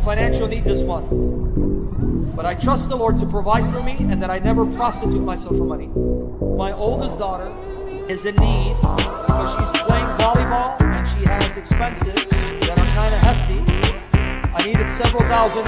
financial need this month. But I trust the Lord to provide for me and that I never prostitute myself for money. My oldest daughter is in need because she's playing volleyball and she has expenses that are kind of hefty. I needed several $1,000.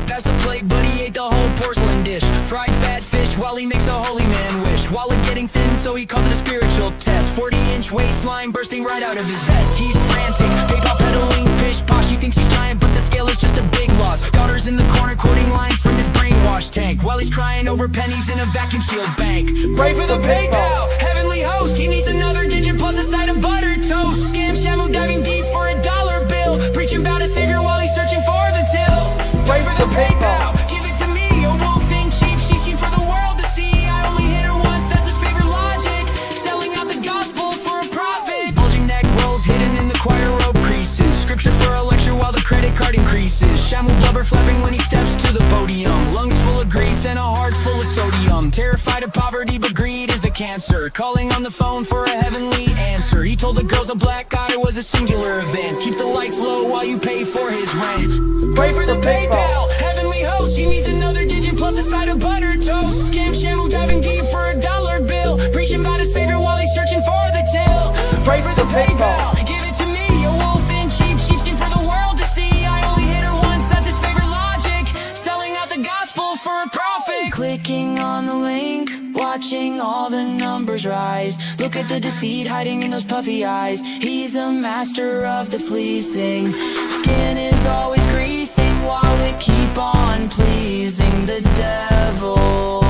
That's a plague, but he ate the whole porcelain dish. Fried fat fish while he makes a holy man wish. Wallet getting thin, so he calls it a spiritual test. 40-inch waistline bursting right out of his vest. He's frantic, PayPal peddling, pish posh. He thinks he's giant, but the scale is just a big loss. Daughter's in the corner quoting lines from his brainwash tank while he's crying over pennies in a vacuum sealed bank. Pray for the PayPal, heavenly host. He needs another digit plus a side of buttered toast. Scam Shamoun diving deep for a dollar bill, preaching about a savior while he's searching for the till. Pray for the PayPal, give it to me. A wolf in sheep for the world to see. I only hit her once, that's his favorite logic. Selling out the gospel for a profit. Bulging neck rolls hidden in the choir robe creases. Scripture for a lecture while the credit card increases. Shamoun blubber flapping when he steps to the podium. Lungs full of grease and a heart full of sodium. Terrified of poverty but greed is the cancer. Calling on the phone for a heavenly answer. He told the girls a black eye was a singular event. Keep the lights low while you pay for his rent. Pray for the PayPal, heavenly host. He needs another digit plus a side of buttered toast. Scam Shamoun diving deep for a dollar bill, preaching about a savior while he's searching for the till. Pray for the PayPal, give it to me. A wolf in sheepskin for the world to see. I only hit her once, that's his favorite logic. Selling out the gospel for a profit. Clicking on the link, watching all the numbers rise. Look at the deceit hiding in those puffy eyes. He's a master of the fleecing. Skin is always greasing while we keep on pleasing. The devil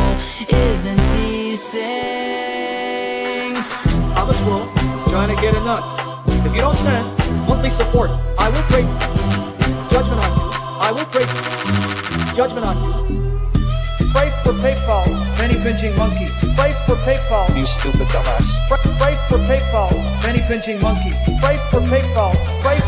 isn't ceasing. I'm a squirrel trying to get a nut. If you don't send monthly support, I will pray judgment on you. I will pray judgment on you. Pray for PayPal, penny pinching monkey. Pray for PayPal, You stupid dumbass. Pray for PayPal, penny pinching monkey. Pray for PayPal. Pray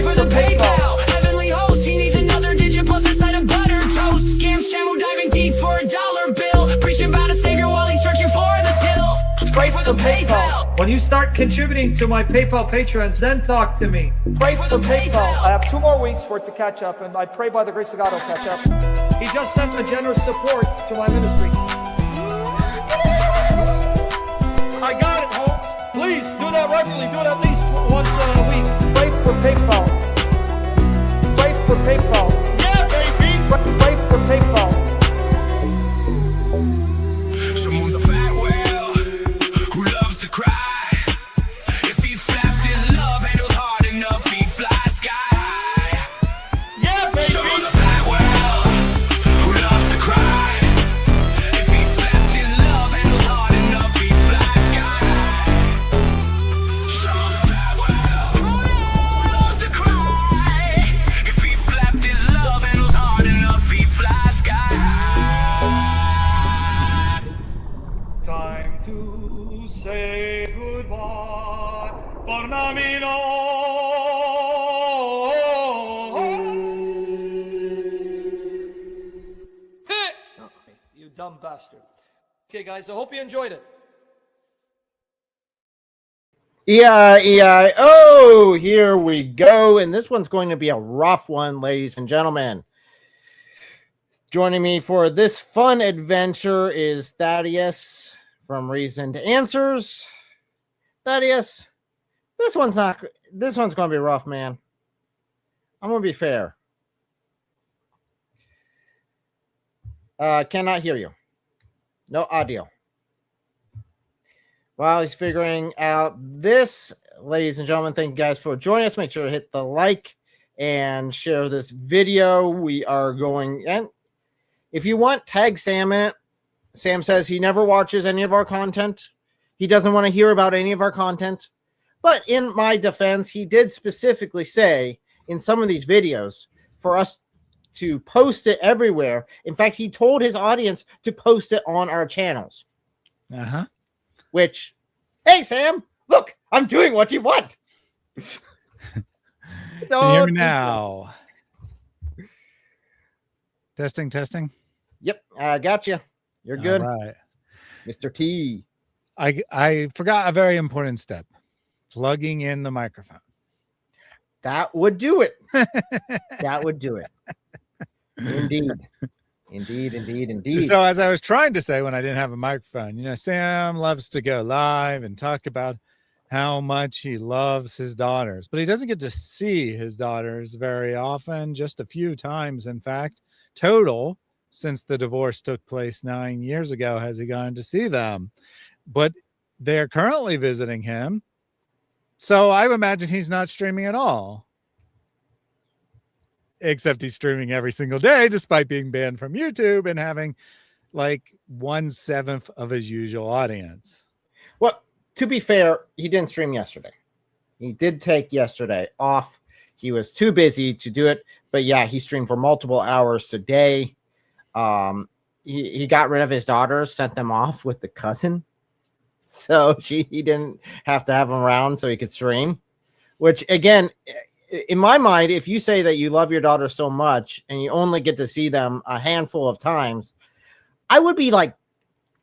for the PayPal, heavenly host. He needs another digit plus a side of buttered toast. Scam Shamoun diving deep for a dollar bill, preaching about a savior while he's searching for the till. Pray for the PayPal. When you start contributing to my PayPal patrons, then talk to me. Pray for the PayPal. I have 2 more weeks for it to catch up, and I pray by the grace of God it'll catch up. He just sent a generous support to my ministry. I got it, Holmes. Please do that regularly. Do it at least once a week. Pray for PayPal. Pray for PayPal. Yeah, baby. Pray for PayPal. Shamoun's a fat whale who loves to cry. If he flapped his love handles hard enough, he'd fly sky high. Yeah, baby. Shamoun's a fat whale who loves to cry. If he flapped his love handles hard enough, he'd fly sky high. Shamoun's a fat whale who loves to cry. If he flapped his love handles hard enough, he'd fly sky high. Time to say goodbye. Parnamino. You dumb bastard. Okay, guys, I hope you enjoyed it. E-I-E-I-O, here we go. And this one's going to be a rough one, ladies and gentlemen. Joining me for this fun adventure is Thaddeus from Reasoned Answers. Thaddeus, this one's going to be rough, man. I'm going to be fair. Cannot hear you. No audio. While he's figuring out this, ladies and gentlemen, thank you guys for joining us. Make sure to hit the like and share this video. We are going, and if you want, tag Sam in it. Sam says he never watches any of our content. He doesn't want to hear about any of our content. But in my defense, he did specifically say in some of these videos for us to post it everywhere. In fact, he told his audience to post it on our channels. Uh-huh. Which, hey, Sam, look, I'm doing what you want. Can you hear me now? Testing. Yep, I got you. You're good. All right. Mr. T. I forgot a very important step. Plugging in the microphone. That would do it. That would do it. Indeed. Indeed. So as I was trying to say when I didn't have a microphone, Sam loves to go live and talk about how much he loves his daughters, but he doesn't get to see his daughters very often, just a few times. In fact, total since the divorce took place 9 years ago, has he gone to see them, but they're currently visiting him. So I imagine he's not streaming at all. Except he's streaming every single day, despite being banned from YouTube and having like 1/7 of his usual audience. Well, to be fair, he didn't stream yesterday. He did take yesterday off. He was too busy to do it. But yeah, he streamed for multiple hours today. He got rid of his daughters, sent them off with the cousin. So he didn't have to have them around so he could stream. Which, again, in my mind, if you say that you love your daughter so much and you only get to see them a handful of times, I would be like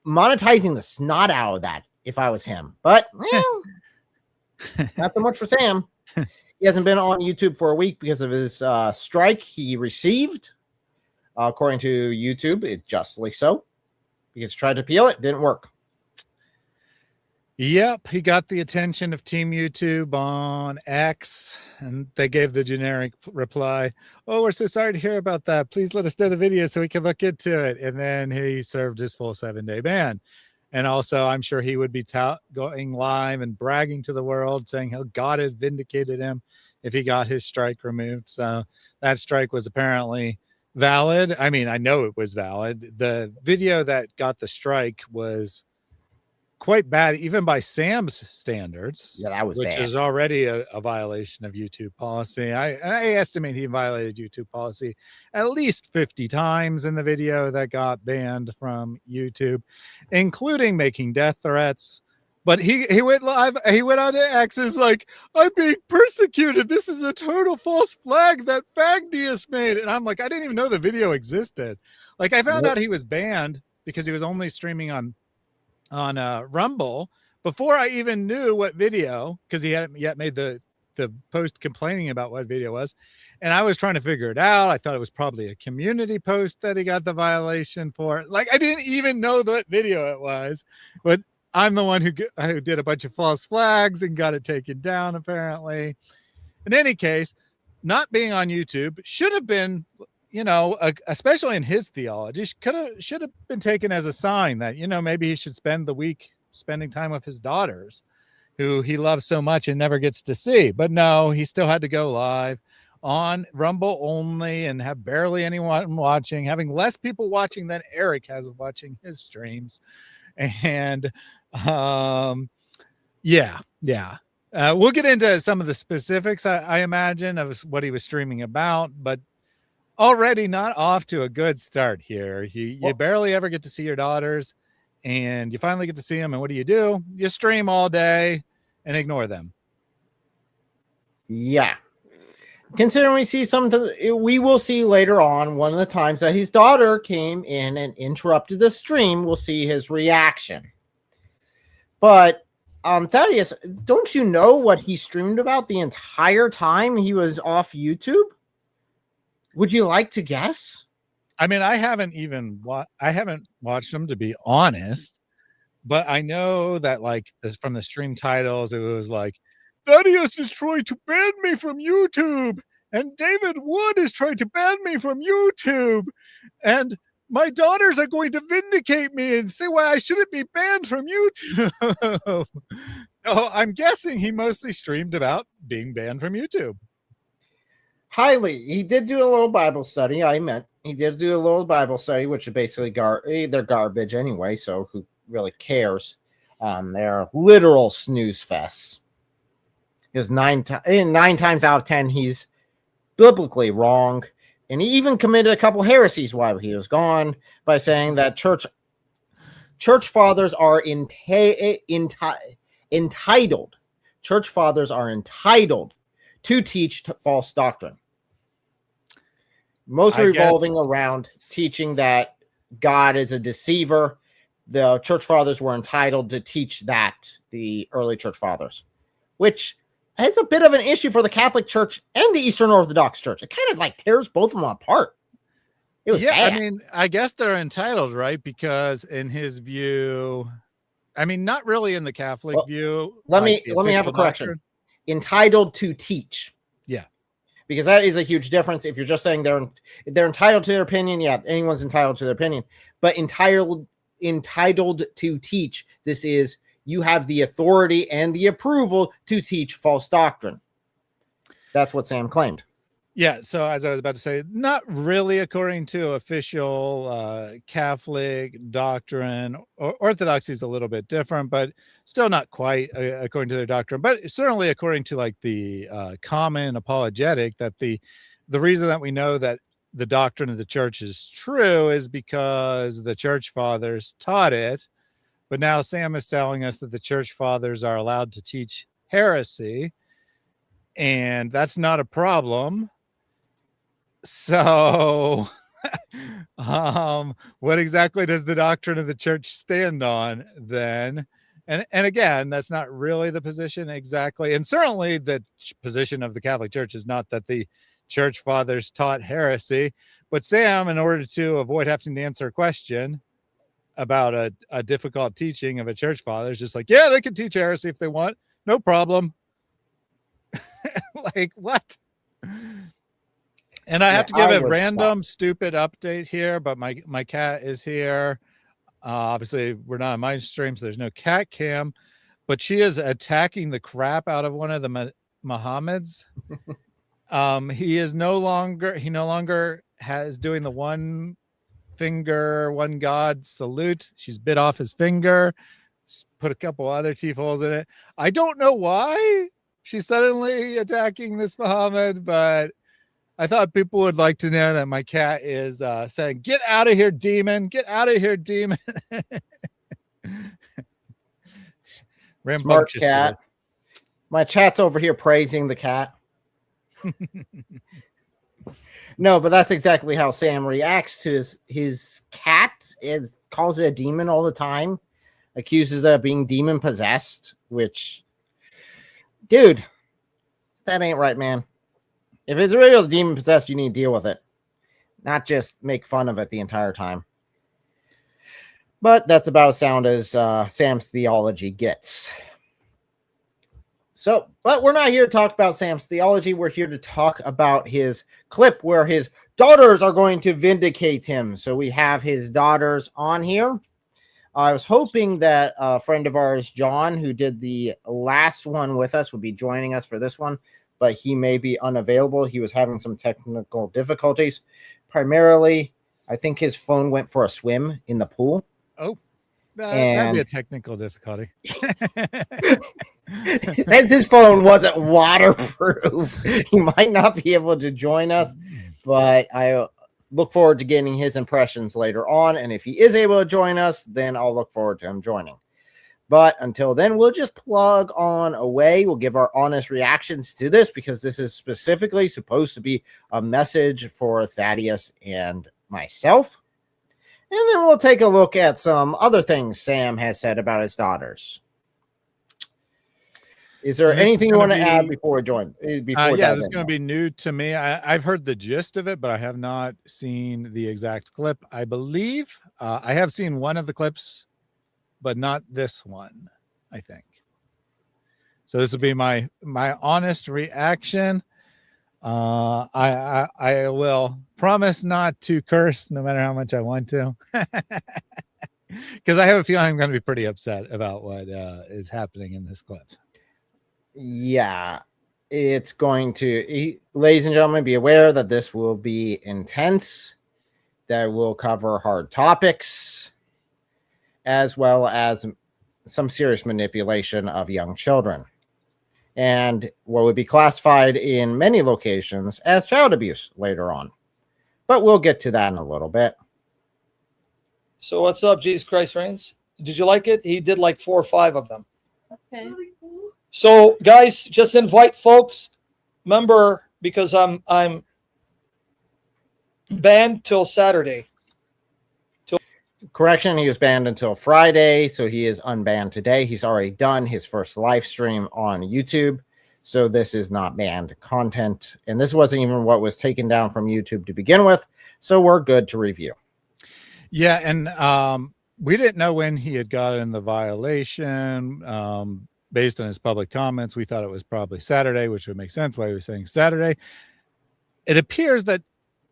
monetizing the snot out of that if I was him. But not so much for Sam. He hasn't been on YouTube for a week because of his strike he received. According to YouTube, it justly so. Because tried to appeal it, didn't work. Yep, he got the attention of Team YouTube on X, and they gave the generic reply, "Oh, we're so sorry to hear about that. Please let us know the video so we can look into it." And then he served his full 7-day ban. And also, I'm sure he would be going live and bragging to the world, saying how God had vindicated him if he got his strike removed. So that strike was apparently valid. I mean, I know it was valid. The video that got the strike was quite bad, even by Sam's standards. Yeah, that was which bad. is already a violation of YouTube policy. I estimate he violated YouTube policy at least 50 times in the video that got banned from YouTube, including making death threats. But he went live. He went on to X is like, "I'm being persecuted. This is a total false flag that Fagdius made." And I'm like, I didn't even know the video existed. Like, I found out he was banned because he was only streaming on Rumble before I even knew what video, because he hadn't yet made the post complaining about what video was. And I was trying to figure it out. I thought it was probably a community post that he got the violation for. Like, I didn't even know what video it was, but I'm the one who did a bunch of false flags and got it taken down, apparently. In any case, not being on YouTube should have been, especially in his theology, should have been taken as a sign that, maybe he should spend the week spending time with his daughters, who he loves so much and never gets to see. But no, he still had to go live on Rumble only and have barely anyone watching, having less people watching than Eric has watching his streams. And we'll get into some of the specifics, I imagine, of what he was streaming about, but already not off to a good start here. You barely ever get to see your daughters, and you finally get to see them. And what do? You stream all day and ignore them. Yeah. Considering we will see later on one of the times that his daughter came in and interrupted the stream, we'll see his reaction. But Thaddeus, don't you know what he streamed about the entire time he was off YouTube? Would you like to guess? I mean, I haven't watched them, to be honest, but I know that, like, from the stream titles, it was like, "Thaddeus is trying to ban me from YouTube, and David Wood is trying to ban me from YouTube, and my daughters are going to vindicate me and say why I shouldn't be banned from YouTube." So I'm guessing he mostly streamed about being banned from YouTube. Highly. He did do a little Bible study. He did do a little Bible study, which is basically they're garbage anyway, so who really cares? They're literal snooze fests. Because 9 times out of 10, he's biblically wrong. And he even committed a couple heresies while he was gone by saying that church fathers are entitled. Church fathers are entitled to teach false doctrine. Most revolving around teaching that God is a deceiver. The church fathers were entitled to teach that, the early church fathers, which it's a bit of an issue for the Catholic Church and the Eastern Orthodox Church. It kind of like tears both of them apart. It was bad. I mean, I guess they're entitled, right? Because in his view, I mean, not really in the Catholic view. Let me have a correction. Doctrine. Entitled to teach. Yeah. Because that is a huge difference. If you're just saying they're entitled to their opinion, yeah, anyone's entitled to their opinion. But entitled to teach, this is you have the authority and the approval to teach false doctrine. That's what Sam claimed. Yeah, so as I was about to say, not really according to official Catholic doctrine. Orthodoxy is a little bit different, but still not quite according to their doctrine. But certainly according to like the common apologetic, that the reason that we know that the doctrine of the church is true is because the church fathers taught it. But now Sam is telling us that the church fathers are allowed to teach heresy, and that's not a problem. So what exactly does the doctrine of the church stand on then? And again, that's not really the position exactly. And certainly the position of the Catholic Church is not that the church fathers taught heresy. But Sam, in order to avoid having to answer a question about a difficult teaching of a church father, is just like, yeah, they can teach heresy if they want. No problem. Like, what? And I have to give a random stupid update here, but my cat is here. Obviously, we're not on my stream, so there's no cat cam, but she is attacking the crap out of one of the Mohammeds. He no longer has doing the one finger, one God salute. She's bit off his finger, put a couple other teeth holes in it. I don't know why she's suddenly attacking this Mohammed, but I thought people would like to know that my cat is saying, "Get out of here, demon! Get out of here, demon!" Smart cat. My chat's over here praising the cat. No, but that's exactly how Sam reacts to his cat. Calls it a demon all the time, accuses it of being demon possessed. Which, dude, that ain't right, man. If it's really demon possessed, you need to deal with it, not just make fun of it the entire time. But that's about as sound as Sam's theology gets. So, but we're not here to talk about Sam's theology. We're here to talk about his clip where his daughters are going to vindicate him. So we have his daughters on here. I was hoping that a friend of ours, John, who did the last one with us, would be joining us for this one, but he may be unavailable. He was having some technical difficulties. Primarily, I think his phone went for a swim in the pool. Oh, that'd be a technical difficulty. Since his phone wasn't waterproof, he might not be able to join us, but I look forward to getting his impressions later on. And if he is able to join us, then I'll look forward to him joining. But until then, we'll just plug on away. We'll give our honest reactions to this because this is specifically supposed to be a message for Thaddeus and myself. And then we'll take a look at some other things Sam has said about his daughters. Is there anything you want to add before we join? Yeah, this is going to be new to me. I've heard the gist of it, but I have not seen the exact clip. I believe I have seen one of the clips, but not this one, I think. So this will be my honest reaction. I will promise not to curse no matter how much I want to, because I have a feeling I'm going to be pretty upset about what is happening in this clip. Yeah, it's going to, ladies and gentlemen, be aware that this will be intense, that will cover hard topics, as well as some serious manipulation of young children, and what would be classified in many locations as child abuse later on. But we'll get to that in a little bit. So what's up, Jesus Christ Reigns? Did you like it? He did like 4 or 5 of them. Okay. So guys, just invite folks. Remember, because I'm banned till Saturday. Correction, he was banned until Friday, so he is unbanned today. He's already done his first live stream on YouTube. So this is not banned content. And this wasn't even what was taken down from YouTube to begin with. So we're good to review. Yeah. And we didn't know when he had gotten the violation. Based on his public comments, we thought it was probably Saturday, which would make sense why he was saying Saturday. It appears that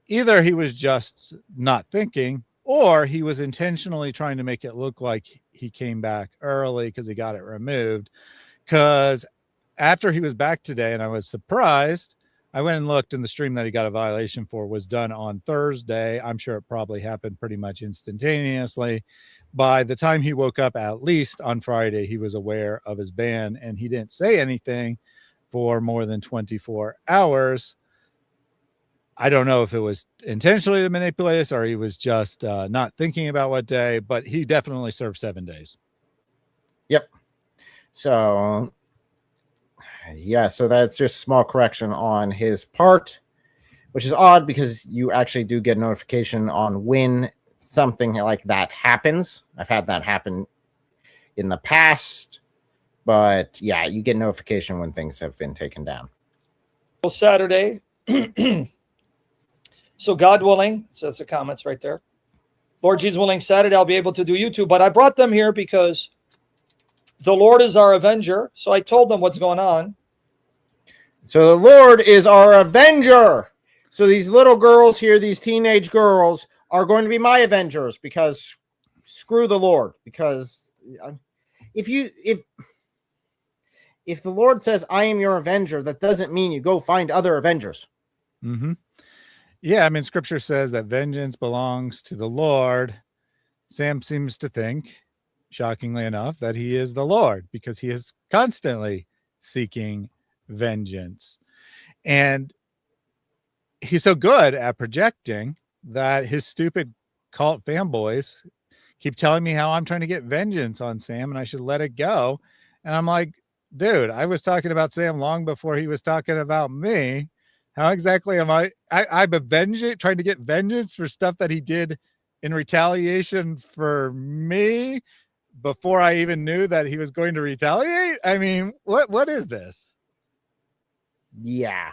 either he was just not thinking, or he was intentionally trying to make it look like he came back early because he got it removed. Because after he was back today, and I was surprised, I went and looked, and the stream that he got a violation for was done on Thursday. I'm sure it probably happened pretty much instantaneously. By the time he woke up, at least on Friday, he was aware of his ban, and he didn't say anything for more than 24 hours. I don't know if it was intentionally to manipulate us or he was just not thinking about what day, but he definitely served 7 days. Yep. So, yeah, so that's just a small correction on his part, which is odd because you actually do get notification on when something like that happens. I've had that happen in the past, but yeah, you get notification when things have been taken down. Saturday. So God willing, so that's the comments right there. Lord Jesus willing, Saturday I'll be able to do YouTube. But I brought them here because the Lord is our avenger. So I told them what's going on. So the Lord is our avenger. So these little girls here, these teenage girls, are going to be my avengers because screw the Lord. Because if the Lord says I am your avenger, that doesn't mean you go find other avengers. Mm-hmm. Yeah, I mean, scripture says that vengeance belongs to the Lord. Sam seems to think, shockingly enough, that he is the Lord because he is constantly seeking vengeance. And he's so good at projecting that his stupid cult fanboys keep telling me how I'm trying to get vengeance on Sam and I should let it go. And I'm like, dude, I was talking about Sam long before he was talking about me. How exactly am I'm trying to get vengeance for stuff that he did in retaliation for me before I even knew that he was going to retaliate. I mean, what is this? Yeah.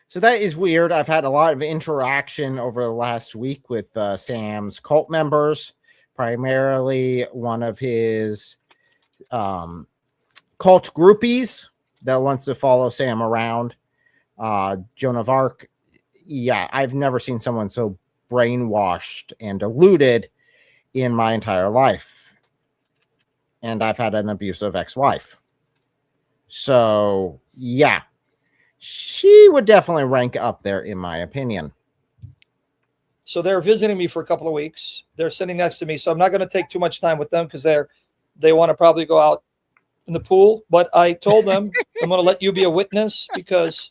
So that is weird. I've had a lot of interaction over the last week with Sam's cult members, primarily one of his cult groupies that wants to follow Sam around. Joan of Arc. Yeah, I've never seen someone so brainwashed and deluded in my entire life. And I've had an abusive ex-wife. So, yeah, she would definitely rank up there, in my opinion. So they're visiting me for a couple of weeks. They're sitting next to me. So I'm not going to take too much time with them because they want to probably go out in the pool. But I told them I'm going to let you be a witness because...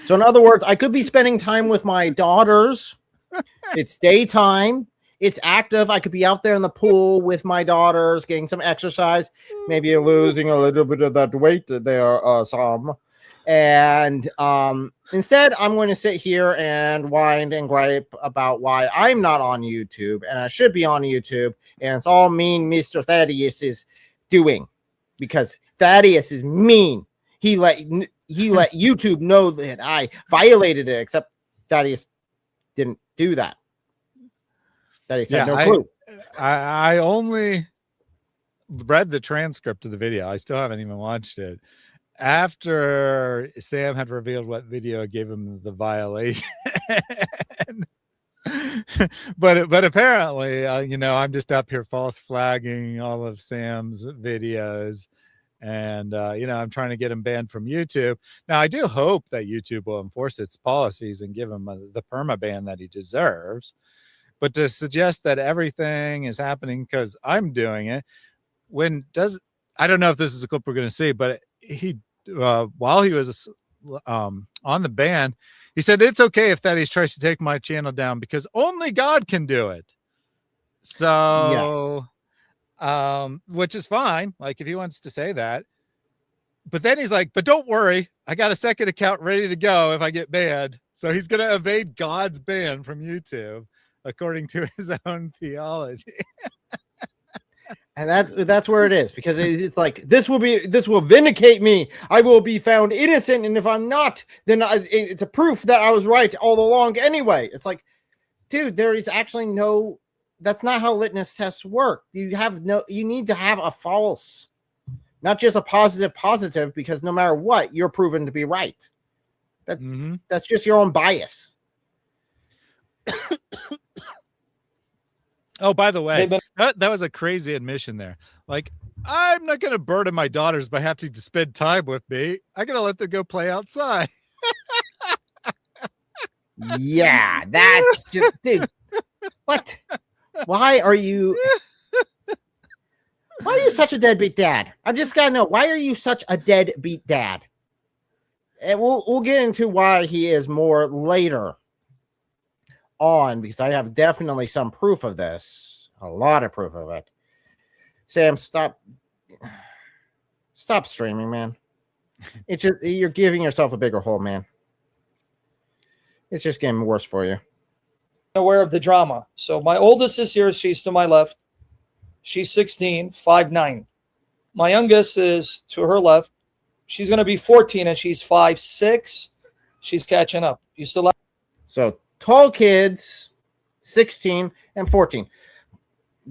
So in other words, I could be spending time with my daughters. It's daytime. It's active. I could be out there in the pool with my daughters, getting some exercise, maybe losing a little bit of that weight there, some. And instead, I'm going to sit here and whine and gripe about why I'm not on YouTube and I should be on YouTube. And it's all mean Mr. Thaddeus is doing because Thaddeus is mean. He let YouTube know that I violated it, except Thaddeus didn't do that. Thaddeus had no clue. I only read the transcript of the video. I still haven't even watched it. After Sam had revealed what video gave him the violation. but apparently, I'm just up here false flagging all of Sam's videos. And, I'm trying to get him banned from YouTube. Now, I do hope that YouTube will enforce its policies and give him the perma-ban that he deserves. But to suggest that everything is happening because I'm doing it, I don't know if this is a clip we're going to see, but he, while he was on the ban, he said, it's okay if Thaddeus tries to take my channel down because only God can do it. So... Yes. Which is fine. Like if he wants to say that, but then he's like, but don't worry, I got a second account ready to go if I get banned. So he's going to evade God's ban from YouTube, according to his own theology. And that's where it is, because it's like, this will vindicate me. I will be found innocent, and if I'm not, then it's a proof that I was right all along anyway. It's like, dude, there is actually no. That's not how litmus tests work. You need to have a false, not just a positive, because no matter what, you're proven to be right. That's just your own bias. Oh, by the way, that was a crazy admission there. Like, I'm not going to burden my daughters by having to spend time with me. I'm going to let them go play outside. Yeah, that's just, dude. What? Why are you such a deadbeat dad? I just gotta know, why are you such a deadbeat dad? And we'll get into why he is more later on, because I have definitely some proof of this, a lot of proof of it. Sam, stop streaming, man. It's just, you're giving yourself a bigger hole, man. It's just getting worse for you. Aware of the drama. So my oldest is here. She's to my left. She's 16, 5'9". My youngest is to her left. She's going to be 14, and she's 5'6". She's catching up. You still have? So tall kids, 16 and 14.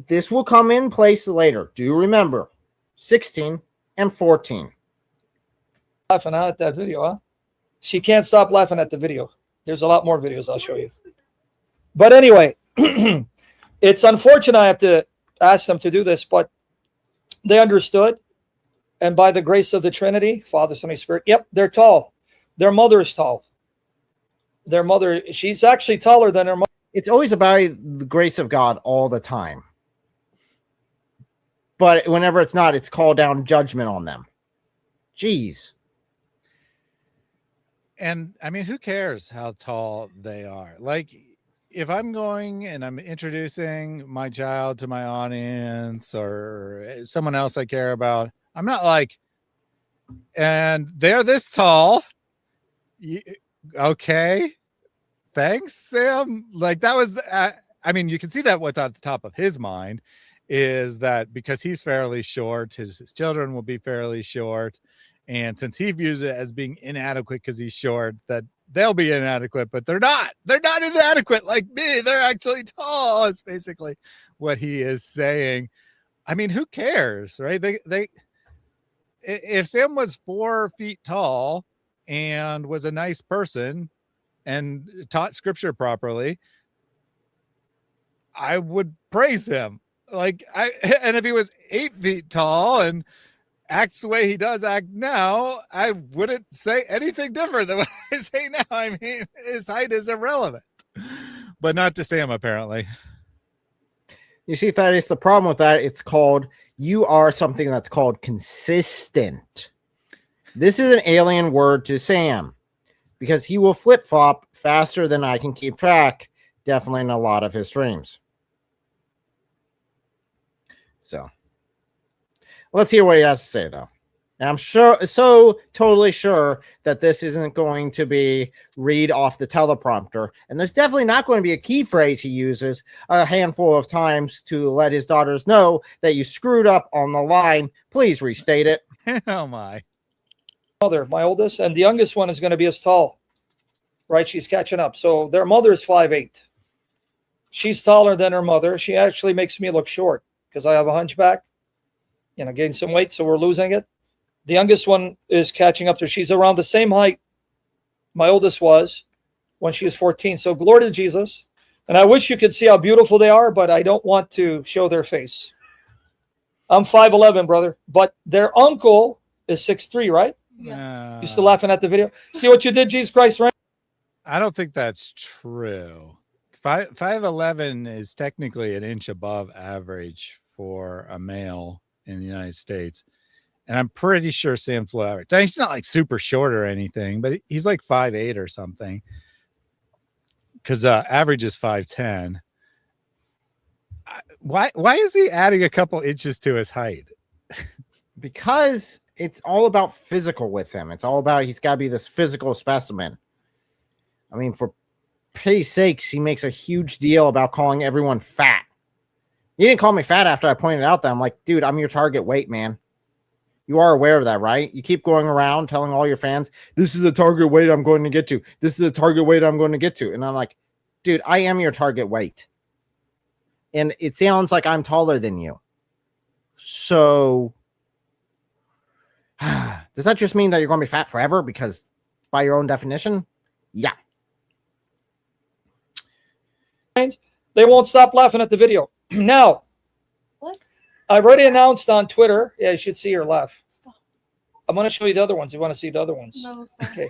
This will come in place later. Do remember, 16 and 14. Laughing at that video, huh? She can't stop laughing at the video. There's a lot more videos I'll show you. But anyway, it's unfortunate I have to ask them to do this, but they understood. And by the grace of the Trinity, Father, Son, and Spirit, yep, they're tall. Their mother is tall. Their mother, she's actually taller than her mother. It's always about the grace of God all the time. But whenever it's not, it's called down judgment on them. Jeez. And I mean, who cares how tall they are? Like, if I'm going and I'm introducing my child to my audience or someone else I care about, I'm not like, and they're this tall. Okay. Thanks, Sam. Like, that was, I mean, you can see that what's at the top of his mind is that because he's fairly short, his children will be fairly short. And since he views it as being inadequate because he's short, that they'll be inadequate, but they're not. They're not inadequate like me. They're actually tall. It's basically what he is saying. I mean, who cares, right? If Sam was 4 feet tall and was a nice person and taught scripture properly, I would praise him. And if he was 8 feet tall and acts the way he does act now, I wouldn't say anything different than what I say now. I mean, his height is irrelevant, but not to Sam, apparently. You see, Thaddeus, the problem with that, you are something that's called consistent. This is an alien word to Sam because he will flip-flop faster than I can keep track, definitely in a lot of his streams. So let's hear what he has to say, though. And I'm totally sure that this isn't going to be read off the teleprompter. And there's definitely not going to be a key phrase he uses a handful of times to let his daughters know that you screwed up on the line. Please restate it. Oh, my. Mother, my oldest, and the youngest one is going to be as tall, right? She's catching up. So their mother is 5'8". She's taller than her mother. She actually makes me look short because I have a hunchback. Gained some weight, so we're losing it. The youngest one is catching up to her. She's around the same height my oldest was when she was 14. So glory to Jesus. And I wish you could see how beautiful they are, but I don't want to show their face. I'm 5'11", brother. But their uncle is 6'3", right? Yeah. You still laughing at the video? See what you did, Jesus Christ, right? I don't think that's true. 5'11" is technically an inch above average for a male in the United States. And I'm pretty sure Sam's below average. He's not like super short or anything, but he's like 5'8" or something. Because average is 5'10". Why is he adding a couple inches to his height? Because it's all about physical with him. It's all about he's got to be this physical specimen. I mean, for pity's sakes, he makes a huge deal about calling everyone fat. He didn't call me fat after I pointed out that. I'm like, dude, I'm your target weight, man. You are aware of that, right? You keep going around telling all your fans, this is the target weight I'm going to get to. This is the target weight I'm going to get to. And I'm like, dude, I am your target weight. And it sounds like I'm taller than you. So does that just mean that you're going to be fat forever? Because by your own definition, yeah. They won't stop laughing at the video. Now, What? I've already announced on Twitter. Yeah, you should see her laugh. Stop. I'm going to show you the other ones. You want to see the other ones? No, stop. Okay.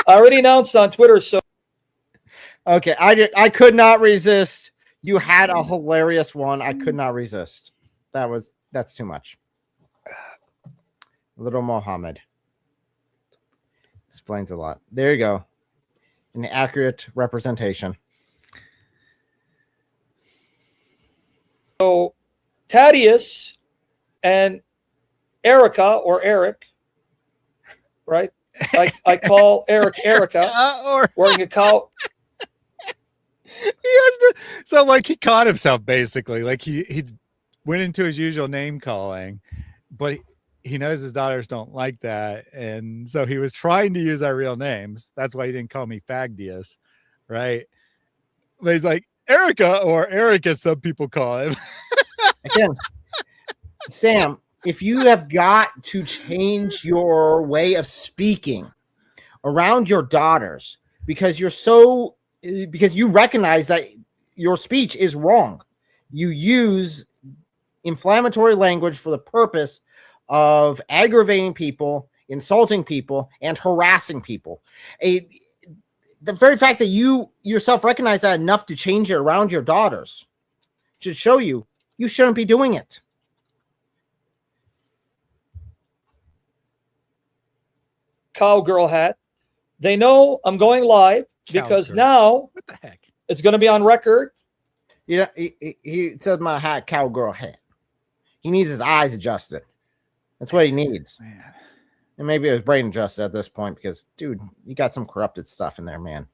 I already announced on Twitter. So Okay, I could not resist. You had a hilarious one. I could not resist. That's too much. Little Mohammed explains a lot. There you go. An accurate representation. So Thaddeus and Erica, or Eric, right? I call Eric Erica, Or wearing a cow. so like he caught himself basically. Like he went into his usual name calling, but he knows his daughters don't like that, and so he was trying to use our real names. That's why he didn't call me Fagdius, right? But he's like Erica, or Eric, as some people call him. Again, Sam, if you have got to change your way of speaking around your daughters because you recognize that your speech is wrong, you use inflammatory language for the purpose of aggravating people, insulting people, and harassing people. The very fact that you yourself recognize that enough to change it around your daughters should show you shouldn't be doing it. Cowgirl hat. They know I'm going live because Cowgirl. now What the heck? it's going to be on record. Yeah, he says my hat, cowgirl hat. He needs his eyes adjusted. That's what he needs. Man. And maybe his brain adjusted at this point because, dude, you got some corrupted stuff in there, man.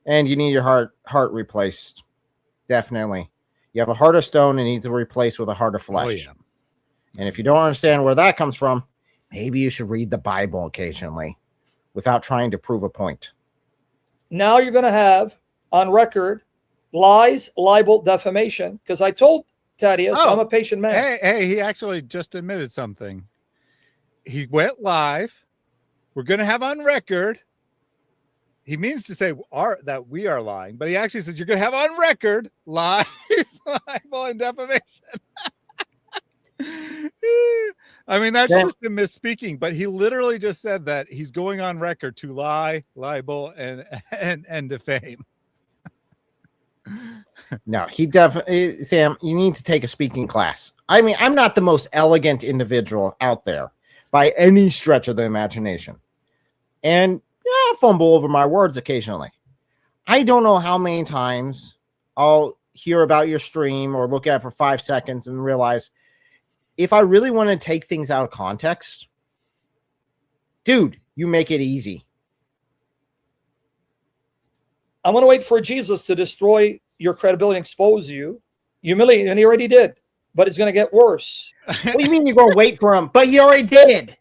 And you need your heart replaced. Definitely. You have a heart of stone and needs to be replaced with a heart of flesh. Oh, yeah. And if you don't understand where that comes from, maybe you should read the Bible occasionally without trying to prove a point. Now you're going to have on record lies, libel, defamation. Because I told Thaddeus, Oh, I'm a patient man. Hey, he actually just admitted something. He went live. We're going to have on record. He means to say that we are lying, but he actually says you're going to have on record lies, libel, and defamation. I mean, that's just him misspeaking, but he literally just said that he's going on record to lie, libel, and defame. No, he definitely, Sam, you need to take a speaking class. I mean, I'm not the most elegant individual out there by any stretch of the imagination. And yeah, I fumble over my words occasionally. I don't know how many times I'll hear about your stream or look at it for 5 seconds and realize if I really want to take things out of context, dude, you make it easy. I'm going to wait for Jesus to destroy your credibility and expose you, humiliate you, and he already did. But it's going to get worse. What do you mean you're going to wait for him? But he already did.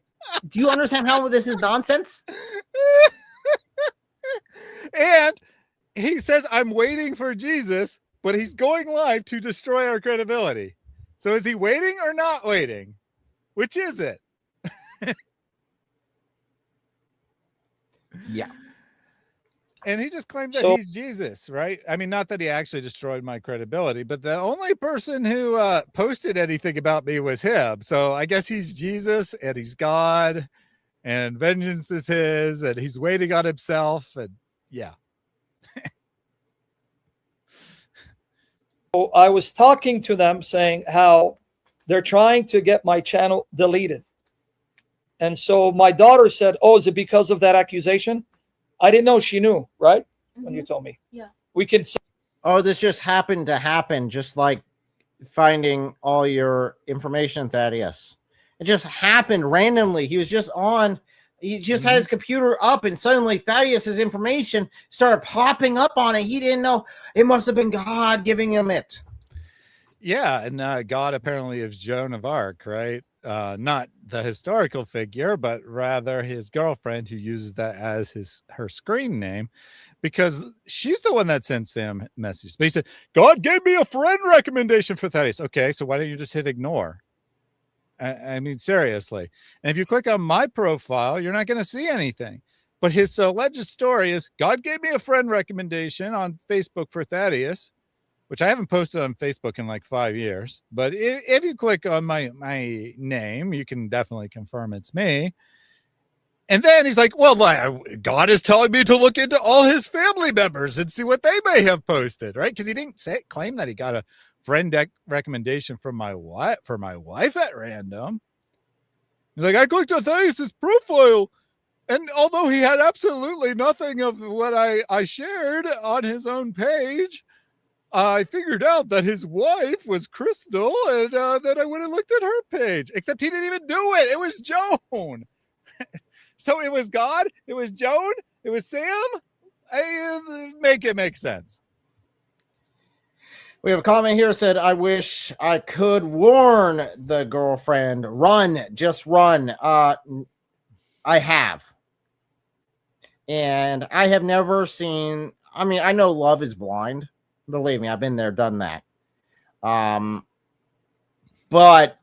Do you understand how this is nonsense? And he says, I'm waiting for Jesus, but he's going live to destroy our credibility. So is he waiting or not waiting? Which is it? Yeah. And he just claimed that So- he's Jesus, right? I mean, not that he actually destroyed my credibility, but the only person who posted anything about me was him. So I guess he's Jesus and he's God and vengeance is his and he's waiting on himself. And yeah. So I was talking to them saying how they're trying to get my channel deleted. And so my daughter said, oh, is it because of that accusation? I didn't know she knew, right? When you told me. Yeah. We can Oh, this just happened to happen, just like finding all your information, Thaddeus. It just happened randomly. He was just on, he just had his computer up, and suddenly Thaddeus's information started popping up on it. He didn't know. It must have been God giving him it. Yeah, and God apparently is Joan of Arc, right? Not the historical figure, but rather his girlfriend, who uses that as her screen name, because she's the one that sent Sam messages. But he said, God gave me a friend recommendation for Thaddeus. Okay, so why don't you just hit ignore? I mean, seriously. And if you click on my profile, you're not going to see anything. But his alleged story is God gave me a friend recommendation on Facebook for Thaddeus, which I haven't posted on Facebook in like 5 years. But if you click on my name, you can definitely confirm it's me. And then he's like, well, God is telling me to look into all his family members and see what they may have posted, right? Because he didn't claim that he got a friend recommendation from my wife at random. He's like, I clicked on Thaddeus' profile, and although he had absolutely nothing of what I shared on his own page, I figured out that his wife was Crystal, and that I would have looked at her page. Except he didn't even do it. It was Joan. So it was God, it was Joan, it was Sam. Make it make sense. We have a comment here that said, I wish I could warn the girlfriend. Run, just run. I have. And I have never seen, I mean, I know Love is Blind. Believe me, I've been there, done that. But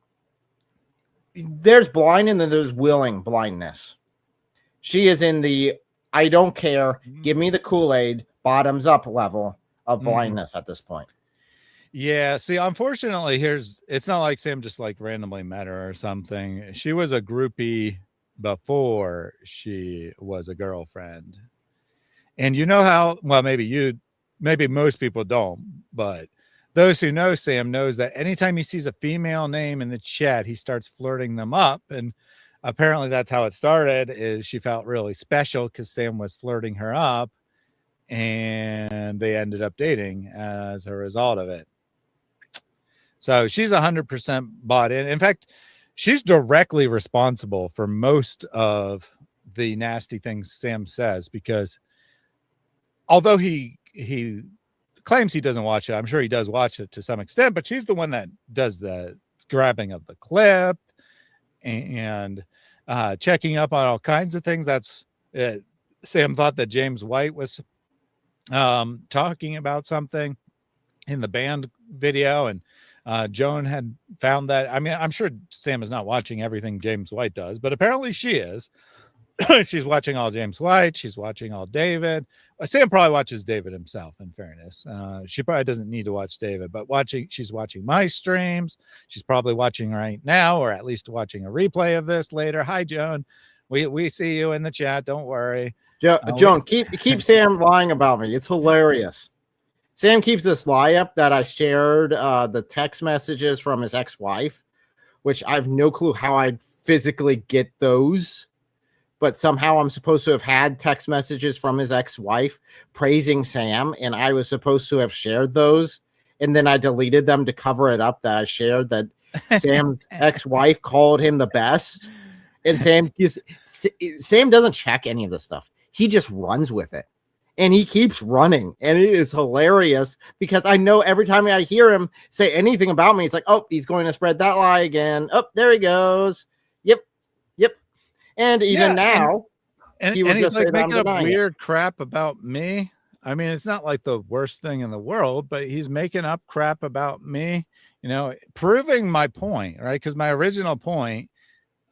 there's blind and then there's willing blindness. She is in the I don't care, give me the Kool-Aid, bottoms up level of blindness at this point. Yeah, see, unfortunately, it's not like Sam just like randomly met her or something. She was a groupie before she was a girlfriend. And you know how, well, maybe most people don't, but those who know Sam knows that anytime he sees a female name in the chat, he starts flirting them up. And apparently that's how it started, is she felt really special because Sam was flirting her up, and they ended up dating as a result of it. So she's 100% bought in. In fact, she's directly responsible for most of the nasty things Sam says, because although he claims he doesn't watch it, I'm sure he does watch it to some extent, but she's the one that does the grabbing of the clip and checking up on all kinds of things. That's it. Sam thought that James White was talking about something in the band video, and Joan had found that. I mean, I'm sure Sam is not watching everything James White does, but apparently she is. She's watching all James White. She's watching all David. Sam probably watches David himself, in fairness. She probably doesn't need to watch David, but she's watching my streams. She's probably watching right now, or at least watching a replay of this later. Hi, Joan. We see you in the chat. Don't worry. Joan, keep Sam lying about me. It's hilarious. Sam keeps this lie up that I shared the text messages from his ex-wife, which I have no clue how I'd physically get those. But somehow I'm supposed to have had text messages from his ex-wife praising Sam, and I was supposed to have shared those, and then I deleted them to cover it up that I shared that Sam's ex-wife called him the best. And Sam doesn't check any of this stuff. He just runs with it. And he keeps running, and it is hilarious because I know every time I hear him say anything about me, it's like, oh, he's going to spread that lie again. Oh, there he goes. Yep. And even now, and he's like making up weird crap about me. I mean, it's not like the worst thing in the world, but he's making up crap about me, proving my point, right? Because my original point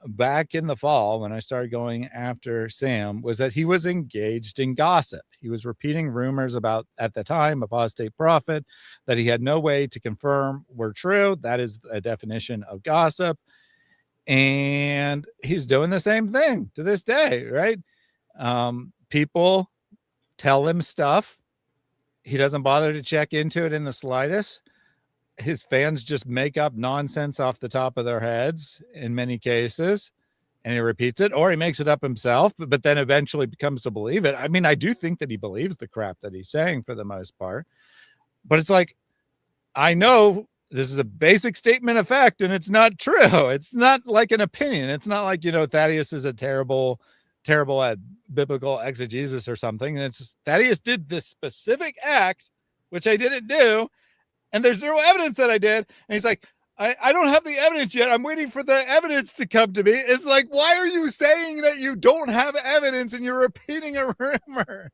back in the fall, when I started going after Sam, was that he was engaged in gossip. He was repeating rumors about, at the time, apostate prophet that he had no way to confirm were true. That is a definition of gossip. And he's doing the same thing to this day, right? People tell him stuff. He doesn't bother to check into it in the slightest. His fans just make up nonsense off the top of their heads in many cases, and he repeats it, or he makes it up himself, but then eventually becomes to believe it. I mean, I do think that he believes the crap that he's saying for the most part, but it's like, I know this is a basic statement of fact, and it's not true. It's not like an opinion. It's not like, Thaddeus is a terrible at biblical exegesis or something. And it's Thaddeus did this specific act, which I didn't do. and there's zero evidence that I did. And he's like, I don't have the evidence yet. I'm waiting for the evidence to come to me. It's like, why are you saying that you don't have evidence and you're repeating a rumor?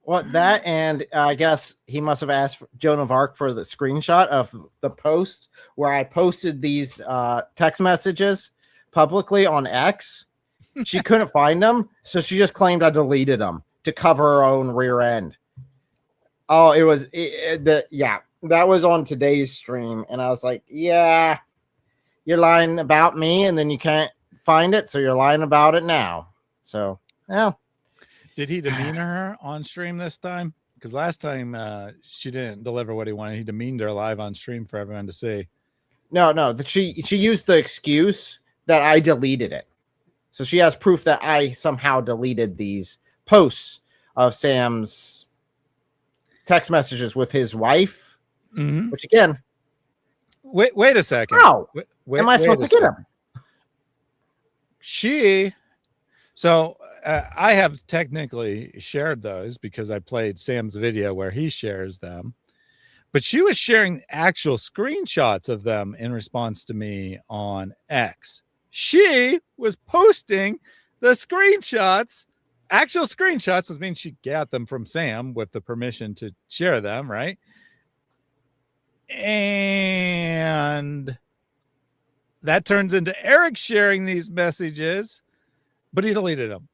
Well, that, and I guess he must have asked Joan of Arc for the screenshot of the post where I posted these text messages publicly on X. She couldn't find them, so she just claimed I deleted them to cover her own rear end. Oh, it was that was on today's stream, and I was like, yeah, you're lying about me, and then you can't find it, so you're lying about it now. So, yeah. Did he demean her on stream this time? Because last time she didn't deliver what he wanted. He demeaned her live on stream for everyone to see. No, she used the excuse that I deleted it. So she has proof that I somehow deleted these posts of Sam's text messages with his wife, which again, wait a second. How am I supposed to get him? So I have technically shared those because I played Sam's video where he shares them, but she was sharing actual screenshots of them in response to me on X. She was posting the screenshots, actual screenshots, which means she got them from Sam with the permission to share them, right? And that turns into Eric sharing these messages, but he deleted them.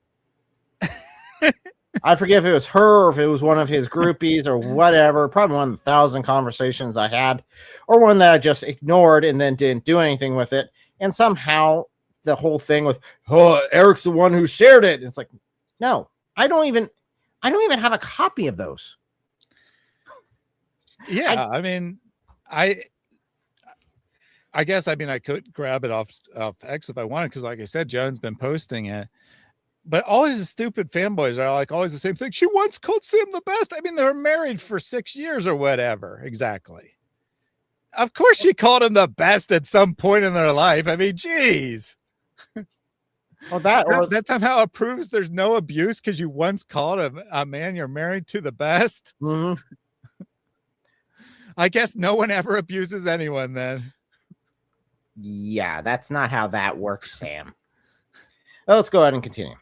I forget if it was her or if it was one of his groupies or whatever. Probably one of the 1,000 conversations I had, or one that I just ignored and then didn't do anything with it. And somehow the whole thing with, oh, Eric's the one who shared it. It's like, no, I don't even have a copy of those. Yeah, I guess I could grab it off X if I wanted, because like I said, Joan's been posting it. But all these stupid fanboys are like always the same thing. She once called Sam the best. I mean, they were married for 6 years or whatever. Exactly. Of course she called him the best at some point in their life. I mean, geez. Well, that somehow proves there's no abuse because you once called a man you're married to the best. Mm-hmm. I guess no one ever abuses anyone then. Yeah, that's not how that works, Sam. Well, let's go ahead and continue.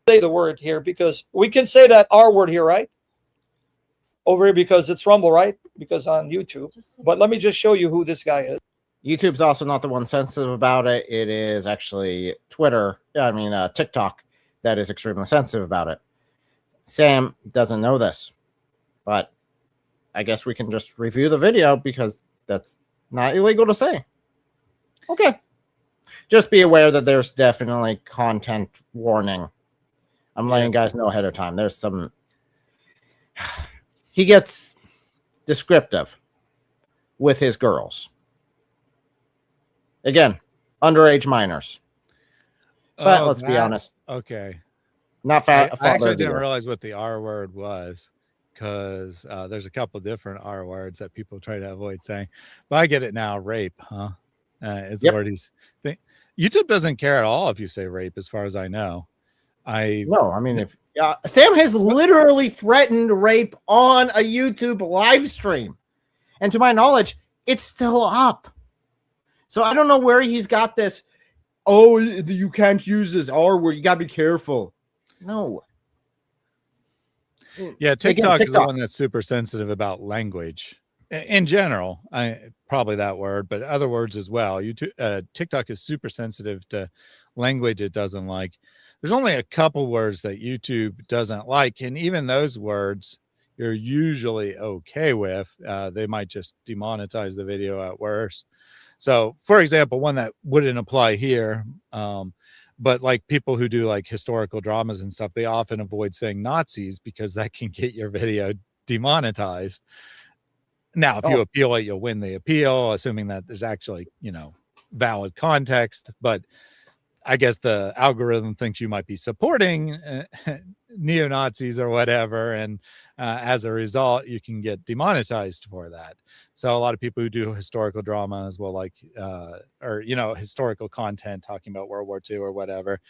Say the word here because we can say that R word here, right? Over here because it's Rumble, right? Because on YouTube. But let me just show you who this guy is. YouTube's also not the one sensitive about it. It is actually TikTok that is extremely sensitive about it. Sam doesn't know this, but I guess we can just review the video because that's not illegal to say. Okay. Just be aware that there's definitely content warning. I'm letting guys know ahead of time. There's some... He gets descriptive with his girls. Again, underage minors. But let's be honest. Okay. Not I actually didn't realize what the R word was, because there's a couple different R words that people try to avoid saying. But I get it now. Rape, huh? Is the word he's... YouTube doesn't care at all if you say rape, as far as I know. If Sam has literally threatened rape on a YouTube live stream, and to my knowledge, it's still up. So I don't know where he's got this. Oh, you can't use this R word. You gotta be careful. No. Yeah, TikTok is the one that's super sensitive about language. In general, probably that word, but other words as well. TikTok is super sensitive to language it doesn't like. There's only a couple words that YouTube doesn't like, and even those words you're usually okay with. They might just demonetize the video at worst. So, for example, one that wouldn't apply here, but like people who do like historical dramas and stuff, they often avoid saying Nazis because that can get your video demonetized. Now, if you appeal it, you'll win the appeal, assuming that there's actually, valid context. But I guess the algorithm thinks you might be supporting neo-Nazis or whatever. And as a result, you can get demonetized for that. So a lot of people who do historical dramas will historical content talking about World War II or whatever,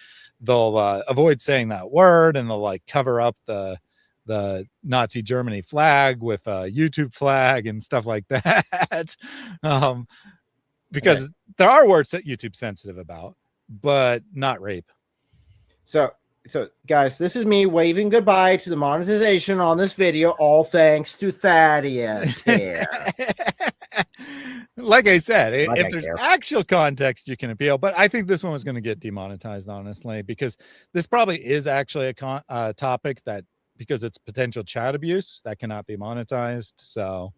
they'll avoid saying that word, and they'll like cover up the the Nazi Germany flag with a YouTube flag and stuff like that. Because there are words that YouTube's sensitive about, but not rape. So guys, this is me waving goodbye to the monetization on this video, all thanks to Thaddeus here. Like I said, Like if I there's care. actual context, you can appeal. But I think this one was going to get demonetized, honestly, because this probably is actually a topic that, because it's potential child abuse, that cannot be monetized. So,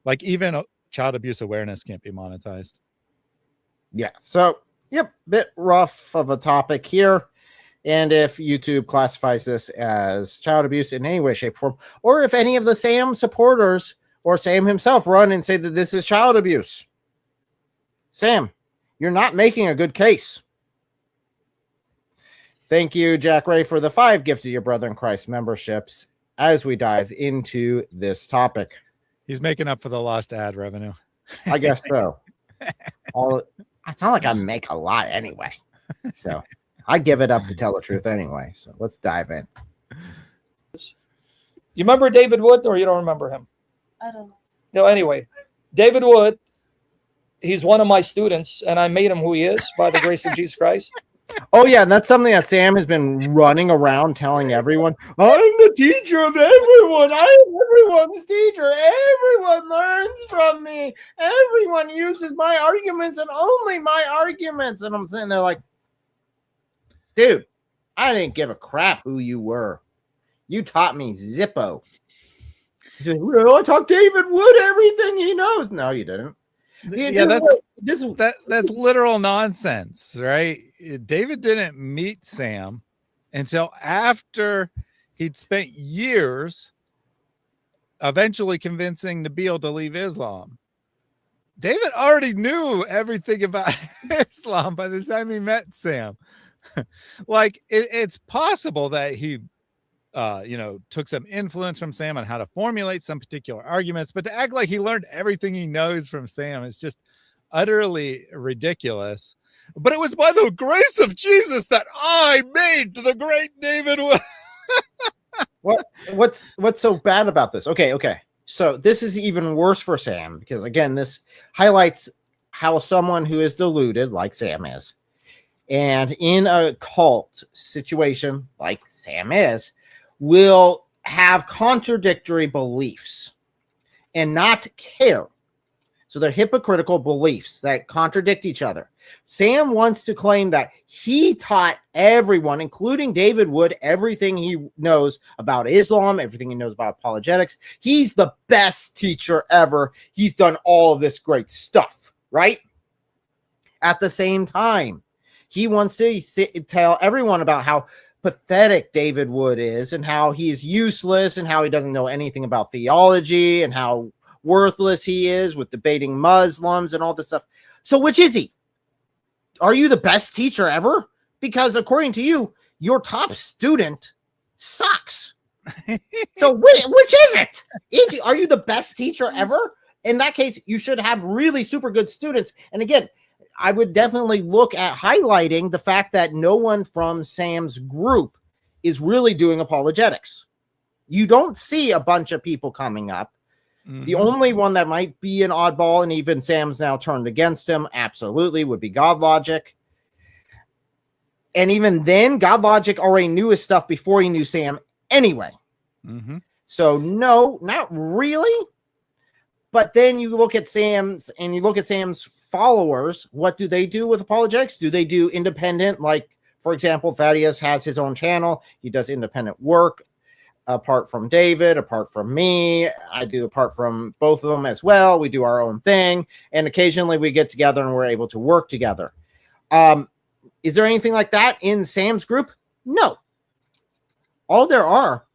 like, even child abuse awareness can't be monetized. Yeah. So, yep, bit rough of a topic here. And if YouTube classifies this as child abuse in any way, shape, or form, or if any of the Sam supporters or Sam himself run and say that this is child abuse, Sam, you're not making a good case. Thank you, Jack Ray, for the 5 gifted your brother in Christ memberships as we dive into this topic. He's making up for the lost ad revenue. I guess so. It's not like I make a lot anyway. So I give it up to tell the truth anyway. So let's dive in. You remember David Wood, or you don't remember him? I don't know. No, anyway, David Wood, he's one of my students, and I made him who he is by the grace of Jesus Christ. Oh, yeah, and that's something that Sam has been running around telling everyone. I'm the teacher of everyone. I am everyone's teacher. Everyone learns from me. Everyone uses my arguments and only my arguments. And I'm sitting there like, dude, I didn't give a crap who you were. You taught me Zippo. Well, I taught David Wood everything he knows. No, you didn't. Yeah, that's literal nonsense, right? David didn't meet Sam until after he'd spent years eventually convincing Nabil to leave Islam. David already knew everything about Islam by the time he met Sam. Like, it's possible that he took some influence from Sam on how to formulate some particular arguments, but to act like he learned everything he knows from Sam is just utterly ridiculous. But it was by the grace of Jesus that I made the great David Wood. What's so bad about this? Okay. So this is even worse for Sam because, again, this highlights how someone who is deluded, like Sam is, and in a cult situation like Sam is, will have contradictory beliefs and not care. So they're hypocritical beliefs that contradict each other. Sam wants to claim that he taught everyone, including David Wood, everything he knows about Islam, everything he knows about apologetics. He's the best teacher ever. He's done all of this great stuff, right? At the same time, he wants to tell everyone about how pathetic David Wood is and how he's useless and how he doesn't know anything about theology and how worthless he is with debating Muslims and all this stuff. So which is he? Are you the best teacher ever? Because according to you, your top student sucks. So which is it? Are you the best teacher ever? In that case, you should have really super good students. And again, I would definitely look at highlighting the fact that no one from Sam's group is really doing apologetics. You don't see a bunch of people coming up. Mm-hmm. The only one that might be an oddball, and even Sam's now turned against him, absolutely, would be GodLogic. And even then, GodLogic already knew his stuff before he knew Sam anyway. Mm-hmm. So no, not really. But then you look at Sam's followers. What do they do with apologetics? Do they do independent? Like, for example, Thaddeus has his own channel. He does independent work apart from David, apart from me. I do apart from both of them as well. We do our own thing. And occasionally we get together and we're able to work together. Is there anything like that in Sam's group? No. All there are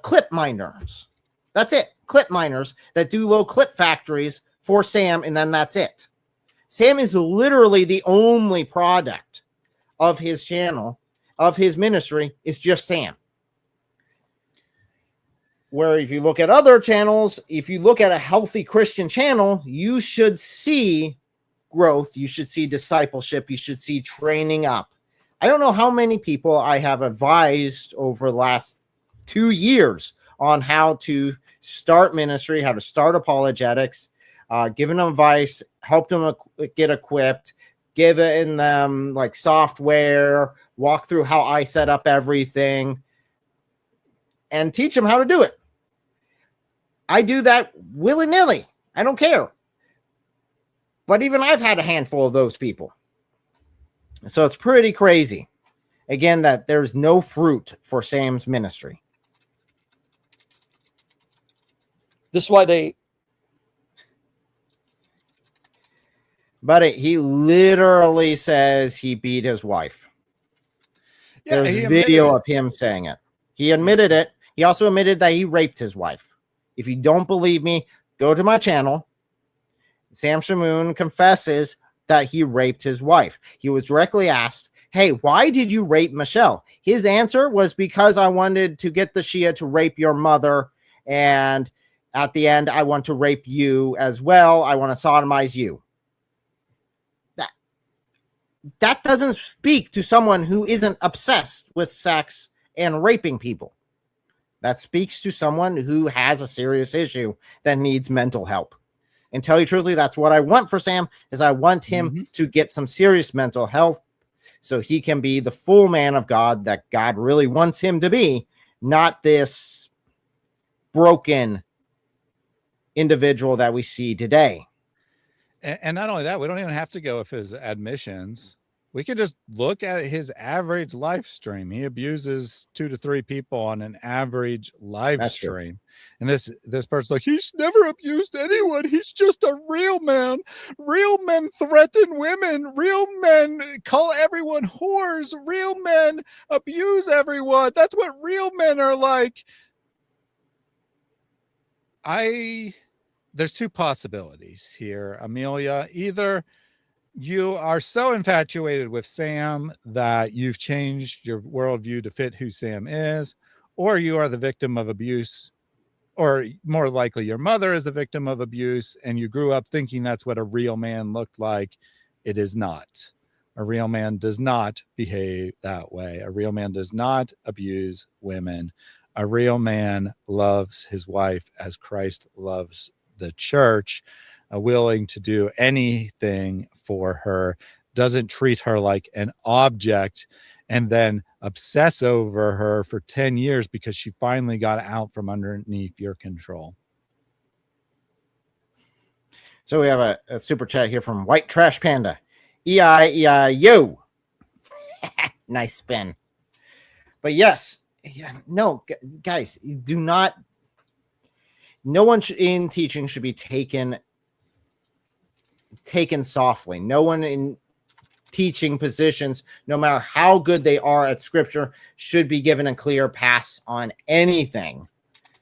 clip miners. That's it. Clip miners that do little clip factories for Sam, and then that's it. Sam is literally the only product of his channel, of his ministry, is just Sam. Where if you look at other channels, if you look at a healthy Christian channel, you should see growth, you should see discipleship, you should see training up. I don't know how many people I have advised over the last 2 years on how to start ministry, how to start apologetics, giving them advice, helped them get equipped, giving them like software, walk through how I set up everything, and teach them how to do it. I do that willy-nilly. I don't care. But even I've had a handful of those people. So it's pretty crazy. Again, that there's no fruit for Sam's ministry. This is why they... But he literally says he beat his wife. Yeah, there's video of him saying it. He admitted it. He also admitted that he raped his wife. If you don't believe me, go to my channel. Sam Shamoun confesses that he raped his wife. He was directly asked, hey, why did you rape Michelle? His answer was because I wanted to get the Shia to rape your mother. And at the end, I want to rape you as well. I want to sodomize you. That doesn't speak to someone who isn't obsessed with sex and raping people. That speaks to someone who has a serious issue that needs mental help. And tell you truthfully, that's what I want for Sam, is I want him to get some serious mental health so he can be the full man of God that God really wants him to be, not this broken individual that we see today. And not only that, we don't even have to go with his admissions. We can just look at his average live stream. He abuses 2 to 3 people on an average live stream. And this person's like, he's never abused anyone. He's just a real man. Real men threaten women. Real men call everyone whores. Real men abuse everyone. That's what real men are like. There's 2 possibilities here, Amelia. Either you are so infatuated with Sam that you've changed your worldview to fit who Sam is, or you are the victim of abuse, or more likely your mother is the victim of abuse, and you grew up thinking that's what a real man looked like. It is not. A real man does not behave that way. A real man does not abuse women. A real man loves his wife as Christ loves the church, willing to do anything for her, doesn't treat her like an object and then obsess over her for 10 years because she finally got out from underneath your control. So we have a super chat here from White Trash Panda. E-I-E-I-O. Nice spin. But yes, no, guys, do not. No one in teaching should be taken softly. No one in teaching positions, no matter how good they are at scripture, should be given a clear pass on anything,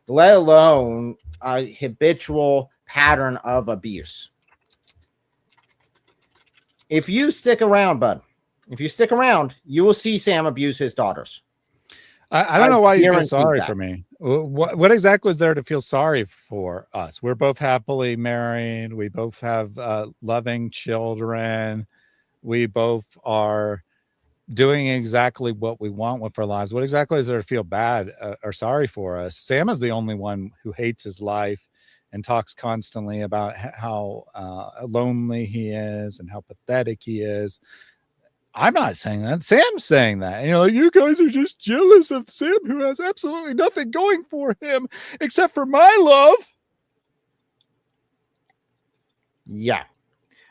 let alone a habitual pattern of abuse. If you stick around, bud, if you stick around, you will see Sam abuse his daughters. I don't know why you feel sorry for me. What exactly is there to feel sorry for us? We're both happily married. We both have loving children. We both are doing exactly what we want with our lives. What exactly is there to feel bad or sorry for us? Sam is the only one who hates his life and talks constantly about how lonely he is and how pathetic he is. I'm not saying that. Sam's saying that. And you're like, you guys are just jealous of Sam, who has absolutely nothing going for him except for my love. Yeah.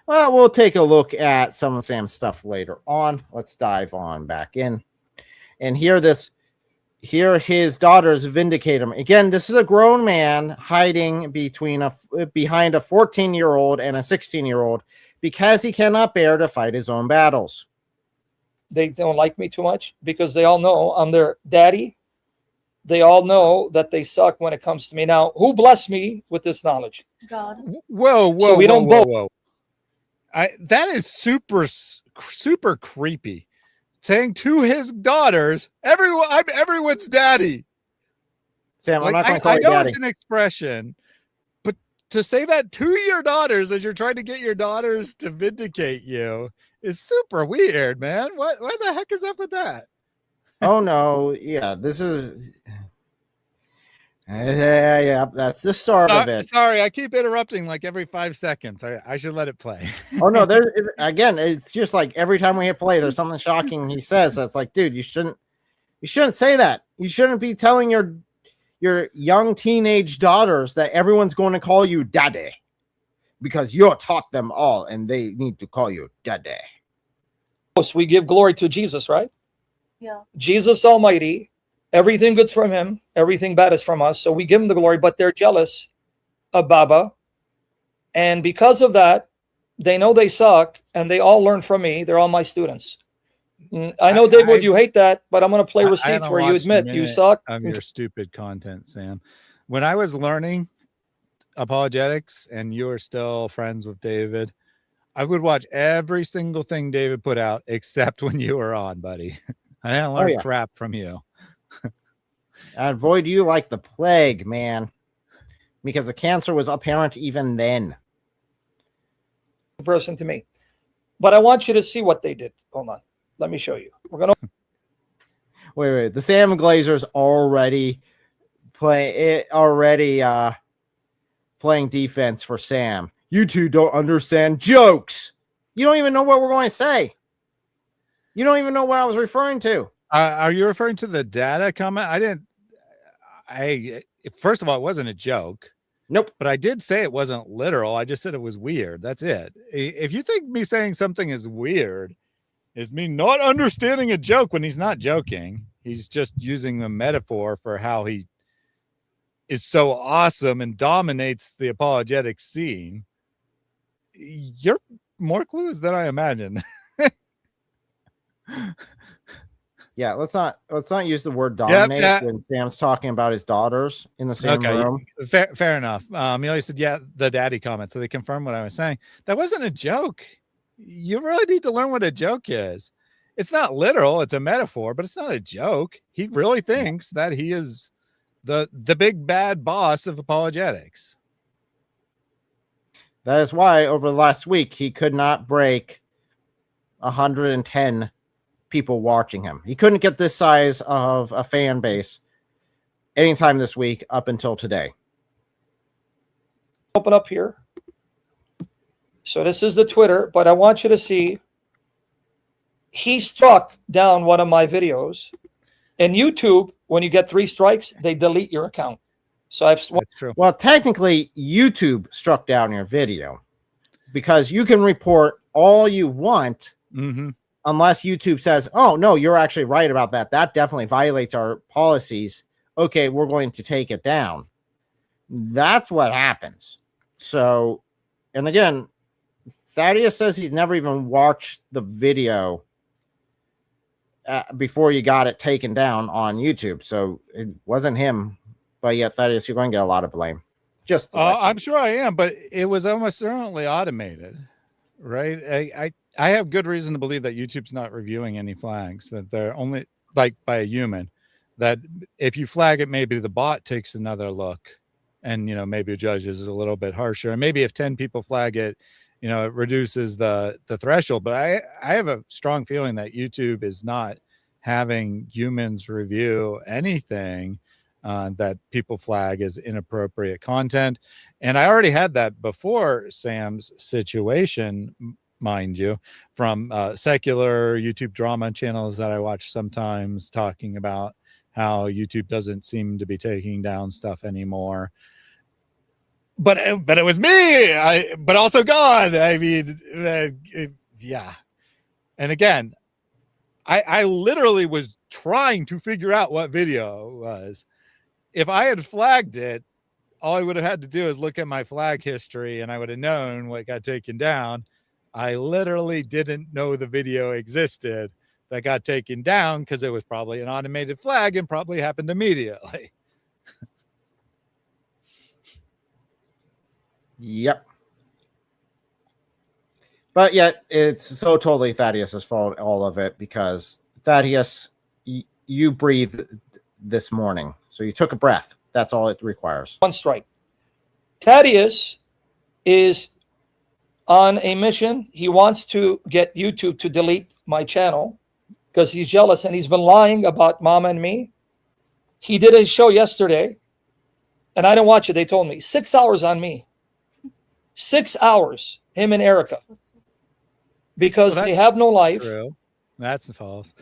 Well, we'll take a look at some of Sam's stuff later on. Let's dive on back in. And here his daughters vindicate him. Again, this is a grown man hiding behind a 14-year-old and a 16-year-old because he cannot bear to fight his own battles. They don't like me too much because they all know I'm their daddy. They all know that they suck when it comes to me. Now, who blessed me with this knowledge? God. Whoa. So we don't vote. That is super, super creepy. Saying to his daughters, I'm everyone's daddy. Sam, like, I'm not going to call I you know daddy. it's an expression, but to say that to your daughters as you're trying to get your daughters to vindicate you is super weird, man. What the heck is up with that? Oh no, yeah, this is Yeah, that's the start of it. Sorry, I keep interrupting like every 5 seconds. I should let it play. Oh no, again, it's just like every time we hit play, there's something shocking he says. That's like, dude, you shouldn't say that. You shouldn't be telling your young teenage daughters that everyone's going to call you daddy because you taught them all and they need to call you daddy. We give glory to Jesus, right? Yeah. Jesus Almighty, everything good's from him, everything bad is from us. So we give him the glory, but they're jealous of Baba. And because of that, they know they suck and they all learn from me. They're all my students. I know, David, you hate that, but I'm going to play receipts where you admit you suck. Your stupid content, Sam. When I was learning apologetics and you were still friends with David, I would watch every single thing David put out except when you were on, buddy. I didn't learn crap from you. I avoid you like the plague, man, because the cancer was apparent even then. Person to me. But I want you to see what they did. Hold on. Let me show you. We're going to wait. The Sam Glazer's already playing defense for Sam. You two don't understand jokes. You don't even know what we're going to say. You don't even know what I was referring to. Are you referring to the data comment? First of all, it wasn't a joke. Nope. But I did say it wasn't literal. I just said it was weird. That's it. If you think me saying something is weird is me not understanding a joke when he's not joking, he's just using a metaphor for how he is so awesome and dominates the apologetic scene. You're more clues than I imagine. Yeah, let's not use the word dominate when Sam's talking about his daughters in the same room. Fair enough. He always said, the daddy comment. So they confirmed what I was saying. That wasn't a joke. You really need to learn what a joke is. It's not literal. It's a metaphor, but it's not a joke. He really thinks that he is the big bad boss of apologetics. That is why over the last week, he could not break 110 people watching him. He couldn't get this size of a fan base anytime this week up until today. open up here. So this is the Twitter, but I want you to see he struck down one of my videos. In YouTube, when you get 3 strikes, they delete your account. So That's true. Well, technically, YouTube struck down your video because you can report all you want unless YouTube says, oh, no, you're actually right about that. That definitely violates our policies. Okay, we're going to take it down. That's what happens. So, and again, Thaddeus says he's never even watched the video before you got it taken down on YouTube. So it wasn't him. But yeah, Thaddeus, you're going to get a lot of blame. Just I'm sure I am, but it was almost certainly automated, right? I have good reason to believe that YouTube's not reviewing any flags, that they're only like by a human, that if you flag it, maybe the bot takes another look and, maybe judges a little bit harsher. And maybe if 10 people flag it, it reduces the threshold. But I have a strong feeling that YouTube is not having humans review anything that people flag as inappropriate content. And I already had that before Sam's situation, mind you, from secular YouTube drama channels that I watch sometimes talking about how YouTube doesn't seem to be taking down stuff anymore. But it was me, but also God. I mean, yeah. And again, I literally was trying to figure out what video it was. If I had flagged it, all I would have had to do is look at my flag history and I would have known what got taken down. I literally didn't know the video existed that got taken down because it was probably an automated flag and probably happened immediately. Yep. But yet it's so totally Thaddeus's fault, all of it, because Thaddeus, you breathed this morning. So you took a breath. That's all it requires. 1 strike. Thaddeus is on a mission. He wants to get YouTube to delete my channel because he's jealous and he's been lying about Mama and me. He did a show yesterday and I didn't watch it. They told me 6 hours on me. 6 hours, him and Erica, because they have no life. True. That's false.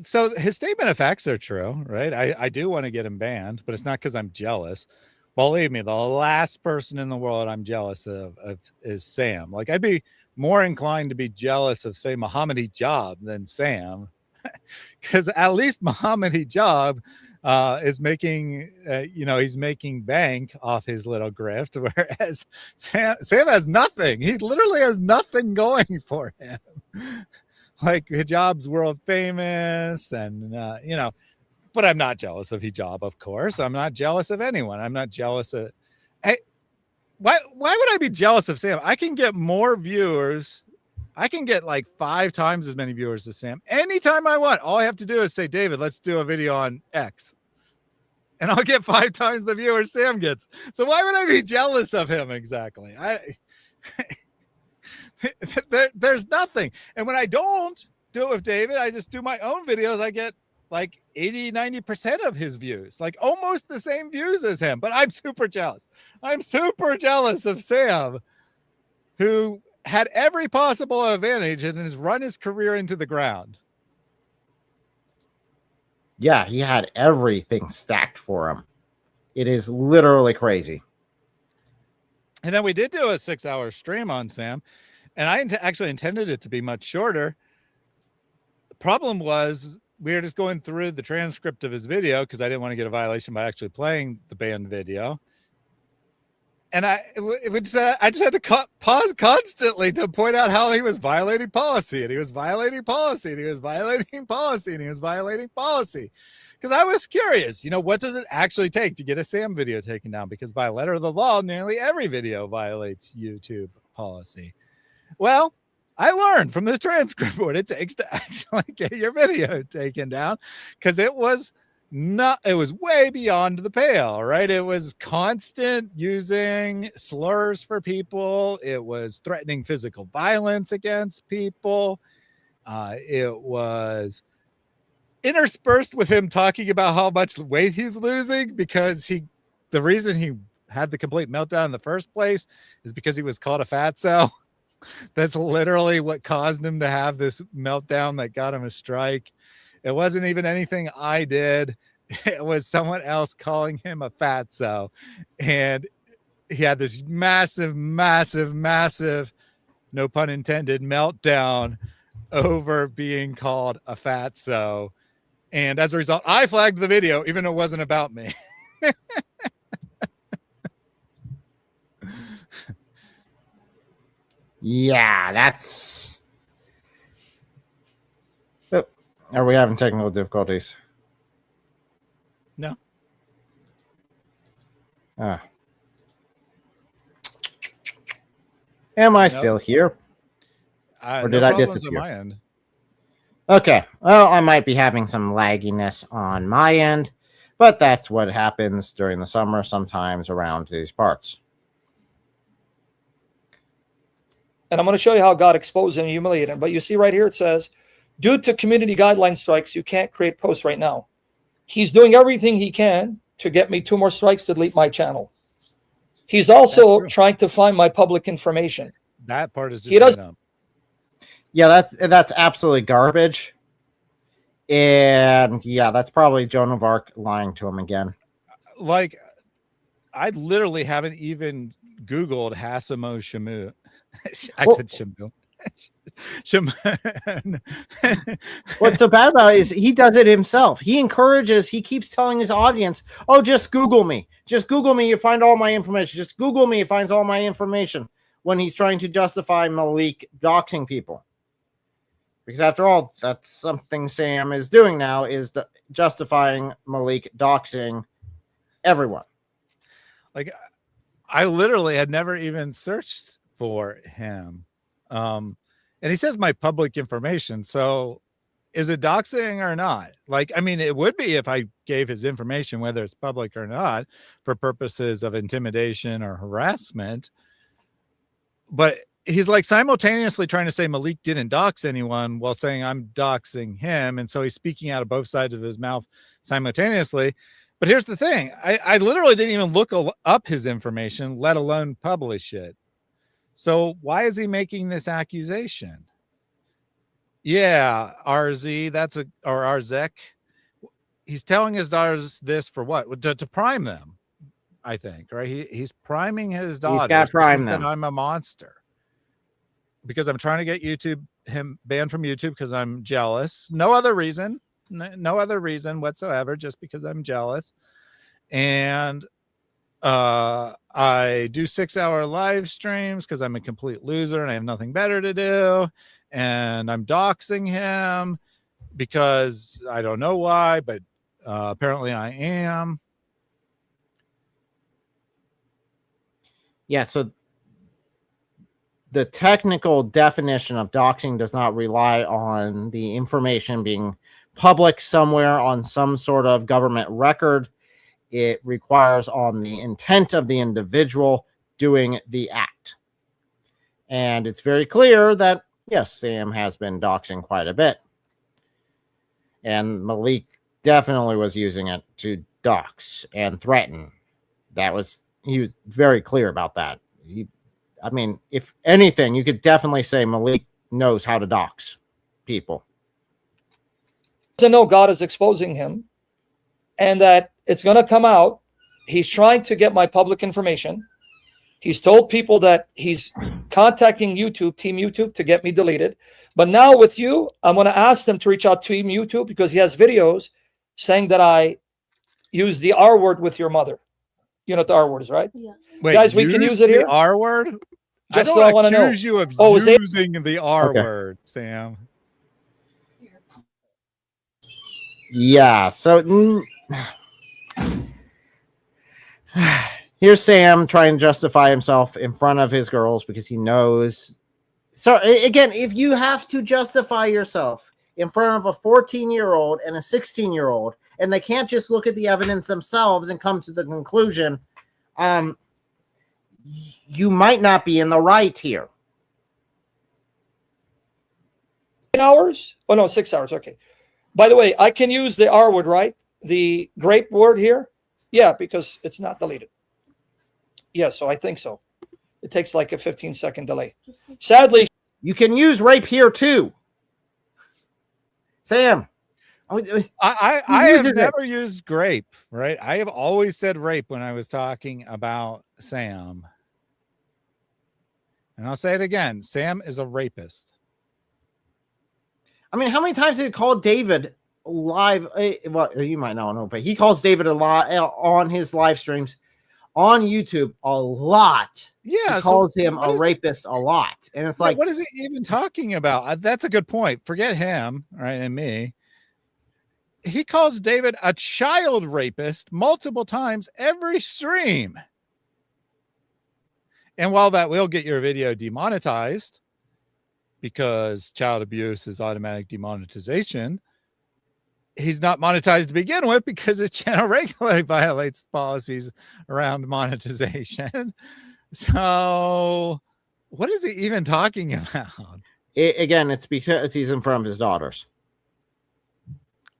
So his statement of facts are true, right? I do want to get him banned, but it's not because I'm jealous. Believe me, the last person in the world I'm jealous of is Sam. Like, I'd be more inclined to be jealous of, say, Muhammad Hijab than Sam, because at least Muhammad Hijab is making, he's making bank off his little grift, whereas Sam has nothing. He literally has nothing going for him. Like, hijab's world famous, and but I'm not jealous of hijab, of course. I'm not jealous of anyone. I'm not jealous of. Hey, why would I be jealous of Sam? I can get more viewers. I can get like 5 times as many viewers as Sam anytime I want. All I have to do is say, David, let's do a video on X, and I'll get 5 times the viewers Sam gets. So why would I be jealous of him exactly? There's nothing. And when I don't do it with David, I just do my own videos. I get like 80-90% of his views, like almost the same views as him. But I'm super jealous. I'm super jealous of Sam, who had every possible advantage and has run his career into the ground. Yeah, he had everything stacked for him. It is literally crazy. And then we did do a 6-hour stream on Sam, and I actually intended it to be much shorter. The problem was we were just going through the transcript of his video because I didn't want to get a violation by actually playing the banned video. And I just had to pause constantly to point out how he was violating policy, and he was violating policy, and he was violating policy, and he was violating policy. Because I was curious, what does it actually take to get a Sam video taken down? Because by letter of the law, nearly every video violates YouTube policy. Well, I learned from this transcript what it takes to actually get your video taken down, because it was way beyond the pale, right? It was constant using slurs for people. It was threatening physical violence against people. It was interspersed with him talking about how much weight he's losing, because the reason he had the complete meltdown in the first place is because he was called a fatso. That's literally what caused him to have this meltdown that got him a strike. It wasn't even anything I did. It was someone else calling him a fatso. And he had this massive, massive, massive, no pun intended, meltdown over being called a fatso. And as a result, I flagged the video, even though it wasn't about me. Yeah, that's... Oh, are we having technical difficulties? No. Am I still here? Or did I disappear? On my end. Okay. Well, I might be having some lagginess on my end, but that's what happens during the summer sometimes around these parts. And I'm going to show you how God exposed him and humiliated him. But you see right here, it says, due to community guideline strikes, you can't create posts right now. He's doing everything he can to get me 2 more strikes to delete my channel. He's also trying to find my public information. That part is just he doesn't. Yeah, that's absolutely garbage. And yeah, that's probably Joan of Arc lying to him again. Like, I literally haven't even Googled Hasimo Shamoun. I said Shamoun. What's so bad about it is he does it himself. He keeps telling his audience, oh, just Google me. Just Google me. You find all my information. Just Google me. It finds all my information, when he's trying to justify Malik doxing people. Because after all, that's something Sam is doing now, is justifying Malik doxing everyone. Like, I literally had never even searched for him. And he says my public information. So is it doxing or not? Like, I mean, it would be if I gave his information, whether it's public or not, for purposes of intimidation or harassment. But he's like simultaneously trying to say Malik didn't dox anyone while saying I'm doxing him. And so he's speaking out of both sides of his mouth simultaneously. But here's the thing. I literally didn't even look up his information, let alone publish it. So why is he making this accusation? Yeah, RZ, or RZEC. He's telling his daughters this for what? To prime them, I think, right? He's priming his daughters that I'm a monster. Because I'm trying to get him banned from YouTube because I'm jealous. No other reason. No other reason whatsoever, just because I'm jealous. And I do 6-hour live streams because I'm a complete loser and I have nothing better to do. And I'm doxing him because I don't know why, but apparently I am. Yeah, so the technical definition of doxing does not rely on the information being public somewhere on some sort of government record. It requires on the intent of the individual doing the act. And it's very clear that, yes, Sam has been doxing quite a bit. And Malik definitely was using it to dox and threaten. He was very clear about that. I mean, if anything, you could definitely say Malik knows how to dox people. To know God is exposing him and that it's going to come out. He's trying to get my public information. He's told people that he's contacting YouTube, Team YouTube, to get me deleted. But now with you, I'm going to ask them to reach out to Team YouTube because he has videos saying that I use the R word with your mother. You know what the R word is, right? Yes. Wait, guys, we can use it the here. R word? Just I so I want to know. accuse you of is it? using the R word, Sam. Yeah, so here's Sam trying to justify himself in front of his girls because he knows. So again, if you have to justify yourself in front of a 14-year-old and a 16-year-old, and they can't just look at the evidence themselves and come to the conclusion, you might not be in the right here. hours? Oh, no, 6 hours. Okay. By the way, I can use the R word, right? The grape word here? Yeah, because it's not deleted. Yeah, so I think so. It takes like a 15-second delay. Sadly, you can use rape here too. Sam. I have never used grape, right? I have always said rape when I was talking about Sam. And I'll say it again. Sam is a rapist. I mean, how many times did he call David live? Well, you might not know, but he calls David a lot on his live streams on YouTube a lot. Yeah, he calls him a rapist a lot. And it's like, what is he even talking about? That's a good point. Forget him, right? And me. He calls David a child rapist multiple times every stream. And while that will get your video demonetized, because child abuse is automatic demonetization, he's not monetized to begin with because his channel regularly violates policies around monetization. So what is he even talking about? Again, it's because he's in front of his daughters.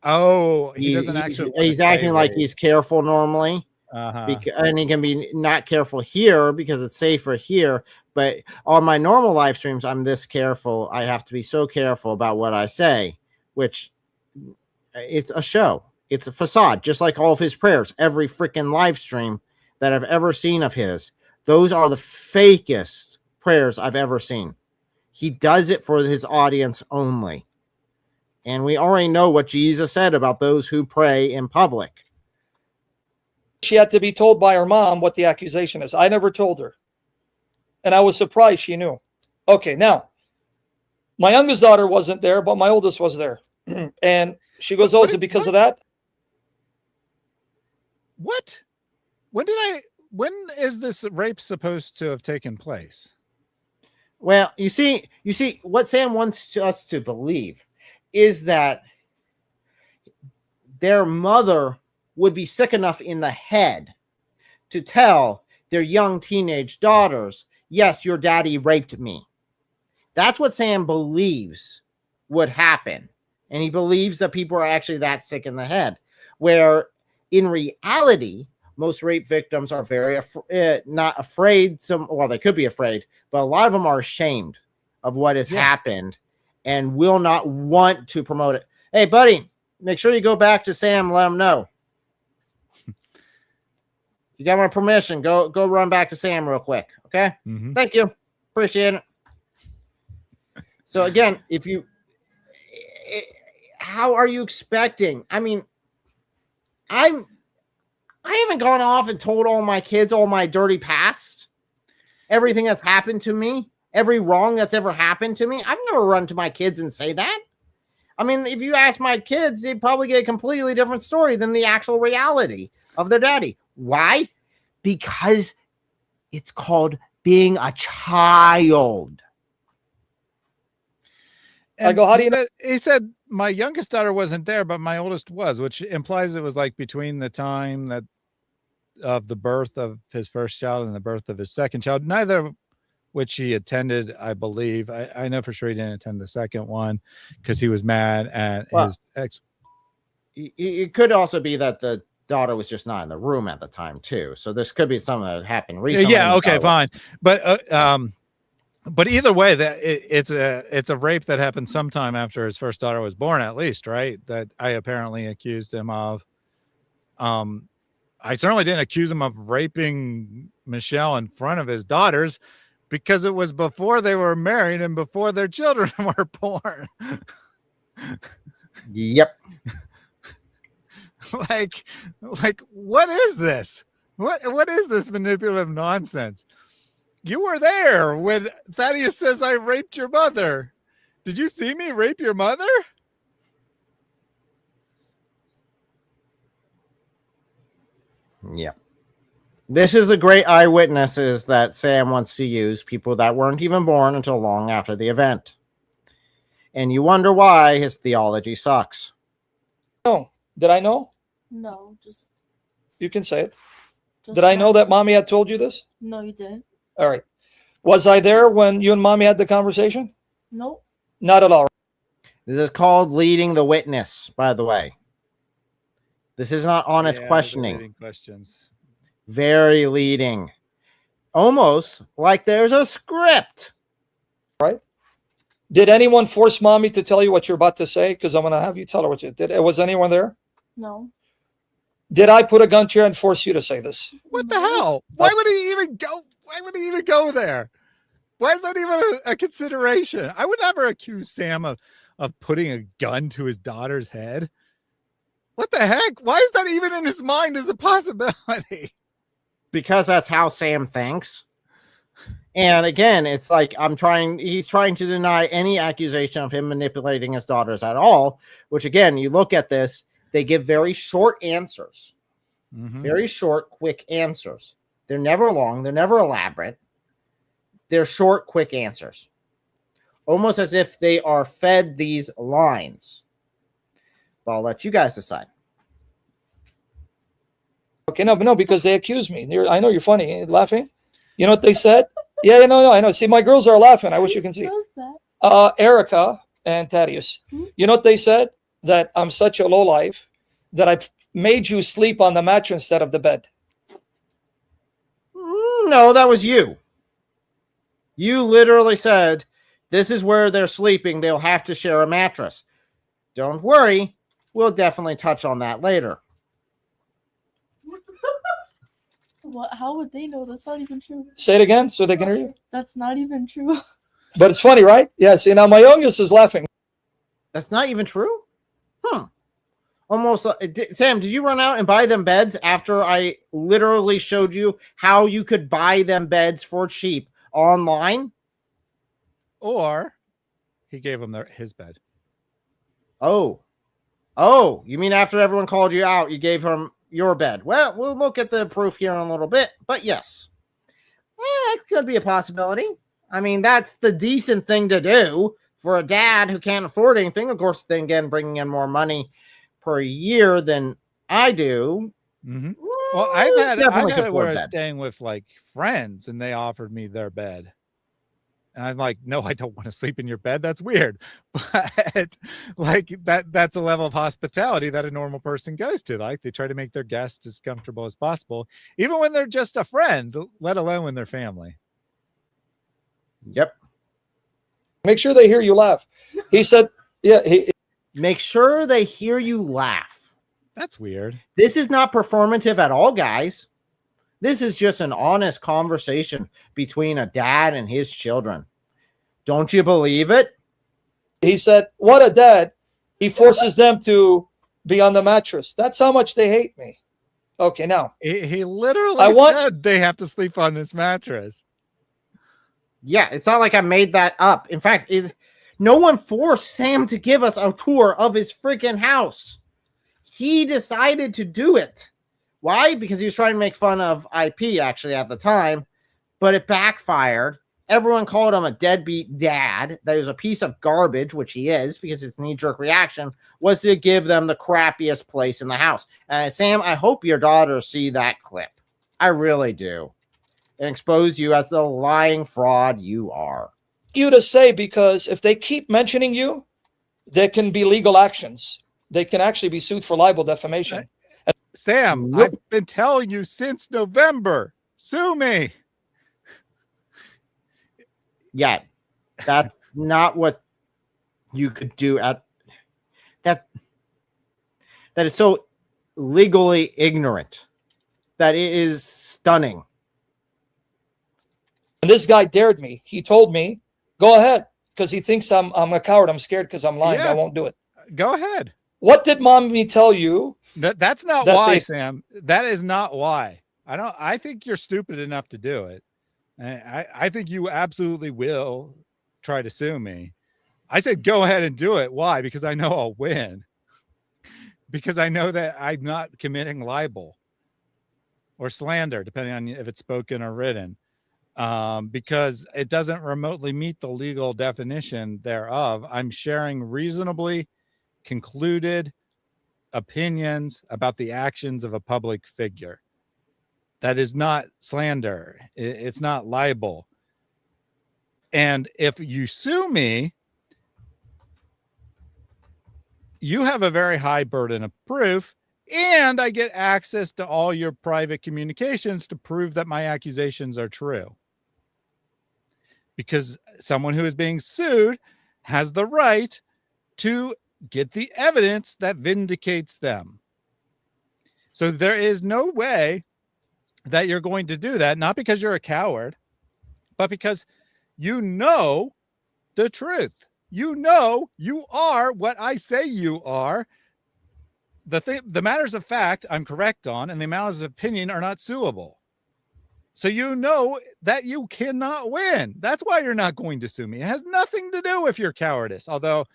Oh, he doesn't actually. He's acting like he's careful normally. And he can be not careful here because it's safer here. But on my normal live streams, I'm this careful. I have to be so careful about what I say, which it's a show. It's a facade, just like all of his prayers. Every freaking live stream that I've ever seen of his, those are the fakest prayers I've ever seen. He does it for his audience only. And we already know what Jesus said about those who pray in public. she had to be told by her mom what the accusation is. I never told her. And I was surprised she knew. Okay, now, my youngest daughter wasn't there, but my oldest was there. And she goes, oh, is it because of that? What? When is this rape supposed to have taken place? Well, you see, what Sam wants us to believe is that their mother would be sick enough in the head to tell their young teenage daughters, yes, your daddy raped me. That's what Sam believes would happen. And he believes that people are actually that sick in the head. Where In reality, most rape victims are very not afraid. Well, they could be afraid, but a lot of them are ashamed of what has happened and will not want to promote it. Hey, buddy, make sure you go back to Sam and let him know. You got my permission. Go run back to Sam real quick. Okay. Thank you. Appreciate it. So again, how are you expecting? I mean, I haven't gone off and told all my kids all my dirty past, everything that's happened to me, every wrong that's ever happened to me. I've never run to my kids and say that. I mean, if you ask my kids, they'd probably get a completely different story than the actual reality of their daddy. Why? Because it's called being a child. And I go, how do you know? He said my youngest daughter wasn't there, but my oldest was, which implies it was like between the time that of the birth of his first child and the birth of his second child, neither of which he attended, I believe. I know for sure he didn't attend the second one because he was mad at his ex. It could also be that the daughter was just not in the room at the time too. So this could be something that happened recently. Yeah. Okay, fine. But either way, that it's a rape that happened sometime after his first daughter was born, at least, right? That I apparently accused him of. I certainly didn't accuse him of raping Michelle in front of his daughters because it was before they were married and before their children were born. Yep. like what is this? What is this manipulative nonsense? You were there when Thaddeus says I raped your mother. Did you see me rape your mother? Yeah. This is the great eyewitnesses that Sam wants to use, people that weren't even born until long after the event. And you wonder why his theology sucks. No. Did I know? No, just. You can say it. just Did I know that mommy had told you this? No, you didn't. All right. Was I there when you and mommy had the conversation? No. Not at all. This is called leading the witness, by the way. This is not honest questioning. Questions. Very leading. Almost like there's a script. Right? Did anyone force mommy to tell you what you're about to say? Because I'm going to have you tell her what you did. Was anyone there? No. Did I put a gun to you and force you to say this? What the hell? Why would he even go? Why would he even go there? Why is that even a consideration? I would never accuse Sam of putting a gun to his daughter's head. What the heck? Why is that even in his mind as a possibility? Because that's how Sam thinks. And again, it's like he's trying to deny any accusation of him manipulating his daughters at all, which again, you look at this, they give very short answers. Very short, quick answers. They're never long. They're never elaborate. They're short, quick answers. Almost as if they are fed these lines. But I'll let you guys decide. Okay, no, because they accused me. I know you're funny, laughing. You know what they said? Yeah, no, I know. See, my girls are laughing. I wish you can see. Erica and Thaddeus. You know what they said? That I'm such a lowlife that I made you sleep on the mattress instead of the bed. No, that was you. You literally said, this is where they're sleeping. They'll have to share a mattress. Don't worry. We'll definitely touch on that later. What? How would they know? That's not even true. Say it again so they can hear you. That's not even true. But it's funny, right? Yeah, see, now my youngest is laughing. That's not even true? Almost. Sam, did you run out and buy them beds after I literally showed you how you could buy them beds for cheap online? Or he gave him his bed. Oh, you mean after everyone called you out, you gave him your bed? Well, we'll look at the proof here in a little bit, but yes. It could be a possibility. I mean, that's the decent thing to do for a dad who can't afford anything. Of course, then again, bringing in more money per year than I do. Well, I've had it where I was staying with like friends and they offered me their bed. And I'm like, no, I don't want to sleep in your bed. That's weird. But like that's a level of hospitality that a normal person goes to. Like they try to make their guests as comfortable as possible, even when they're just a friend, let alone when they're family. Yep. Make sure they hear you laugh. He said, yeah, Make sure they hear you laugh. That's weird. This is not performative at all, guys. This is just an honest conversation between a dad and his children. Don't you believe it? he said, what a dad. He forces them to be on the mattress. That's how much they hate me. Okay, now. He literally said they have to sleep on this mattress. Yeah, it's not like I made that up. In fact, no one forced Sam to give us a tour of his freaking house. He decided to do it. Why? Because he was trying to make fun of IP actually at the time, but it backfired. Everyone called him a deadbeat dad. That was a piece of garbage, which he is, because his knee-jerk reaction was to give them the crappiest place in the house. And Sam, I hope your daughters see that clip. I really do. And expose you as the lying fraud you are. You to say, because if they keep mentioning you, there can be legal actions. They can actually be sued for libel defamation. Sam, Nope. I've been telling you since November. Sue me. Yeah, that's not what you could do at that. That is so legally ignorant that it is stunning. And this guy dared me. He told me, go ahead, because he thinks I'm a coward. I'm scared because I'm lying. Yeah. I won't do it. Go ahead. What did mommy tell you? That's not why, Sam. That is not why. I think you're stupid enough to do it. I think you absolutely will try to sue me. I said, go ahead and do it. Why? Because I know I'll win. Because I know that I'm not committing libel or slander, depending on if it's spoken or written. Because it doesn't remotely meet the legal definition thereof. I'm sharing reasonably concluded opinions about the actions of a public figure. That is not slander. It's not libel. And if you sue me, you have a very high burden of proof, and I get access to all your private communications to prove that my accusations are true. Because someone who is being sued has the right to get the evidence that vindicates them. So there is no way that you're going to do that, not because you're a coward, but because you know the truth. You know you are what I say you are. The matters of fact I'm correct on, and the matters of opinion are not suable. So you know that you cannot win. That's why you're not going to sue me. It has nothing to do with your cowardice, although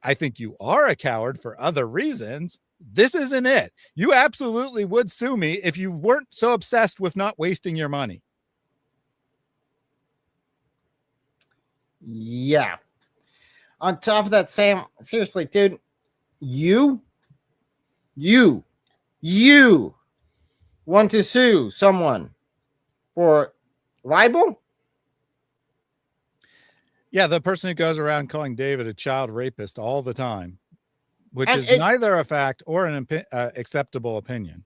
I think you are a coward for other reasons. This isn't it. You absolutely would sue me if you weren't so obsessed with not wasting your money. Yeah. On top of that, Sam, seriously, dude, you want to sue someone for libel? Yeah, the person who goes around calling David a child rapist all the time, which is neither a fact or an acceptable opinion.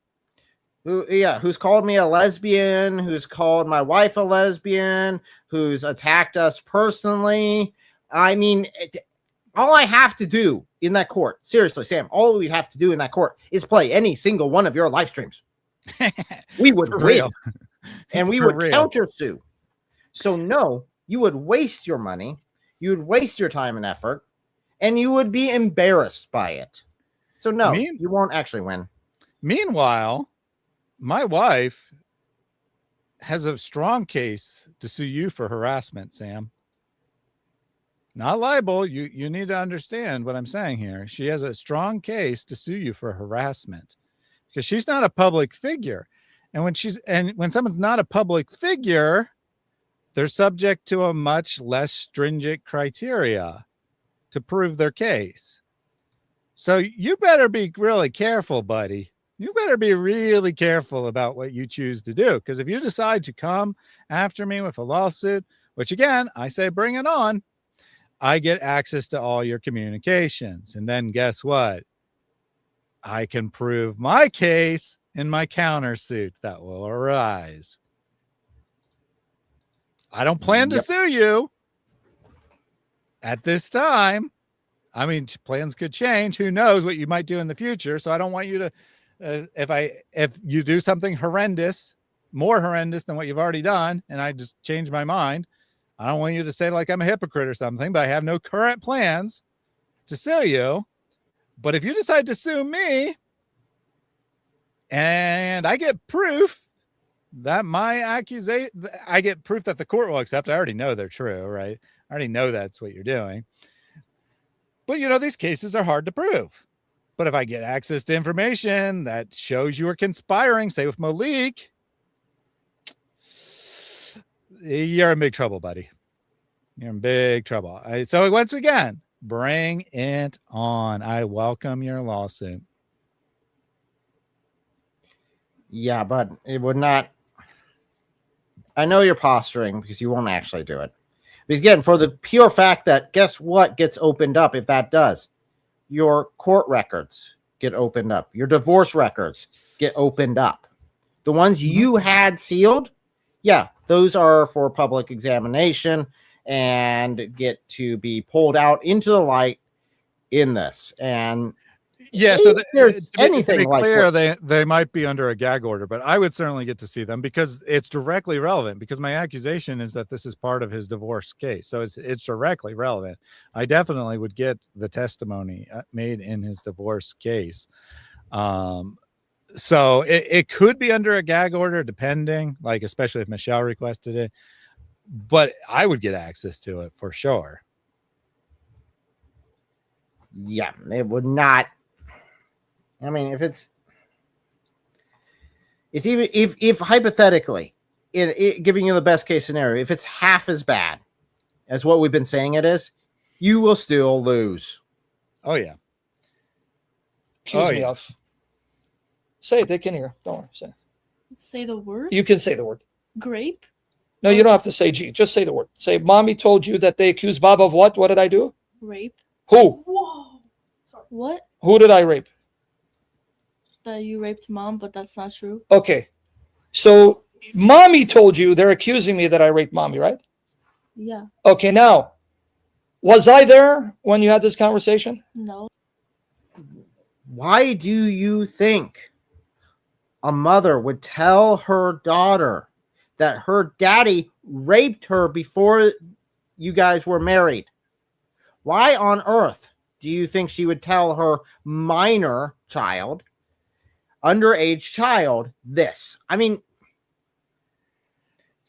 Who's called me a lesbian, who's called my wife a lesbian, who's attacked us personally. I mean, all I have to do in that court, seriously, Sam, all we'd have to do in that court is play any single one of your live streams. We would win. And we would counter sue. So no, you would waste your money, you would waste your time and effort, and you would be embarrassed by it. So no, you won't actually win. Meanwhile, my wife has a strong case to sue you for harassment, Sam. Not libel. You need to understand what I'm saying here. She has a strong case to sue you for harassment because she's not a public figure. And when someone's not a public figure, they're subject to a much less stringent criteria to prove their case. So you better be really careful, buddy. You better be really careful about what you choose to do. Because if you decide to come after me with a lawsuit, which again, I say bring it on. I get access to all your communications. And then guess what? I can prove my case in my countersuit that will arise. I don't plan to sue you at this time. I mean, plans could change. Who knows what you might do in the future? So I don't want you to, if you do something horrendous, more horrendous than what you've already done, and I just change my mind, I don't want you to say like I'm a hypocrite or something, but I have no current plans to sue you. But if you decide to sue me and I get proof that my accusation, I get proof that the court will accept, I already know they're true, right? I already know that's what you're doing. But, you know, these cases are hard to prove. But if I get access to information that shows you were conspiring, say with Malik, you're in big trouble, buddy. You're in big trouble. So once again, bring it on. I welcome your lawsuit. Yeah, but it would not. I know you're posturing because you won't actually do it. Because again, for the pure fact that guess what gets opened up if that does? Your court records get opened up. Your divorce records get opened up. The ones you had sealed, yeah, those are for public examination and get to be pulled out into the light in this. And yeah, so there's anything anything like clear, they might be under a gag order, but I would certainly get to see them because it's directly relevant. Because my accusation is that this is part of his divorce case, so it's directly relevant. I definitely would get the testimony made in his divorce case. So it could be under a gag order, depending, like especially if Michelle requested it. But I would get access to it for sure. Yeah, it would not. I mean, it's even if hypothetically, giving you the best case scenario, if it's half as bad as what we've been saying it is, you will still lose. Oh yeah. Accuse me of. Say it. They can hear. Don't worry. Say it. Say the word. You can say the word. Grape. No, you don't have to say G. Just say the word. Say, Mommy told you that they accused Bob of what? What did I do? Rape. Who? Whoa. Sorry. What? Who did I rape? That you raped mom, but that's not true. Okay. So Mommy told you they're accusing me that I raped Mommy, right? Yeah. Okay, now, was I there when you had this conversation? No. Why do you think a mother would tell her daughter that her daddy raped her before you guys were married? Why on earth do you think she would tell her minor child, underage child, this? I mean,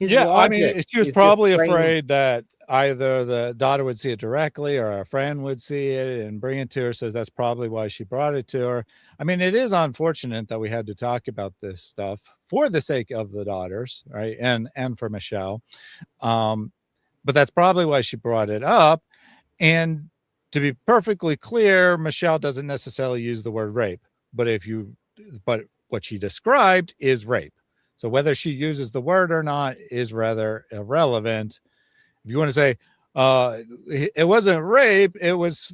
I mean, she was probably afraid that either the daughter would see it directly or a friend would see it and bring it to her. So that's probably why she brought it to her. I mean, it is unfortunate that we had to talk about this stuff for the sake of the daughters, right? And for Michelle. But that's probably why she brought it up. And to be perfectly clear, Michelle doesn't necessarily use the word rape, but what she described is rape. So whether she uses the word or not is rather irrelevant. If you want to say it wasn't rape, it was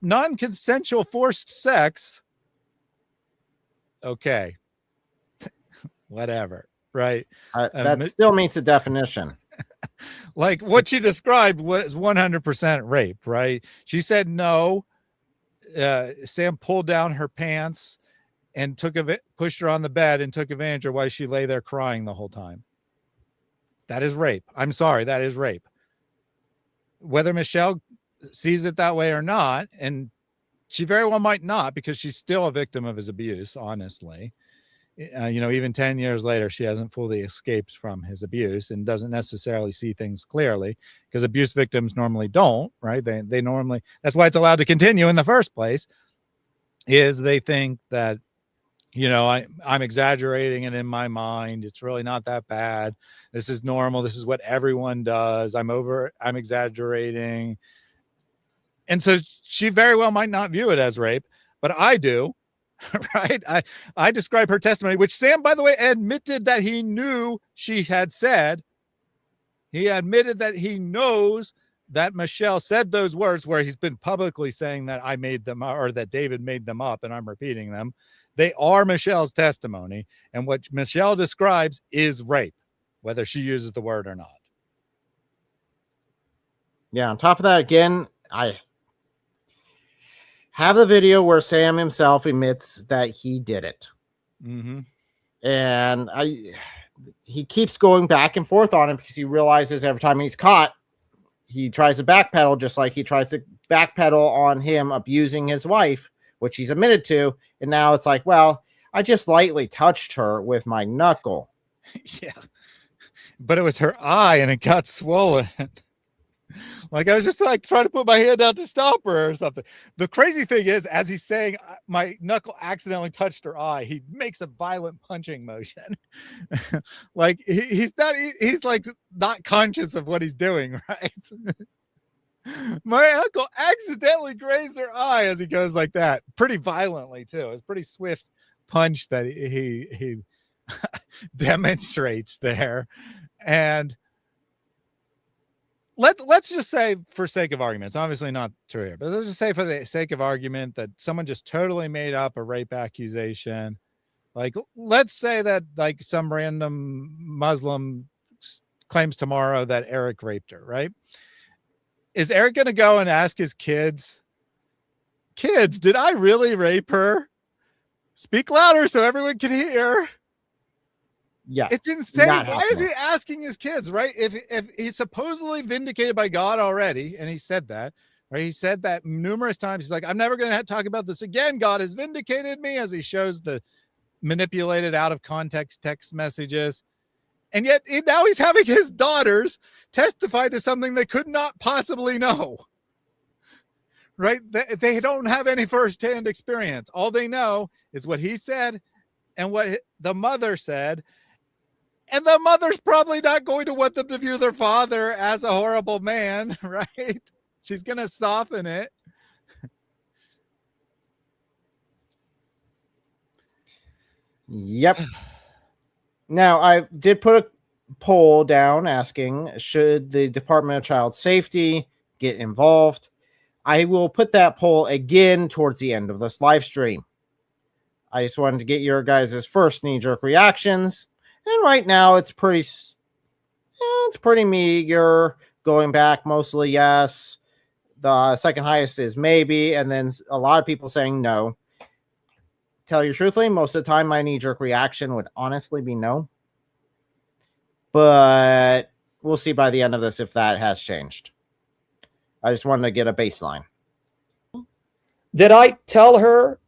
non-consensual forced sex. Okay. Whatever. Right. That still meets a definition. Like what she described was 100% rape, right? She said no. Sam pulled down her pants and pushed her on the bed and took advantage of why she lay there crying the whole time. That is rape. I'm sorry, that is rape. Whether Michelle sees it that way or not, and she very well might not, because she's still a victim of his abuse, honestly. Even 10 years later, she hasn't fully escaped from his abuse and doesn't necessarily see things clearly, because abuse victims normally don't, right? They normally, that's why it's allowed to continue in the first place, is they think that, I'm exaggerating it in my mind. It's really not that bad. This is normal. This is what everyone does. I'm exaggerating. And so she very well might not view it as rape, but I do. Right. I describe her testimony, which Sam, by the way, admitted that he knew she had said He admitted that he knows that Michelle said those words, where he's been publicly saying that I made them, or that David made them up, and I'm repeating them. They are Michelle's testimony, and what Michelle describes is rape, whether she uses the word or not. Yeah, on top of that, again, I have the video where Sam himself admits that he did it. Mm-hmm. And he keeps going back and forth on it because he realizes every time he's caught, he tries to backpedal, just like he tries to backpedal on him abusing his wife, which he's admitted to. And now it's like, well, I just lightly touched her with my knuckle. Yeah. But it was her eye and it got swollen. Like I was just like trying to put my hand out to stop her or something. The crazy thing is, as he's saying, my knuckle accidentally touched her eye, he makes a violent punching motion. Like he's like not conscious of what he's doing, right? My uncle accidentally grazed her eye as he goes like that, pretty violently too. It was a pretty swift punch that he demonstrates there. And let's just say, for sake of argument, it's obviously not true here, but let's just say for the sake of argument that someone just totally made up a rape accusation. Like, let's say that like some random Muslim claims tomorrow that Eric raped her, right? Is Eric going to go and ask his kids, did I really rape her? Speak louder so everyone can hear. Yeah, it's insane. Why is he asking his kids, right? If he's supposedly vindicated by God already, and he said that, right? He said that numerous times. He's like, I'm never going to talk about this again. God has vindicated me, as he shows the manipulated out of context text messages. And yet now he's having his daughters testify to something they could not possibly know, right? They don't have any firsthand experience. All they know is what he said and what the mother said. And the mother's probably not going to want them to view their father as a horrible man, right? She's going to soften it. Yep. Now, I did put a poll down asking, should the Department of Child Safety get involved? I will put that poll again towards the end of this live stream. I just wanted to get your guys' first knee-jerk reactions. And right now, it's pretty meager. Going back, mostly yes. The second highest is maybe, and then a lot of people saying no. Tell you truthfully, most of the time, my knee-jerk reaction would honestly be no. But we'll see by the end of this if that has changed. I just wanted to get a baseline. Did I tell her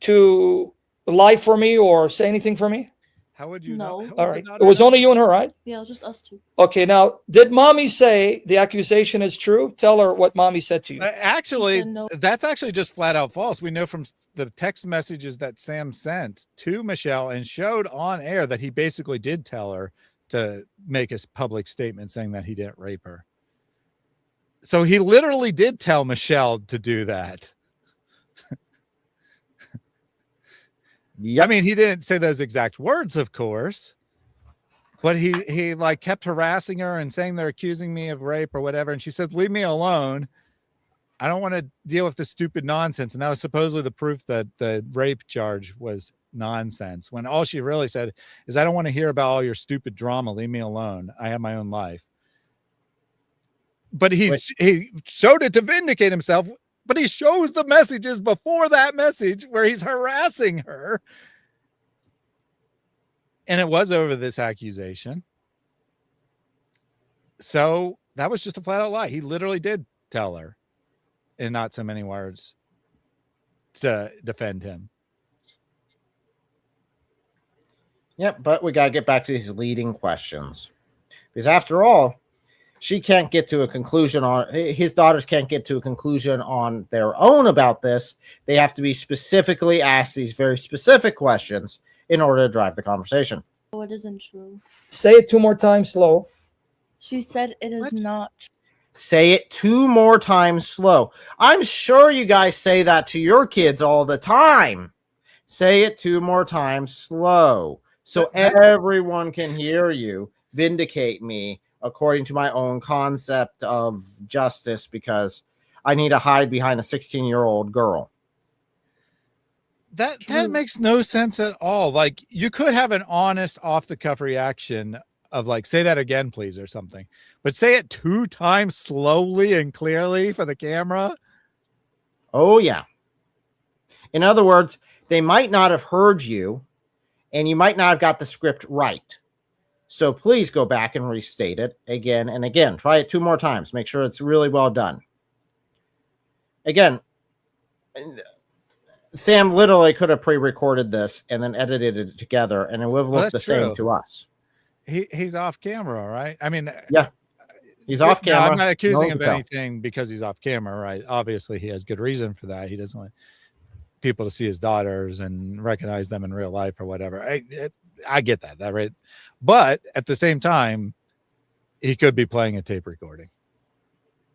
to lie for me or say anything for me? How would you No. know? All right. It was only you and her, right? Yeah, it was just us two. Okay. Now, did mommy say the accusation is true? Tell her what mommy said to you. Actually, She said no. that's actually just flat out false. We know from the text messages that Sam sent to Michelle and showed on air that he basically did tell her to make a public statement saying that he didn't rape her. So he literally did tell Michelle to do that. Yep. I mean, he didn't say those exact words, of course, but he like kept harassing her and saying they're accusing me of rape or whatever. And she said, leave me alone. I don't want to deal with this stupid nonsense. And that was supposedly the proof that the rape charge was nonsense, when all she really said is, I don't want to hear about all your stupid drama. Leave me alone. I have my own life. But he showed it to vindicate himself. But he shows the messages before that message where he's harassing her. And it was over this accusation. So that was just a flat out lie. He literally did tell her in not so many words to defend him. Yep, but we got to get back to these leading questions. Because after all, she can't get to a conclusion on, his daughters can't get to a conclusion on their own about this. They have to be specifically asked these very specific questions in order to drive the conversation. Oh, it isn't true. Say it 2 more times slow. She said it is not true. Say it 2 more times slow. I'm sure you guys say that to your kids all the time. Say it 2 more times slow so everyone can hear you. Vindicate me according to my own concept of justice, because I need to hide behind a 16-year-old girl. That makes no sense at all. Like, you could have an honest off the cuff reaction of like, say that again, please, or something, but say it 2 times slowly and clearly for the camera. Oh yeah. In other words, they might not have heard you, and you might not have got the script right. So please go back and restate it again and again. Try it 2 more times. Make sure it's really well done. Again, Sam literally could have pre-recorded this and then edited it together, and it would have looked the same to us. He's off camera, right? I mean, yeah, he's off camera. No, I'm not accusing him of anything because he's off camera, right? Obviously, he has good reason for that. He doesn't want people to see his daughters and recognize them in real life or whatever. I get that, right? But at the same time, he could be playing a tape recording.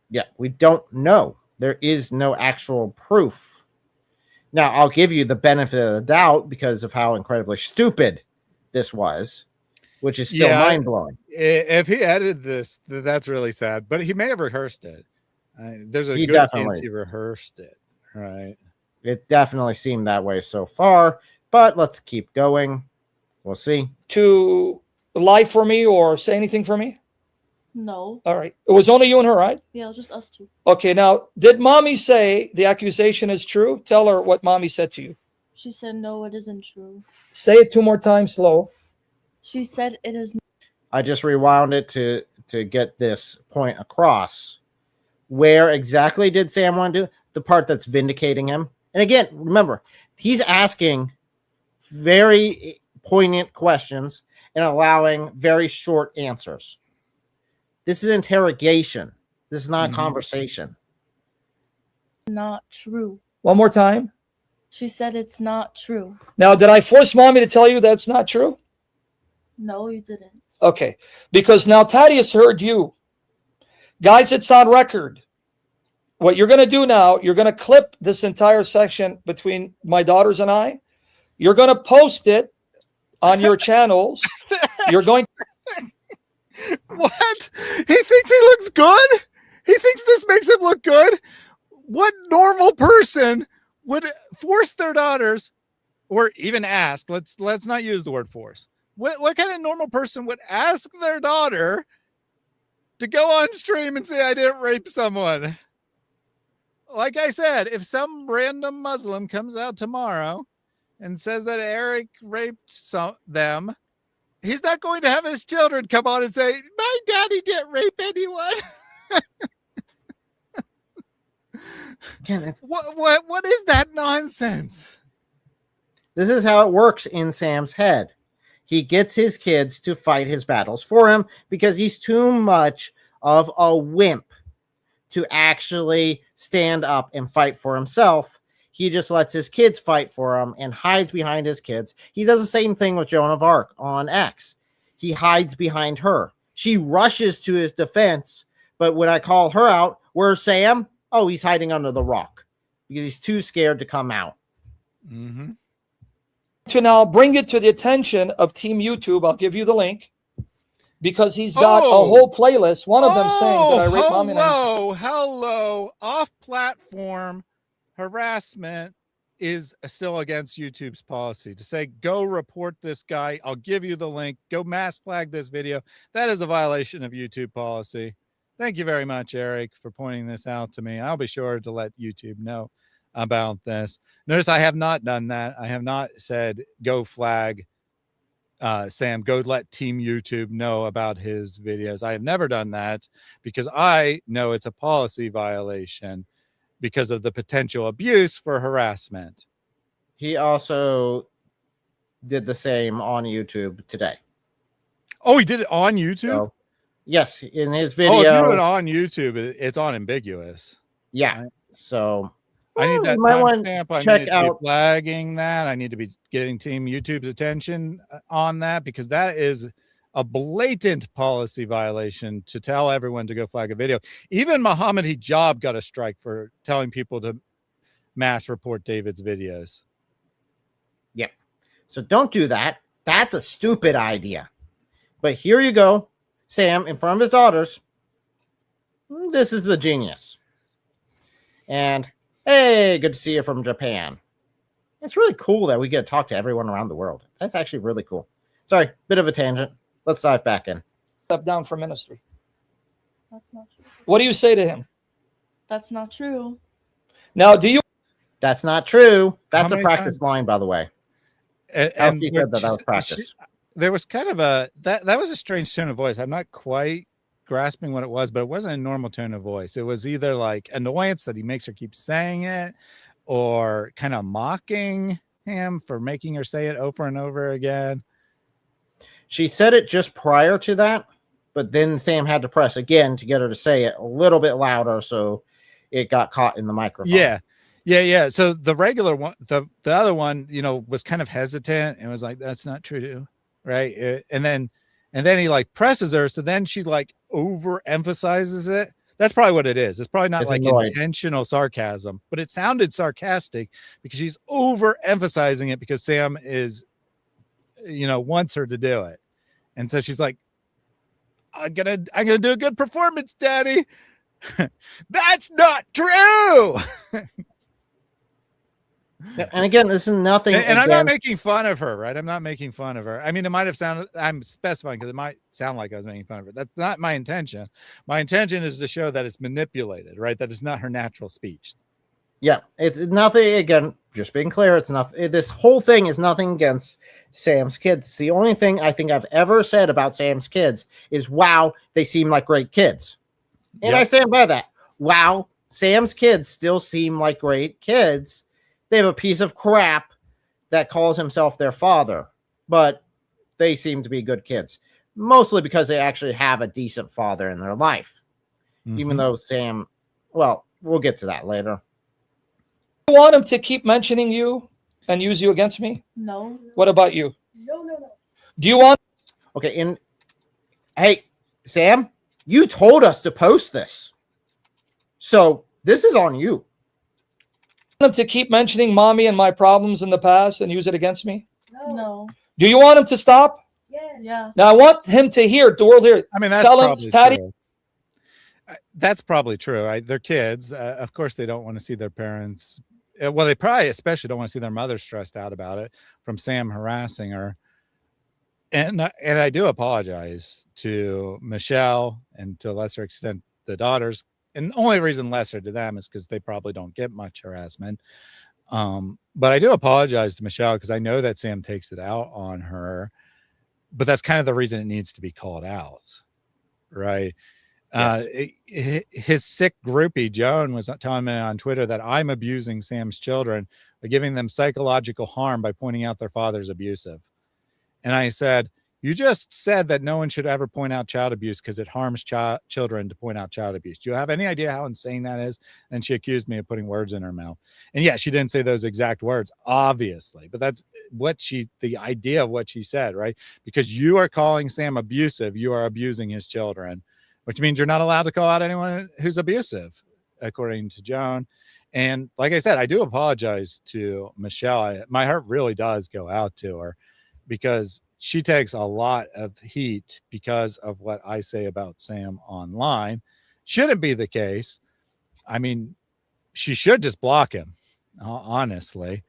Yeah, we don't know. There is no actual proof. Now, I'll give you the benefit of the doubt because of how incredibly stupid this was, which is still mind-blowing. If he edited this, that's really sad. But he may have rehearsed it. There's a good chance he rehearsed it, right? It definitely seemed that way so far, but let's keep going. We'll see. To lie for me or say anything for me? No. All right. It was only you and her, right? Yeah, just us 2. Okay, now, did mommy say the accusation is true? Tell her what mommy said to you. She said, no, it isn't true. Say it 2 more times slow. She said it is. I just rewound it to get this point across. Where exactly did Sam want to do? The part that's vindicating him. And again, remember, he's asking very poignant questions and allowing very short answers. This is interrogation. This is not a conversation. Not true. One more time. She said it's not true. Now, did I force mommy to tell you that's not true? No, you didn't. Okay. Because now Thaddeus heard you. Guys, it's on record. What you're going to do now, you're going to clip this entire section between my daughters and I. You're going to post it on your channels. You're going. What? He thinks he looks good? He thinks this makes him look good? What normal person would force their daughters, or even ask, let's not use the word force. What kind of normal person would ask their daughter to go on stream and say, I didn't rape someone? Like I said, if some random Muslim comes out tomorrow and says that Eric raped them, he's not going to have his children come on and say, my daddy didn't rape anyone. Again, what is that nonsense? This is how it works in Sam's head. He gets his kids to fight his battles for him because he's too much of a wimp to actually stand up and fight for himself. He just lets his kids fight for him and hides behind his kids. He does the same thing with Joan of Arc on X. He hides behind her. She rushes to his defense, but when I call her out, where's Sam? Oh, he's hiding under the rock because he's too scared to come out. Mm-hmm. To now bring it to the attention of Team YouTube. I'll give you the link because he's got a whole playlist. One of them saying that I raped mommy. Hello. Off-platform harassment is still against YouTube's policy to say, go report this guy. I'll give you the link. Go mass flag this video. That is a violation of YouTube policy. Thank you very much, Eric, for pointing this out to me. I'll be sure to let YouTube know about this. Notice I have not done that. I have not said, go flag Sam, go let Team YouTube know about his videos. I have never done that because I know it's a policy violation because of the potential abuse for harassment. He also did the same on YouTube today. Oh, he did it on YouTube? So, yes, in his video. Oh, if you do it on YouTube, it's unambiguous. Yeah. Right? So I need that timestamp. I check need to be flagging that. I need to be getting Team YouTube's attention on that because that is a blatant policy violation to tell everyone to go flag a video. Even Muhammad Hijab got a strike for telling people to mass report David's videos. Yeah. So don't do that. That's a stupid idea. But here you go. Sam in front of his daughters, this is the genius. And hey, good to see you from Japan. It's really cool that we get to talk to everyone around the world. That's actually really cool. Sorry, bit of a tangent. Let's dive back in. Step down from ministry. That's not true. What do you say to him? That's not true. Now, do you? That's not true. That's How a many practice times? line, by the way. And She said that was practice. There was kind of that was a strange tone of voice. I'm not quite grasping what it was, but it wasn't a normal tone of voice. It was either like annoyance that he makes her keep saying it, or kind of mocking him for making her say it over and over again. She said it just prior to that, but then Sam had to press again to get her to say it a little bit louder, so it got caught in the microphone. Yeah. So the regular one, the other one, was kind of hesitant and was like, "That's not true," right? And then he like presses her, so then she like overemphasizes it. That's probably what it is. It's probably not like annoyed. intentional sarcasm, but it sounded sarcastic because she's overemphasizing it because Sam is, wants her to do it. And so she's like, I'm gonna do a good performance, Daddy. That's not true. And again, this is nothing. And I'm not making fun of her, right? I'm not making fun of her. I mean, it might have sounded, I'm specifying because it might sound like I was making fun of her. That's not my intention. My intention is to show that it's manipulated, right? That it's not her natural speech. Yeah, it's nothing. Again, just being clear, it's nothing. This whole thing is nothing against Sam's kids. The only thing I think I've ever said about Sam's kids is, wow, they seem like great kids. And Yep. I stand by that. Wow, Sam's kids still seem like great kids. They have a piece of crap that calls himself their father, but they seem to be good kids, mostly because they actually have a decent father in their life. Even though Sam, well, we'll get to that later. You want him to keep mentioning you and use you against me? No. What about you? No. Do you want Okay, hey, Sam, you told us to post this. So this is on you. him to keep mentioning mommy and my problems in the past and use it against me? No. Do you want him to stop? Yeah. Now I want him to hear, the world here. I mean, that's Tell him, probably Taddy. true. That's probably true. Right? They're kids. Of course, they don't want to see their parents. Well, they probably especially don't want to see their mother stressed out about it from Sam harassing her. And I do apologize to Michelle and to a lesser extent the daughters. And the only reason lesser to them is because they probably don't get much harassment. But I do apologize to Michelle because I know that Sam takes it out on her. But that's kind of the reason it needs to be called out, right? Yes. His sick groupie Joan was telling me on Twitter that I'm abusing Sam's children by giving them psychological harm by pointing out their father's abusive. And I said, you just said that no one should ever point out child abuse because it harms children to point out child abuse. Do you have any idea how insane that is? And she accused me of putting words in her mouth. And yeah, she didn't say those exact words, obviously, but that's what the idea of what she said, right? Because you are calling Sam abusive, you are abusing his children, which means you're not allowed to call out anyone who's abusive, according to Joan. And like I said, I do apologize to Michelle. My heart really does go out to her because she takes a lot of heat because of what I say about Sam online. Shouldn't be the case. I mean, she should just block him, honestly.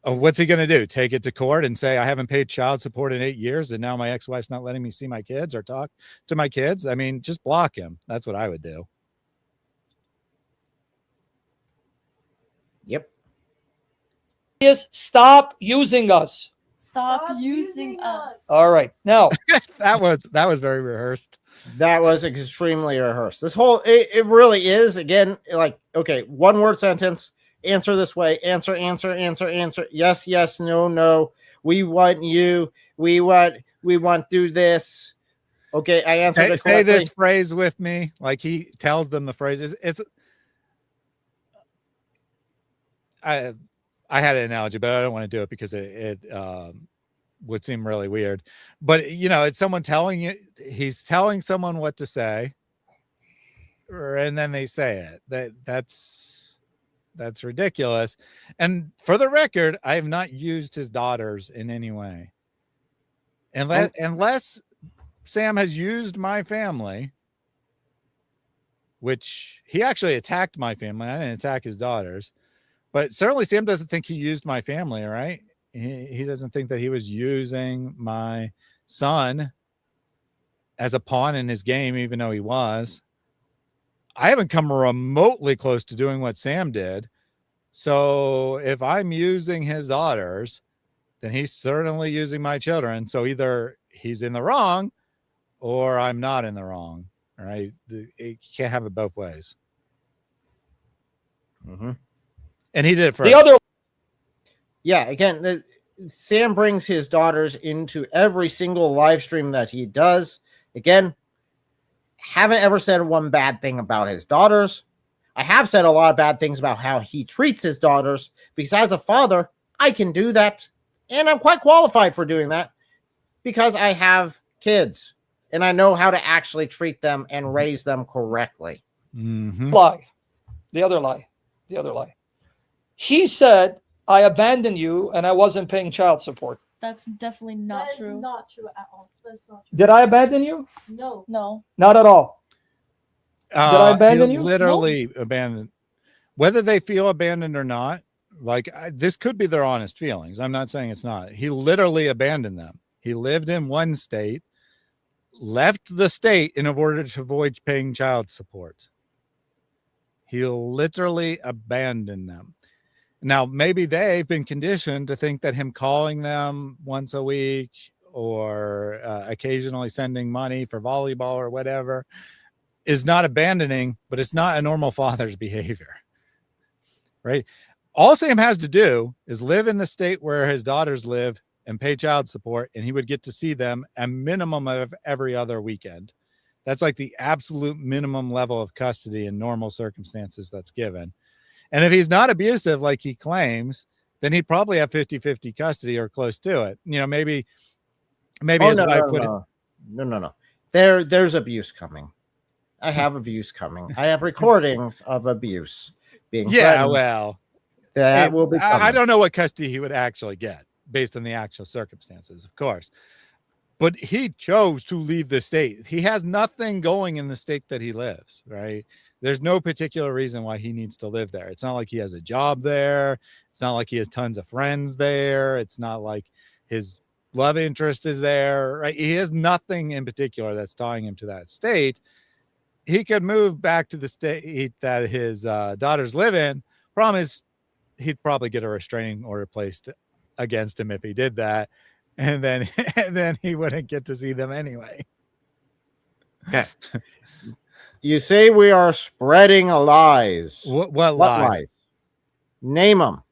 What's he going to do? Take it to court and say, I haven't paid child support in 8 years and now my ex-wife's not letting me see my kids or talk to my kids? I mean, just block him. That's what I would do. Yep. Is stop using us. Stop using us. All right. Now, That was very rehearsed. That was extremely rehearsed. This whole, it really is, again, like, okay, one word sentence, answer this way, answer. Yes, no. We want you. We want do this. Okay, I answered it Say correctly. this phrase with me. Like he tells them the phrases. I had an analogy, but I don't want to do it because it would seem really weird. But it's someone telling you, he's telling someone what to say, and then they say it. That's ridiculous. And for the record, I have not used his daughters in any way, unless Sam has used my family, which he actually attacked my family. I didn't attack his daughters, but certainly Sam doesn't think he used my family, right? He doesn't think that he was using my son as a pawn in his game, even though he was. I haven't come remotely close to doing what Sam did. So if I'm using his daughters, then he's certainly using my children. So either he's in the wrong or I'm not in the wrong. All right. You can't have it both ways. Mm-hmm. And he did it for The other Yeah, again, Sam brings his daughters into every single live stream that he does. Again, haven't ever said one bad thing about his daughters. I have said a lot of bad things about how he treats his daughters, because as a father, I can do that. And I'm quite qualified for doing that because I have kids and I know how to actually treat them and raise them correctly. Mm-hmm. lie. The other lie. He said, I abandoned you and I wasn't paying child support. That's definitely not That is true. not true at all. That's not true. Did I abandon you? No. No. Not at all. Did I abandon you? Literally abandoned. Whether they feel abandoned or not, like this could be their honest feelings. I'm not saying it's not. He literally abandoned them. He lived in one state, left the state in order to avoid paying child support. He literally abandoned them. Now, maybe they've been conditioned to think that him calling them once a week or occasionally sending money for volleyball or whatever is not abandoning, but it's not a normal father's behavior, right? All Sam has to do is live in the state where his daughters live and pay child support, and he would get to see them a minimum of every other weekend. That's like the absolute minimum level of custody in normal circumstances that's given. And if he's not abusive like he claims, then he'd probably have 50-50 custody or close to it. You know, maybe his wife would. No. There's abuse coming. I have abuse coming. I have recordings of abuse being threatened. Well, that will be coming. I don't know what custody he would actually get based on the actual circumstances, of course. But he chose to leave the state. He has nothing going in the state that he lives, right? There's no particular reason why he needs to live there. It's not like he has a job there. It's not like he has tons of friends there. It's not like his love interest is there, right? He has nothing in particular that's tying him to that state. He could move back to the state that his daughters live in. Problem is, he'd probably get a restraining order placed against him if he did that. And then he wouldn't get to see them anyway. Okay. You say we are spreading lies. What lies? Name them.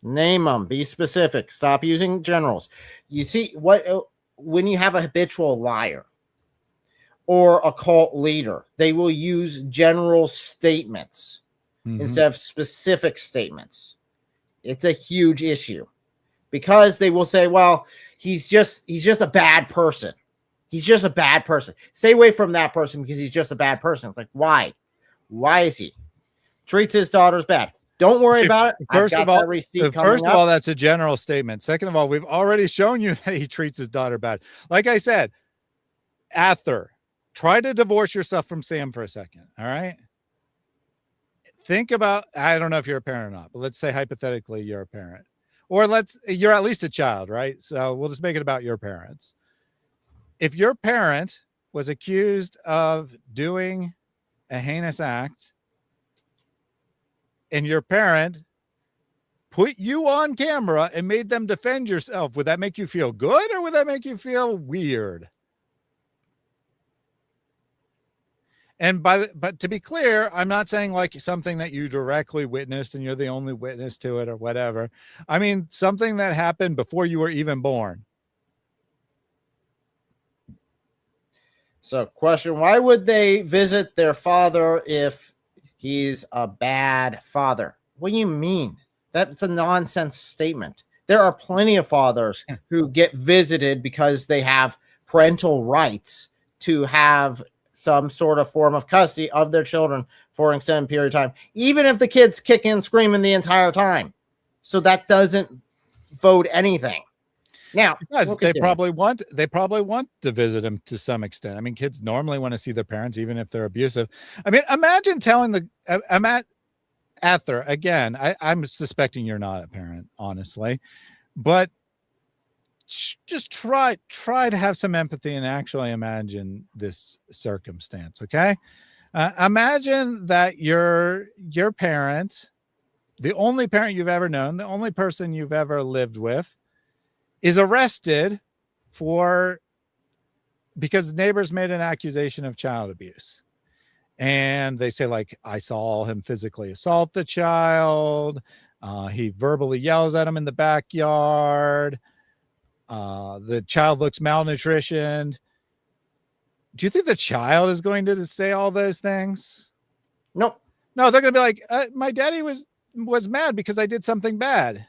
Name them. Be specific. Stop using generals. You see, when you have a habitual liar or a cult leader, they will use general statements instead of specific statements. It's a huge issue because they will say, well, he's just a bad person. He's just a bad person. Stay away from that person because he's just a bad person. It's like, why? Why is he? Treats his daughters bad. Don't worry about it. First of all, that's a general statement. Second of all, we've already shown you that he treats his daughter bad. Like I said, Ather, try to divorce yourself from Sam for a second. All right. Think about, I don't know if you're a parent or not, but let's say hypothetically you're a parent, or you're at least a child, right? So we'll just make it about your parents. If your parent was accused of doing a heinous act and your parent put you on camera and made them defend yourself, would that make you feel good or would that make you feel weird? And but to be clear, I'm not saying like something that you directly witnessed and you're the only witness to it or whatever. I mean, something that happened before you were even born. So, question, why would they visit their father if he's a bad father? What do you mean? That's a nonsense statement. There are plenty of fathers who get visited because they have parental rights to have some sort of form of custody of their children for an extended period of time, even if the kids kick and screaming the entire time. So that doesn't vote anything. Now, Because we'll they continue. probably want to visit them to some extent. I mean, kids normally want to see their parents, even if they're abusive. I mean, imagine telling I'm at Ather again. I'm suspecting you're not a parent, honestly, but just try to have some empathy and actually imagine this circumstance. Okay, imagine that your parent, the only parent you've ever known, the only person you've ever lived with, is arrested because neighbors made an accusation of child abuse. And they say, like, I saw him physically assault the child. He verbally yells at him in the backyard. The child looks malnutritioned. Do you think the child is going to say all those things? Nope. No, they're going to be like, my daddy was mad because I did something bad.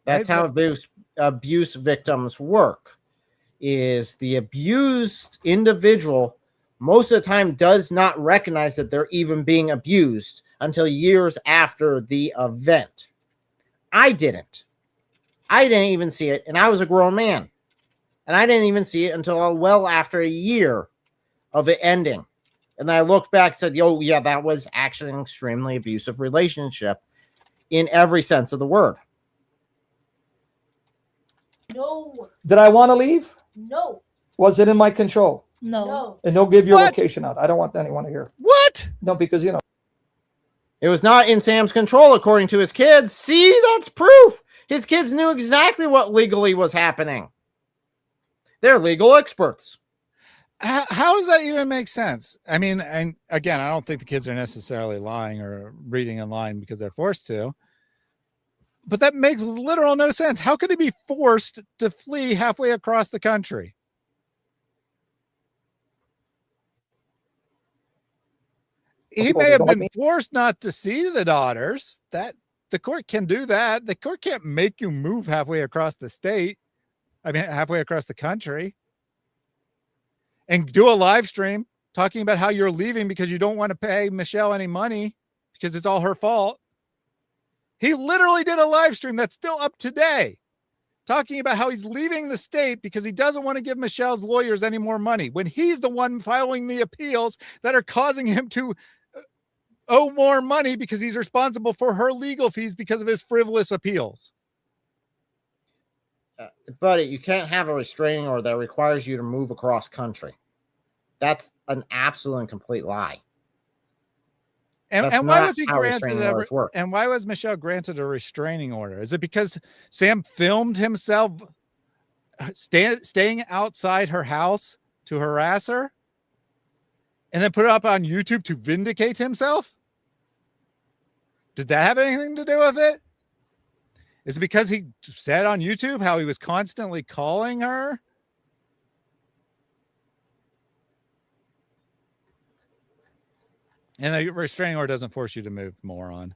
That's Right? how abuse victims work. Is the abused individual most of the time does not recognize that they're even being abused until years after the event. I didn't even see it, and I was a grown man, and I didn't even see it until well after a year of it ending. And then I looked back and said, yo, yeah, that was actually an extremely abusive relationship in every sense of the word. No. Did I want to leave? No. Was it in my control? No. No. And they'll give your What? location out. I don't want anyone to hear. What? No, because It was not in Sam's control, according to his kids. See, that's proof. His kids knew exactly what legally was happening. They're legal experts. How does that even make sense? I mean, and again, I don't think the kids are necessarily lying or reading in line because they're forced to. But that makes literal no sense. How could he be forced to flee halfway across the country? He may have been forced not to see the daughters. That the court can do that. The court can't make you move halfway across the state. I mean, halfway across the country. And do a live stream talking about how you're leaving because you don't want to pay Michelle any money because it's all her fault. He literally did a live stream that's still up today talking about how he's leaving the state because he doesn't want to give Michelle's lawyers any more money when he's the one filing the appeals that are causing him to owe more money because he's responsible for her legal fees because of his frivolous appeals. Buddy, you can't have a restraining order that requires you to move across country. That's an absolute and complete lie. And why was he granted and why was Michelle granted a restraining order? Is it because Sam filmed himself staying outside her house to harass her and then put it up on YouTube to vindicate himself? Did that have anything to do with it? Is it because he said on YouTube how he was constantly calling her? And a restraining order doesn't force you to move, moron.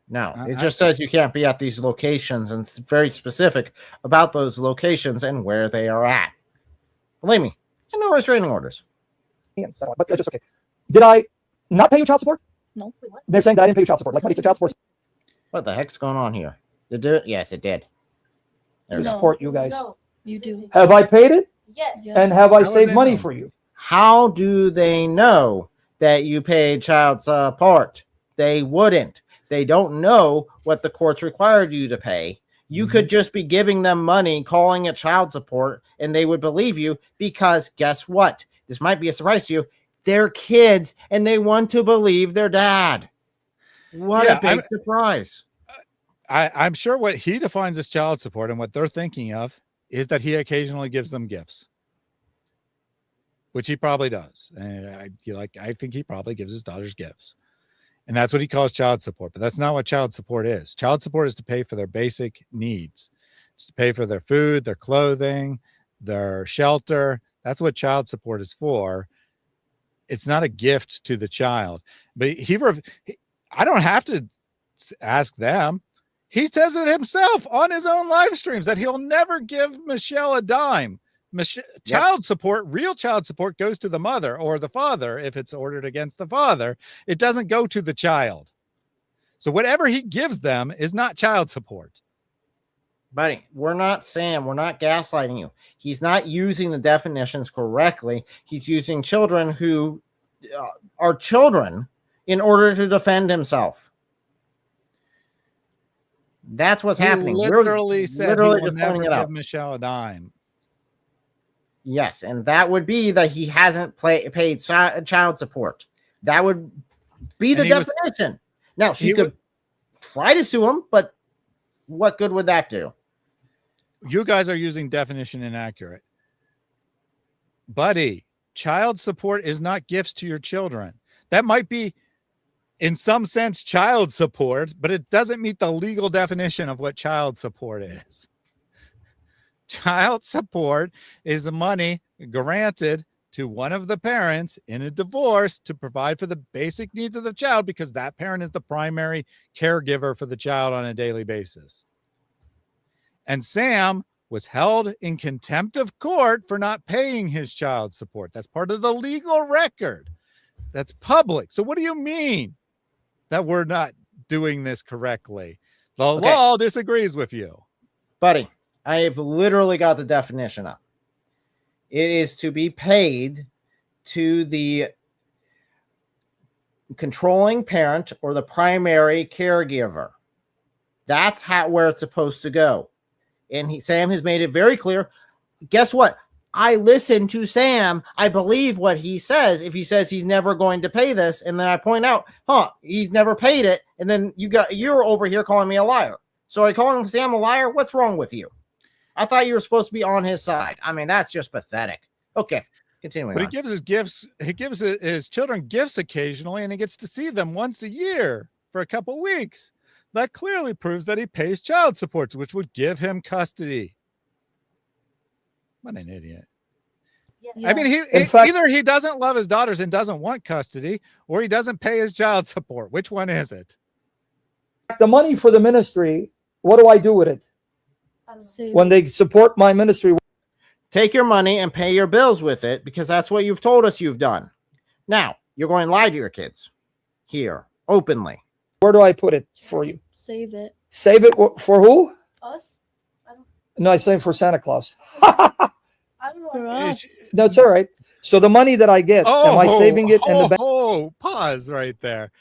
No, it just says you can't be at these locations, and it's very specific about those locations and where they are at. Believe me, no restraining orders. But that's just okay. Did I not pay you child support? No. Wait, what? They're saying that I didn't pay you child support. Like, money for child support What the heck's going on here? Did it? Yes, it did. to There's support you guys. No. You do. Have I paid it? Yes. Yeah. And have I How would saved they money know? for you? How do they know that you paid child support? They wouldn't. They don't know what the courts required you to pay. You could just be giving them money, calling it child support, and they would believe you because guess what? This might be a surprise to you. They're kids and they want to believe their dad. What a big surprise. I'm sure what he defines as child support and what they're thinking of is that he occasionally gives them gifts, which he probably does. And I think he probably gives his daughters gifts. And that's what he calls child support. But that's not what child support is. Child support is to pay for their basic needs. It's to pay for their food, their clothing, their shelter. That's what child support is for. It's not a gift to the child. But I don't have to ask them. He says it himself on his own live streams that he'll never give Michelle a dime. Child support, real child support, goes to the mother or the father if it's ordered against the father. It doesn't go to the child. So whatever he gives them is not child support. Buddy, we're not Sam. We're not gaslighting you. He's not using the definitions correctly. He's using children who are children in order to defend himself. That's what's happening. Literally said he will just never pointing it give out. Michelle a dime. Yes, and that would be that he hasn't paid child support. That would be the definition. Now, she could try to sue him, but what good would that do? You guys are using definition inaccurate. Buddy, child support is not gifts to your children. That might be, in some sense, child support, but it doesn't meet the legal definition of what child support is. Child support is the money granted to one of the parents in a divorce to provide for the basic needs of the child because that parent is the primary caregiver for the child on a daily basis. And Sam was held in contempt of court for not paying his child support. That's part of the legal record. That's public. So what do you mean that we're not doing this correctly? The law disagrees with you. Buddy, I have literally got the definition up. It is to be paid to the controlling parent or the primary caregiver. That's where it's supposed to go. And Sam has made it very clear. Guess what? I listen to Sam. I believe what he says. If he says he's never going to pay this, and then I point out, he's never paid it, and then you're over here calling me a liar. So I call Sam a liar? What's wrong with you? I thought you were supposed to be on his side. I mean, that's just pathetic. Okay, continuing. But he gives his gifts. He gives his children gifts occasionally, and he gets to see them once a year for a couple weeks. That clearly proves that he pays child support, which would give him custody. What an idiot. Yeah. I mean, either he doesn't love his daughters and doesn't want custody, or he doesn't pay his child support. Which one is it? The money for the ministry, what do I do with it? When they support my ministry. Take your money and pay your bills with it because that's what you've told us you've done. Now, you're going to lie to your kids here openly. Where do I put it for you? Save it. Save it for who? Us? No, I save for Santa Claus. I don't know. For us. No, it's all right. So the money that I get, am I saving it in the bank? Oh, pause right there.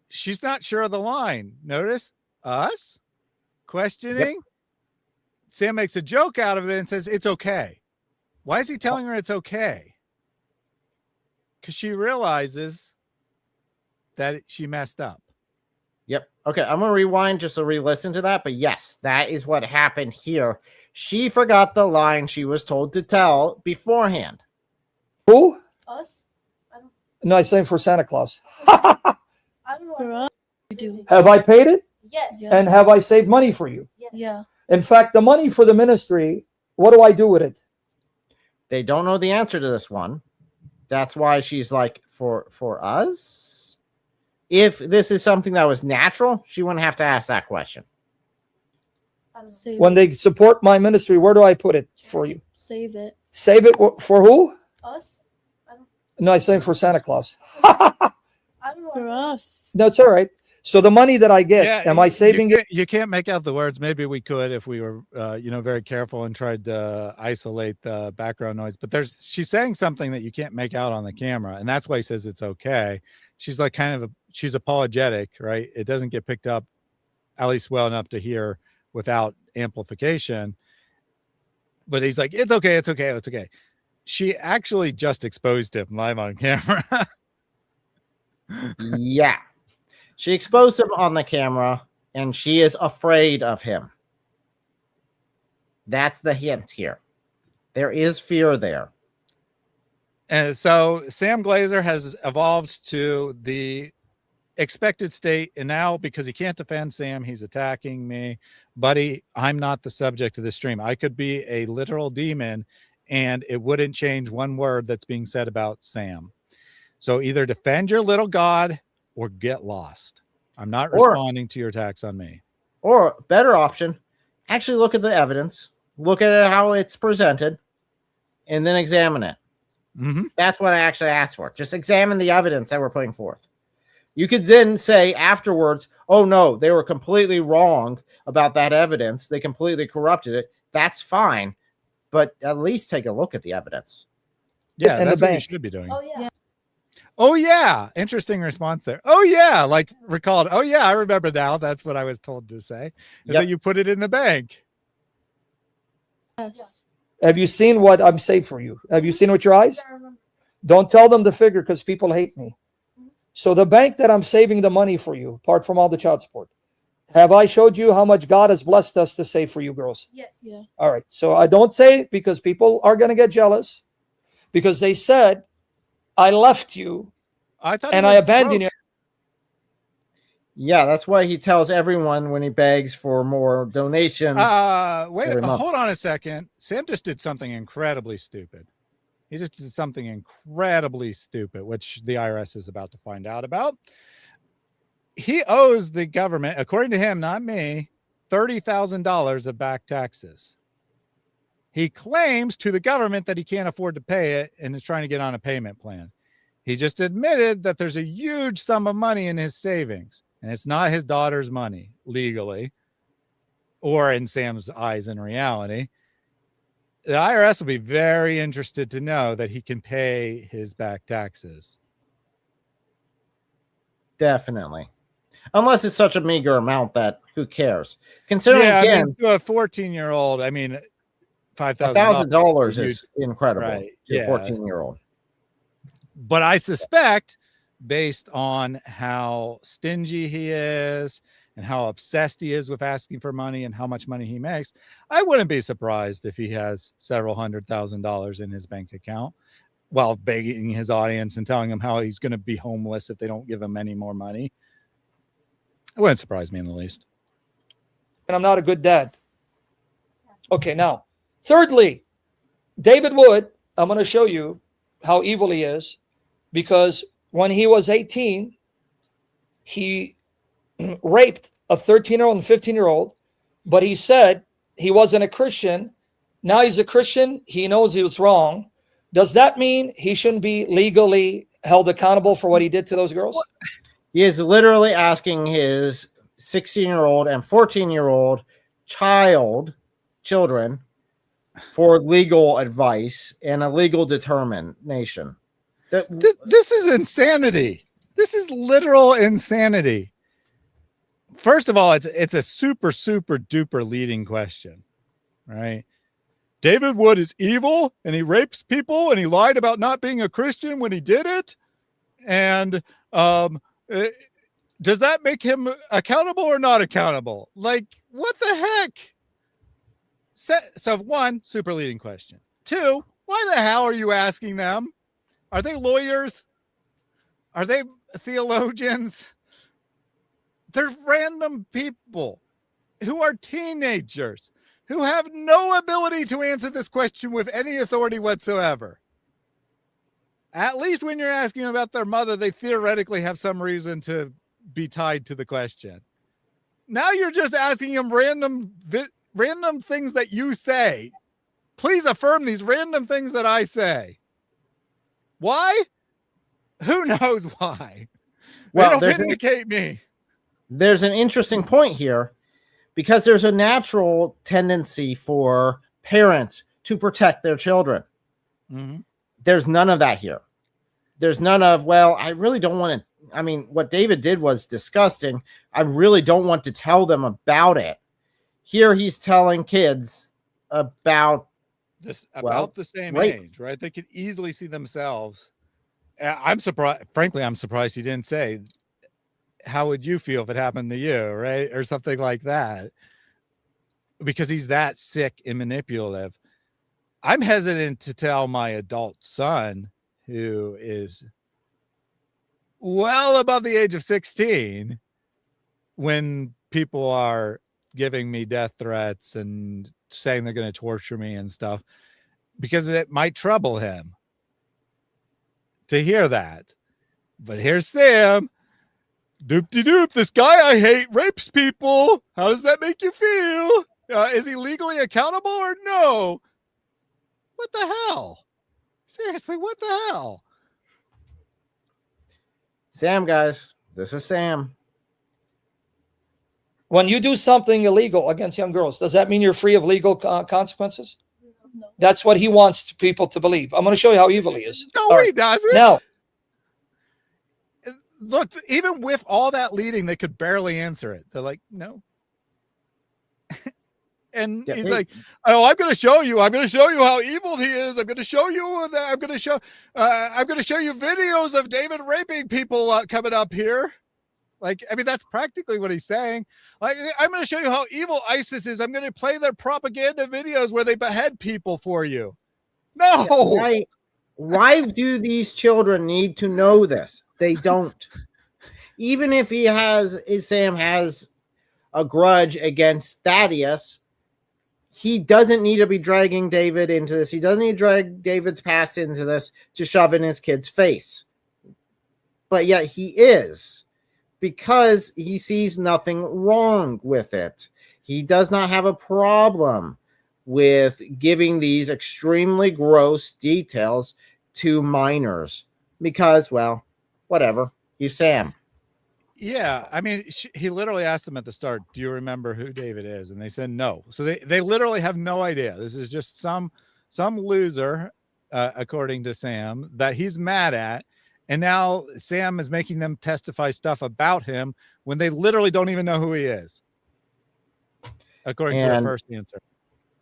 She's not sure of the line. Notice us questioning. Yep. Sam makes a joke out of it and says, it's okay. Why is he telling her it's okay? Because she realizes that she messed up. Yep. Okay, I'm going to rewind just to re-listen to that. But yes, that is what happened here. She forgot the line she was told to tell beforehand. Who? Us? No, I save for Santa Claus. I don't know. For us? You do. Have I paid it? Yes. Yeah. And have I saved money for you? Yes. Yeah. In fact, the money for the ministry, what do I do with it? They don't know the answer to this one. That's why she's like, for us? If this is something that was natural, she wouldn't have to ask that question. When they support my ministry, where do I put it for you? Save it. Save it for who? Us? No, I save for Santa Claus. I don't know. For us. No, it's all right. So the money that I get, am I saving it? You can't make out the words. Maybe we could if we were, very careful and tried to isolate the background noise. But she's saying something that you can't make out on the camera, and that's why he says it's okay. She's like she's apologetic, right? It doesn't get picked up at least well enough to hear without amplification. But he's like, it's okay, it's okay, it's okay. She actually just exposed him live on camera. Yeah. She exposed him on the camera, and she is afraid of him. That's the hint here. There is fear there. And so Sam Glazer has evolved to the expected state, and now because he can't defend Sam, he's attacking me. Buddy, I'm not the subject of this stream. I could be a literal demon, and it wouldn't change one word that's being said about Sam. So either defend your little god or get lost. I'm not responding to your attacks on me. Or better option, actually look at the evidence, look at it how it's presented, and then examine it. Mm-hmm. That's what I actually asked for. Just examine the evidence that we're putting forth. You could then say afterwards, oh no, they were completely wrong about that evidence. They completely corrupted it. That's fine. But at least take a look at the evidence. Yeah, in the that's what you bank. should be doing. Oh yeah. Oh yeah, interesting response there. Oh yeah, like recalled. Oh yeah, I remember now. That's what I was told to say. Is that you put it in the bank. Yes. Have you seen what I'm saying for you? Have you seen with your eyes? Don't tell them the figure because people hate me. So the bank that I'm saving the money for you, apart from all the child support, have I showed you how much God has blessed us to save for you girls? Yes. Yeah. All right. So I don't say it because people are going to get jealous because they said, I left you I thought and I abandoned you. Yeah, that's why he tells everyone when he begs for more donations. Wait, every month. hold on a second. Sam just did something incredibly stupid. He just did something incredibly stupid, which the IRS is about to find out about. He owes the government, according to him, not me, $30,000 of back taxes. He claims to the government that he can't afford to pay it and is trying to get on a payment plan. He just admitted that there's a huge sum of money in his savings, and it's not his daughter's money legally or in Sam's eyes in reality. The IRS will be very interested to know that he can pay his back taxes. Definitely. Unless it's such a meager amount that who cares? Considering again, I mean, to a 14-year-old, I mean, $5,000 is incredible right, to a 14-year-old. But I suspect, based on how stingy he is and how obsessed he is with asking for money and how much money he makes, I wouldn't be surprised if he has several $100,000 in his bank account while begging his audience and telling them how he's going to be homeless if they don't give him any more money. It wouldn't surprise me in the least. And I'm not a good dad. Okay, now, thirdly, David Wood, I'm going to show you how evil he is because when he was 18, he raped a 13-year-old and 15-year-old, but he said he wasn't a Christian. Now he's a Christian. He knows he was wrong. Does that mean he shouldn't be legally held accountable for what he did to those girls? He is literally asking his 16-year-old and 14-year-old children for legal advice and a legal determination. This is insanity. This is literal insanity. First of all, it's a super, super duper leading question, right? David Wood is evil and he rapes people and he lied about not being a Christian when he did it. And does that make him accountable or not accountable? Like, what the heck? So one, super leading question. Two, why the hell are you asking them? Are they lawyers? Are they theologians? They're random people who are teenagers who have no ability to answer this question with any authority whatsoever. At least when you're asking about their mother, they theoretically have some reason to be tied to the question. Now you're just asking them random things that you say. Please affirm these random things that I say. Why? Who knows why? Well, they don't vindicate me. There's an interesting point here because there's a natural tendency for parents to protect their children. Mm-hmm. There's none of that here. There's none of, well, I really don't want to. I mean, what David did was disgusting. I really don't want to tell them about it. Here he's telling kids about the same age, right? They could easily see themselves. I'm surprised. Frankly, I'm surprised he didn't say, how would you feel if it happened to you, right? Or something like that. Because he's that sick and manipulative. I'm hesitant to tell my adult son, who is well above the age of 16, when people are giving me death threats and saying they're going to torture me and stuff, because it might trouble him to hear that. But here's Sam. Doop-de-doop, this guy I hate rapes people. How does that make you feel? Is he legally accountable or no? What the hell? Seriously, what the hell? Sam, guys, This is Sam. When you do something illegal against young girls, does that mean you're free of legal consequences? No. That's what he wants people to believe. I'm going to show you how evil he is. No, All right. he doesn't. Now, Look, even with all that leading, they could barely answer it. They're like, no. And Yeah, he's like, "Oh, I'm going to show you. I'm going to show you how evil he is. I'm going to show you that. I'm going to show you videos of David raping people coming up here." Like, I mean, that's practically what he's saying. Like, I'm going to show you how evil ISIS is. I'm going to play their propaganda videos where they behead people for you. No. Why do these children need to know this? They don't. Even if Sam has a grudge against Thaddeus, he doesn't need to be dragging David into this. He doesn't need to drag David's past into this to shove in his kid's face. But yet he is, because he sees nothing wrong with it. He does not have a problem with giving these extremely gross details to minors because, well, whatever. He's Sam. Yeah, I mean, he literally asked them at the start, "Do you remember who David is?" And they said no. So they literally have no idea. This is just some loser, according to Sam, that he's mad at. And now Sam is making them testify stuff about him when they literally don't even know who he is, according to their first answer.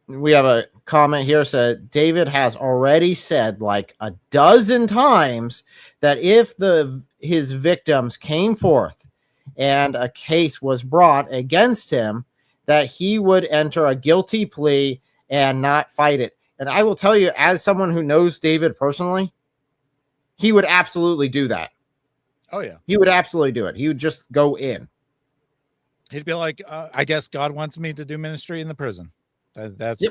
We have a comment here said David has already said like a dozen times that if his victims came forth and a case was brought against him, that he would enter a guilty plea and not fight it. And I will tell you, as someone who knows David personally, he would absolutely do that. Oh, yeah. He would absolutely do it. He would just go in. He'd be like, I guess God wants me to do ministry in the prison. That's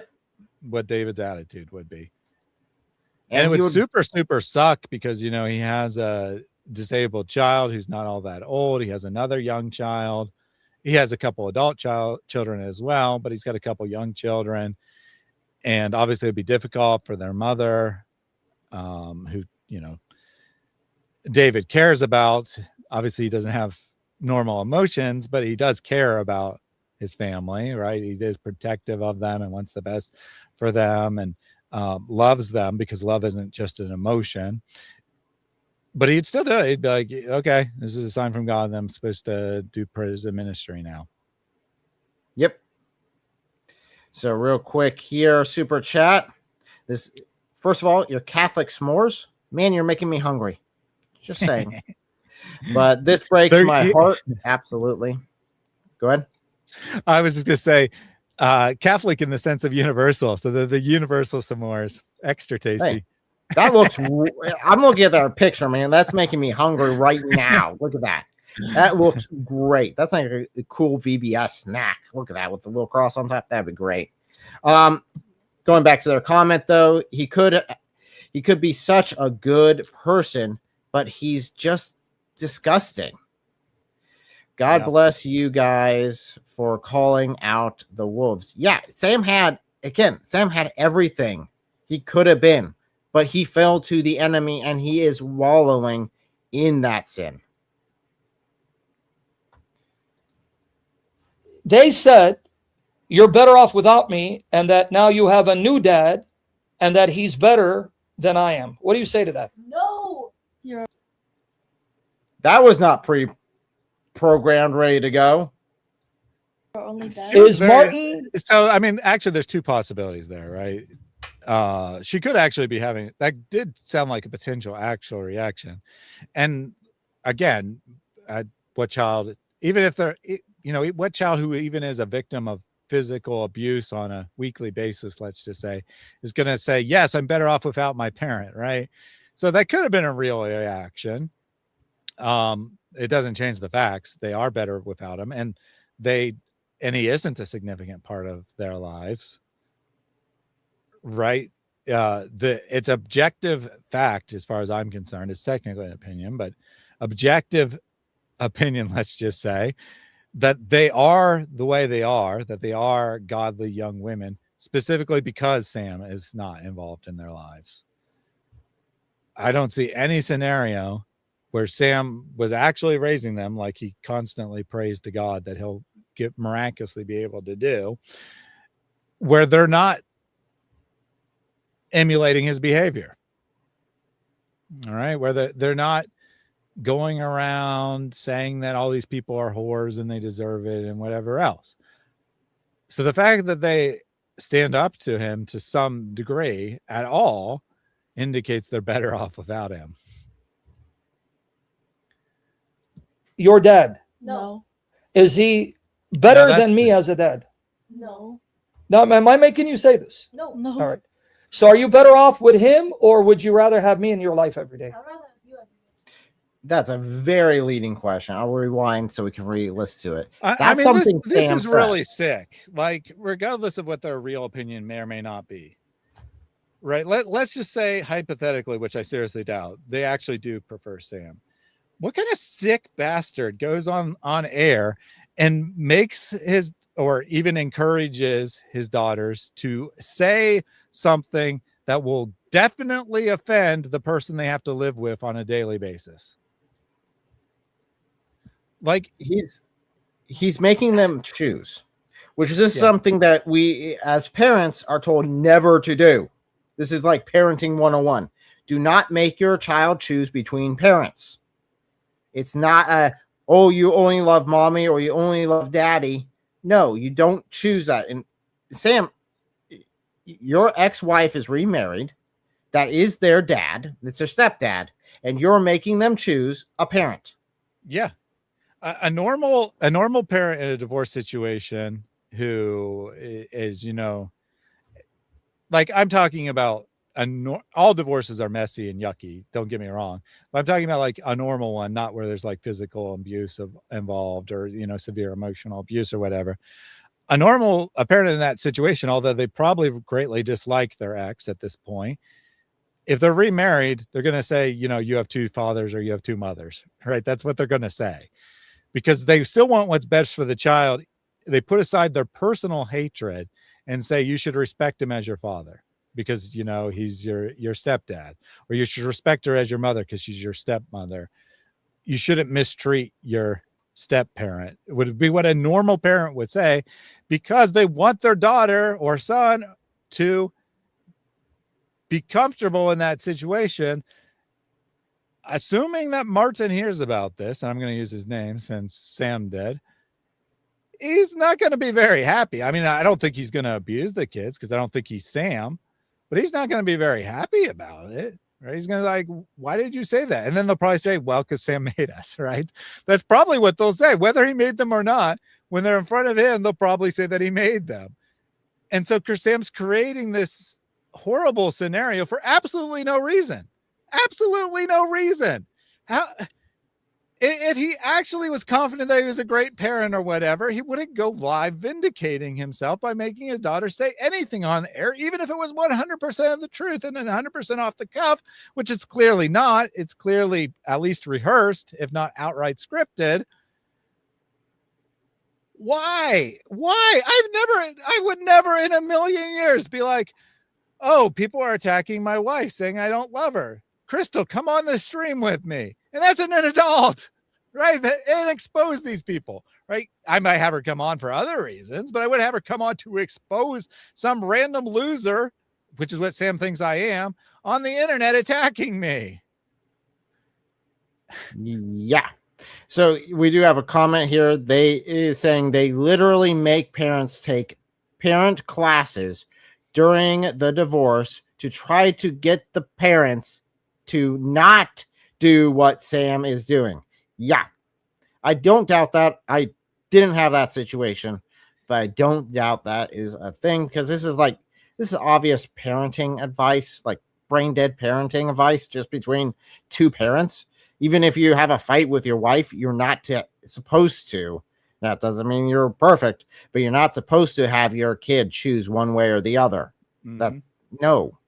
what David's attitude would be. And it would super, super suck because, you know, he has a disabled child who's not all that old. He has another young child. He has a couple adult children as well, but he's got a couple young children. And obviously it'd be difficult for their mother, who, you know, David cares about. Obviously he doesn't have normal emotions, but he does care about his family, right? He is protective of them and wants the best for them and loves them, because love isn't just an emotion. But he'd still do it. He'd be like, okay, this is a sign from God that I'm supposed to do prison ministry now. Yep. So real quick here, super chat. This, first of all, your Catholic s'mores, man, you're making me hungry. Just saying. But this breaks my heart. Absolutely. Go ahead. I was just gonna say, Catholic in the sense of universal. So the universal s'mores, extra tasty. Hey, that looks. I'm looking at our picture, man. That's making me hungry right now. Look at that. That looks great. That's like a cool VBS snack. Look at that with the little cross on top. That'd be great. Going back to their comment though, he could be such a good person, but he's just disgusting. God bless you guys for calling out the wolves. Yeah, Sam had everything he could have been, but he fell to the enemy and he is wallowing in that sin. they said, you're better off without me, and that now you have a new dad, and that he's better than I am. What do you say to that? No. That was not pre-programmed, ready to go. Only that. Is Martin? So, I mean, actually, there's two possibilities there, right? She could actually be having, that did sound like a potential actual reaction. And again, what child, even if they're, you know, what child who even is a victim of physical abuse on a weekly basis, let's just say, is going to say, yes, I'm better off without my parent, right? So that could have been a real reaction. It doesn't change the facts. They are better without him, and he isn't a significant part of their lives, right? It's objective fact, as far as I'm concerned. It's technically an opinion, but objective opinion, let's just say, that they are the way they are, that they are godly young women, specifically because Sam is not involved in their lives. I don't see any scenario where Sam was actually raising them like he constantly prays to God that he'll miraculously be able to do, where they're not emulating his behavior. All right, where they're not going around saying that all these people are whores and they deserve it and whatever else. So the fact that they stand up to him to some degree at all indicates they're better off without him. Your dad, No. is he better that's than me true. as a dad? No. Now, am I making you say this? No. No. All right. So are you better off with him, or would you rather have me in your life every day? I'd rather have you every day. That's a very leading question. I'll rewind so we can re-listen to it. I That's mean, something this Sam is really said. sick. Like, regardless of what their real opinion may or may not be, right? Let's just say hypothetically, which I seriously doubt, they actually do prefer Sam. What kind of sick bastard goes on air and makes his, or even encourages his daughters to say something that will definitely offend the person they have to live with on a daily basis? Like, He's making them choose, which is just Yeah. something that we as parents are told never to do. This is like parenting 101. Do not make your child choose between parents. It's not oh, you only love mommy or you only love daddy. No, you don't choose that. And Sam, your ex-wife is remarried. That is their dad. It's their stepdad. And you're making them choose a parent. yeah, a normal parent in a divorce situation who is, you know, like, I'm talking about all divorces are messy and yucky, don't get me wrong, but I'm talking about like a normal one, not where there's like physical abuse involved, or, you know, severe emotional abuse or whatever. A parent in that situation, although they probably greatly dislike their ex at this point, if they're remarried, they're going to say, you know, you have two fathers or you have two mothers, right? That's what they're going to say, because they still want what's best for the child. They put aside their personal hatred and say, you should respect him as your father because, you know, he's your stepdad, or you should respect her as your mother because she's your stepmother. You shouldn't mistreat your step parent. It would be what a normal parent would say, because they want their daughter or son to be comfortable in that situation. Assuming that Martin hears about this, and I'm going to use his name since Sam did, he's not going to be very happy. I mean, I don't think he's going to abuse the kids because I don't think he's Sam, but he's not going to be very happy about it. Right? He's going to like, why did you say that? And then they'll probably say, well, because Sam made us, right? That's probably what they'll say, whether he made them or not. When they're in front of him, they'll probably say that he made them. And so Sam's creating this horrible scenario for absolutely no reason. Absolutely no reason. How, if he actually was confident that he was a great parent or whatever, he wouldn't go live vindicating himself by making his daughter say anything on the air, even if it was 100% of the truth and 100% off the cuff, which it's clearly not. It's clearly at least rehearsed, if not outright scripted. Why? I would never in a million years be like, oh, people are attacking my wife saying I don't love her. Crystal, come on the stream with me. And that's an adult, right? And expose these people, right? I might have her come on for other reasons, but I would have her come on to expose some random loser, which is what Sam thinks I am, on the internet attacking me. Yeah. So we do have a comment here. They is saying they literally make parents take parent classes during the divorce to try to get the parents to not do what Sam is doing. Yeah. I don't doubt that. I didn't have that situation, but I don't doubt that is a thing, because this is obvious parenting advice, like brain dead parenting advice just between two parents. Even if you have a fight with your wife, you're not supposed to. That doesn't mean you're perfect, but you're not supposed to have your kid choose one way or the other. That no.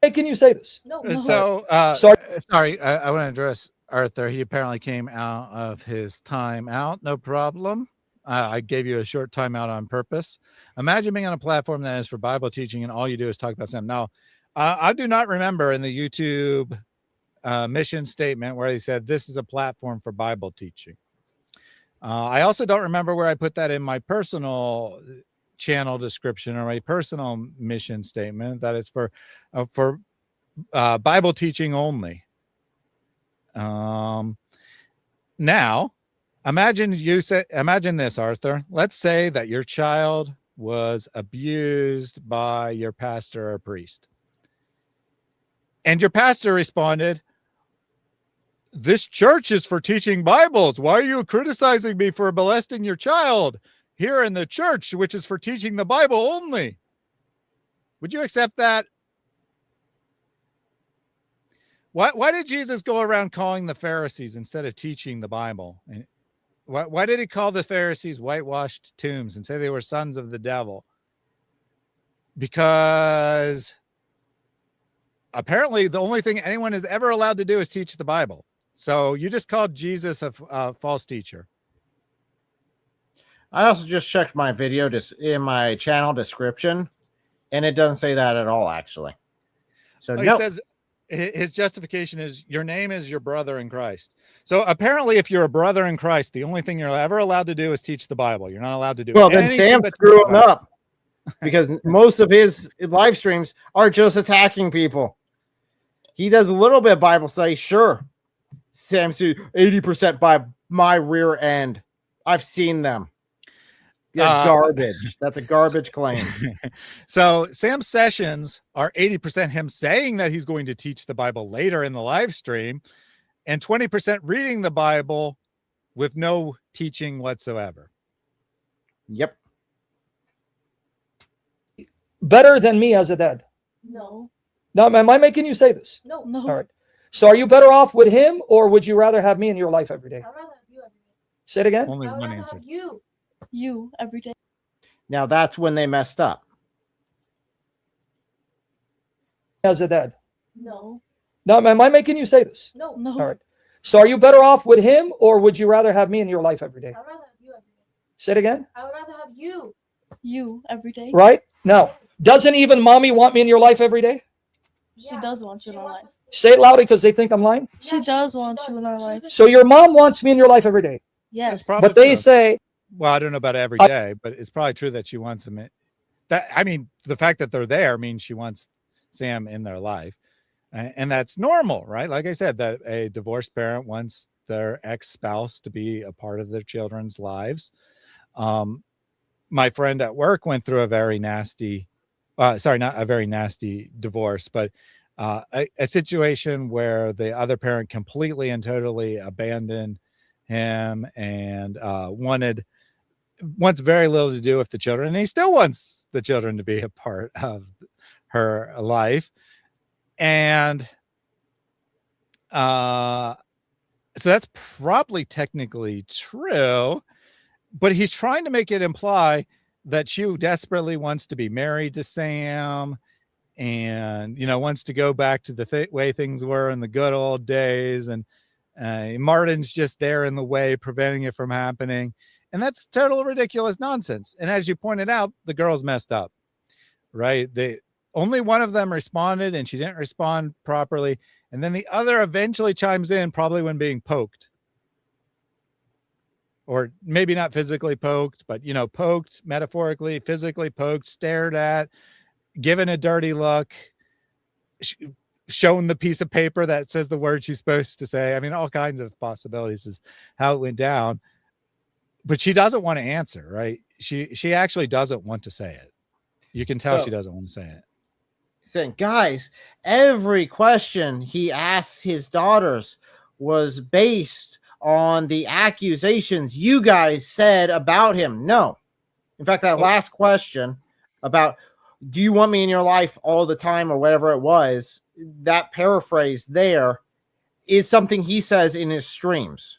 Hey, can you say this? No. So, sorry, I want to address Arthur. He apparently came out of his time out. No problem. I gave you a short timeout on purpose. Imagine being on a platform that is for Bible teaching and all you do is talk about Sam. Now, I do not remember in the YouTube mission statement where he said, this is a platform for Bible teaching. I also don't remember where I put that in my personal channel description or my personal mission statement, that it's for Bible teaching only. Now, imagine this, Arthur. Let's say that your child was abused by your pastor or priest. And your pastor responded, this church is for teaching Bibles. Why are you criticizing me for molesting your child here in the church, which is for teaching the Bible only? Would you accept that? Why did Jesus go around calling the Pharisees instead of teaching the Bible? Why did he call the Pharisees whitewashed tombs and say they were sons of the devil? Because apparently the only thing anyone is ever allowed to do is teach the Bible. So you just called Jesus a false teacher. I also just checked my video in my channel description, and it doesn't say that at all, actually. So He says his justification is your name is your brother in Christ. So apparently, if you're a brother in Christ, the only thing you're ever allowed to do is teach the Bible. You're not allowed to do well, then anything Sam but screwed him up because most of his live streams are just attacking people. He does a little bit of Bible study, sure. Sam's 80% by my rear end. I've seen them. Yeah, garbage. That's a garbage claim. So Sam's sessions are 80% him saying that he's going to teach the Bible later in the live stream, and 20% reading the Bible with no teaching whatsoever. Yep. Better than me as a dad. No. Now, am I making you say this? No. No. All right. So are you better off with him, or would you rather have me in your life every day? I'd rather have you every day. Say it again. Only I would one rather answer. have you. You every day. Now that's when they messed up. As a dad. No. Now, am I making you say this? No. No. All right. So are you better off with him, or would you rather have me in your life every day? I'd rather have you every day. Say it again. I would rather have you. You every day. Right? Now, doesn't even mommy want me in your life every day? She does want you in her life. Say it loudly because they think I'm lying. She does want you in our life. So your mom wants me in your life every day. Yes. probably But they true. say, Well, I don't know about every day, but it's probably true that she wants him. The fact that they're there means she wants Sam in their life. And that's normal, right? Like I said, that a divorced parent wants their ex-spouse to be a part of their children's lives. My friend at work went through a very nasty, not a very nasty divorce, but a situation where the other parent completely and totally abandoned him and wants very little to do with the children. And he still wants the children to be a part of her life. And so that's probably technically true, but he's trying to make it imply that she desperately wants to be married to Sam and, wants to go back to the way things were in the good old days. And Martin's just there in the way, preventing it from happening. And that's total ridiculous nonsense. And as you pointed out, the girl's messed up, right? Only one of them responded, and she didn't respond properly. And then the other eventually chimes in, probably when being poked. Or maybe not physically poked, but, poked metaphorically, physically poked, stared at, given a dirty look, shown the piece of paper that says the word she's supposed to say. I mean, all kinds of possibilities is how it went down. But she doesn't want to answer, right? She actually doesn't want to say it. You can tell she doesn't want to say it. Saying, guys, every question he asked his daughters was based on the accusations you guys said about him. No. In fact, that last question about, do you want me in your life all the time or whatever it was, that paraphrase there is something he says in his streams.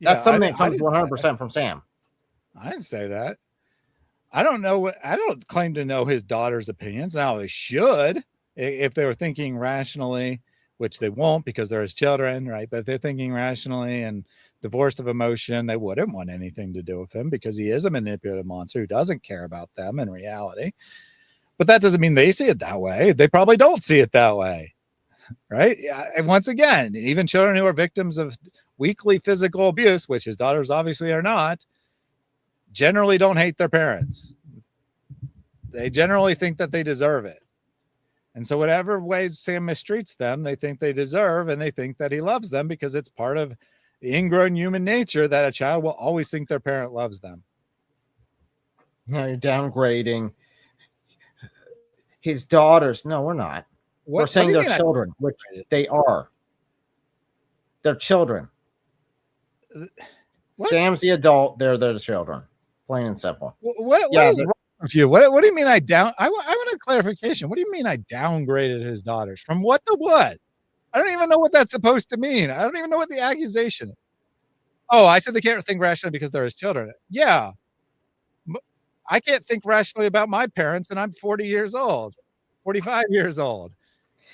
That's something that comes 100% from Sam. I didn't say that. I don't know. I don't claim to know his daughter's opinions. Now they should, if they were thinking rationally, which they won't because they're his children, right? But if they're thinking rationally and divorced of emotion, they wouldn't want anything to do with him because he is a manipulative monster who doesn't care about them in reality. But that doesn't mean they see it that way. They probably don't see it that way. right? And once again, even children who are victims of weekly physical abuse, which his daughters obviously are not, generally don't hate their parents. They generally think that they deserve it. And so whatever ways Sam mistreats them, they think they deserve, and they think that he loves them because it's part of the ingrown human nature that a child will always think their parent loves them. No, you're downgrading his daughters. No, we're not. We're saying they're children, which they are. They're children. What? Sam's the adult. They're the children. Plain and simple. What is wrong with you? What do you mean I want a clarification. What do you mean I downgraded his daughters? From what to what? I don't even know what that's supposed to mean. I don't even know what the accusation is. Oh, I said they can't think rationally because they're his children. Yeah. I can't think rationally about my parents, and I'm 40 years old, 45 years old.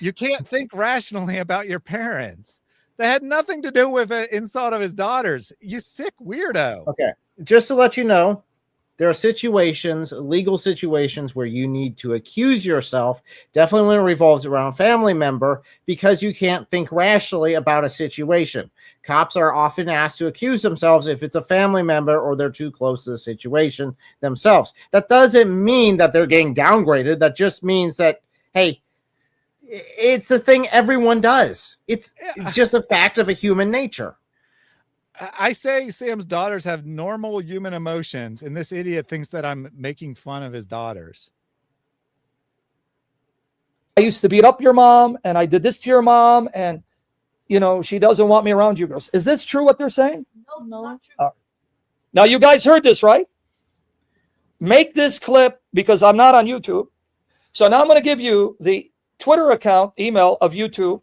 You can't think rationally about your parents. That had nothing to do with an insult of his daughters. You sick weirdo. Okay. Just to let you know, there are situations, legal situations, where you need to accuse yourself, definitely when it revolves around a family member, because you can't think rationally about a situation. Cops are often asked to accuse themselves if it's a family member or they're too close to the situation themselves. That doesn't mean that they're getting downgraded. That just means that, hey, it's a thing everyone does. It's just a fact of a human nature. I say Sam's daughters have normal human emotions, and this idiot thinks that I'm making fun of his daughters. I used to beat up your mom, and I did this to your mom, and you know, she doesn't want me around you girls. Is this true what they're saying? No, not true. Now you guys heard this, right? Make this clip, because I'm not on YouTube. So now I'm going to give you the Twitter account, email of YouTube.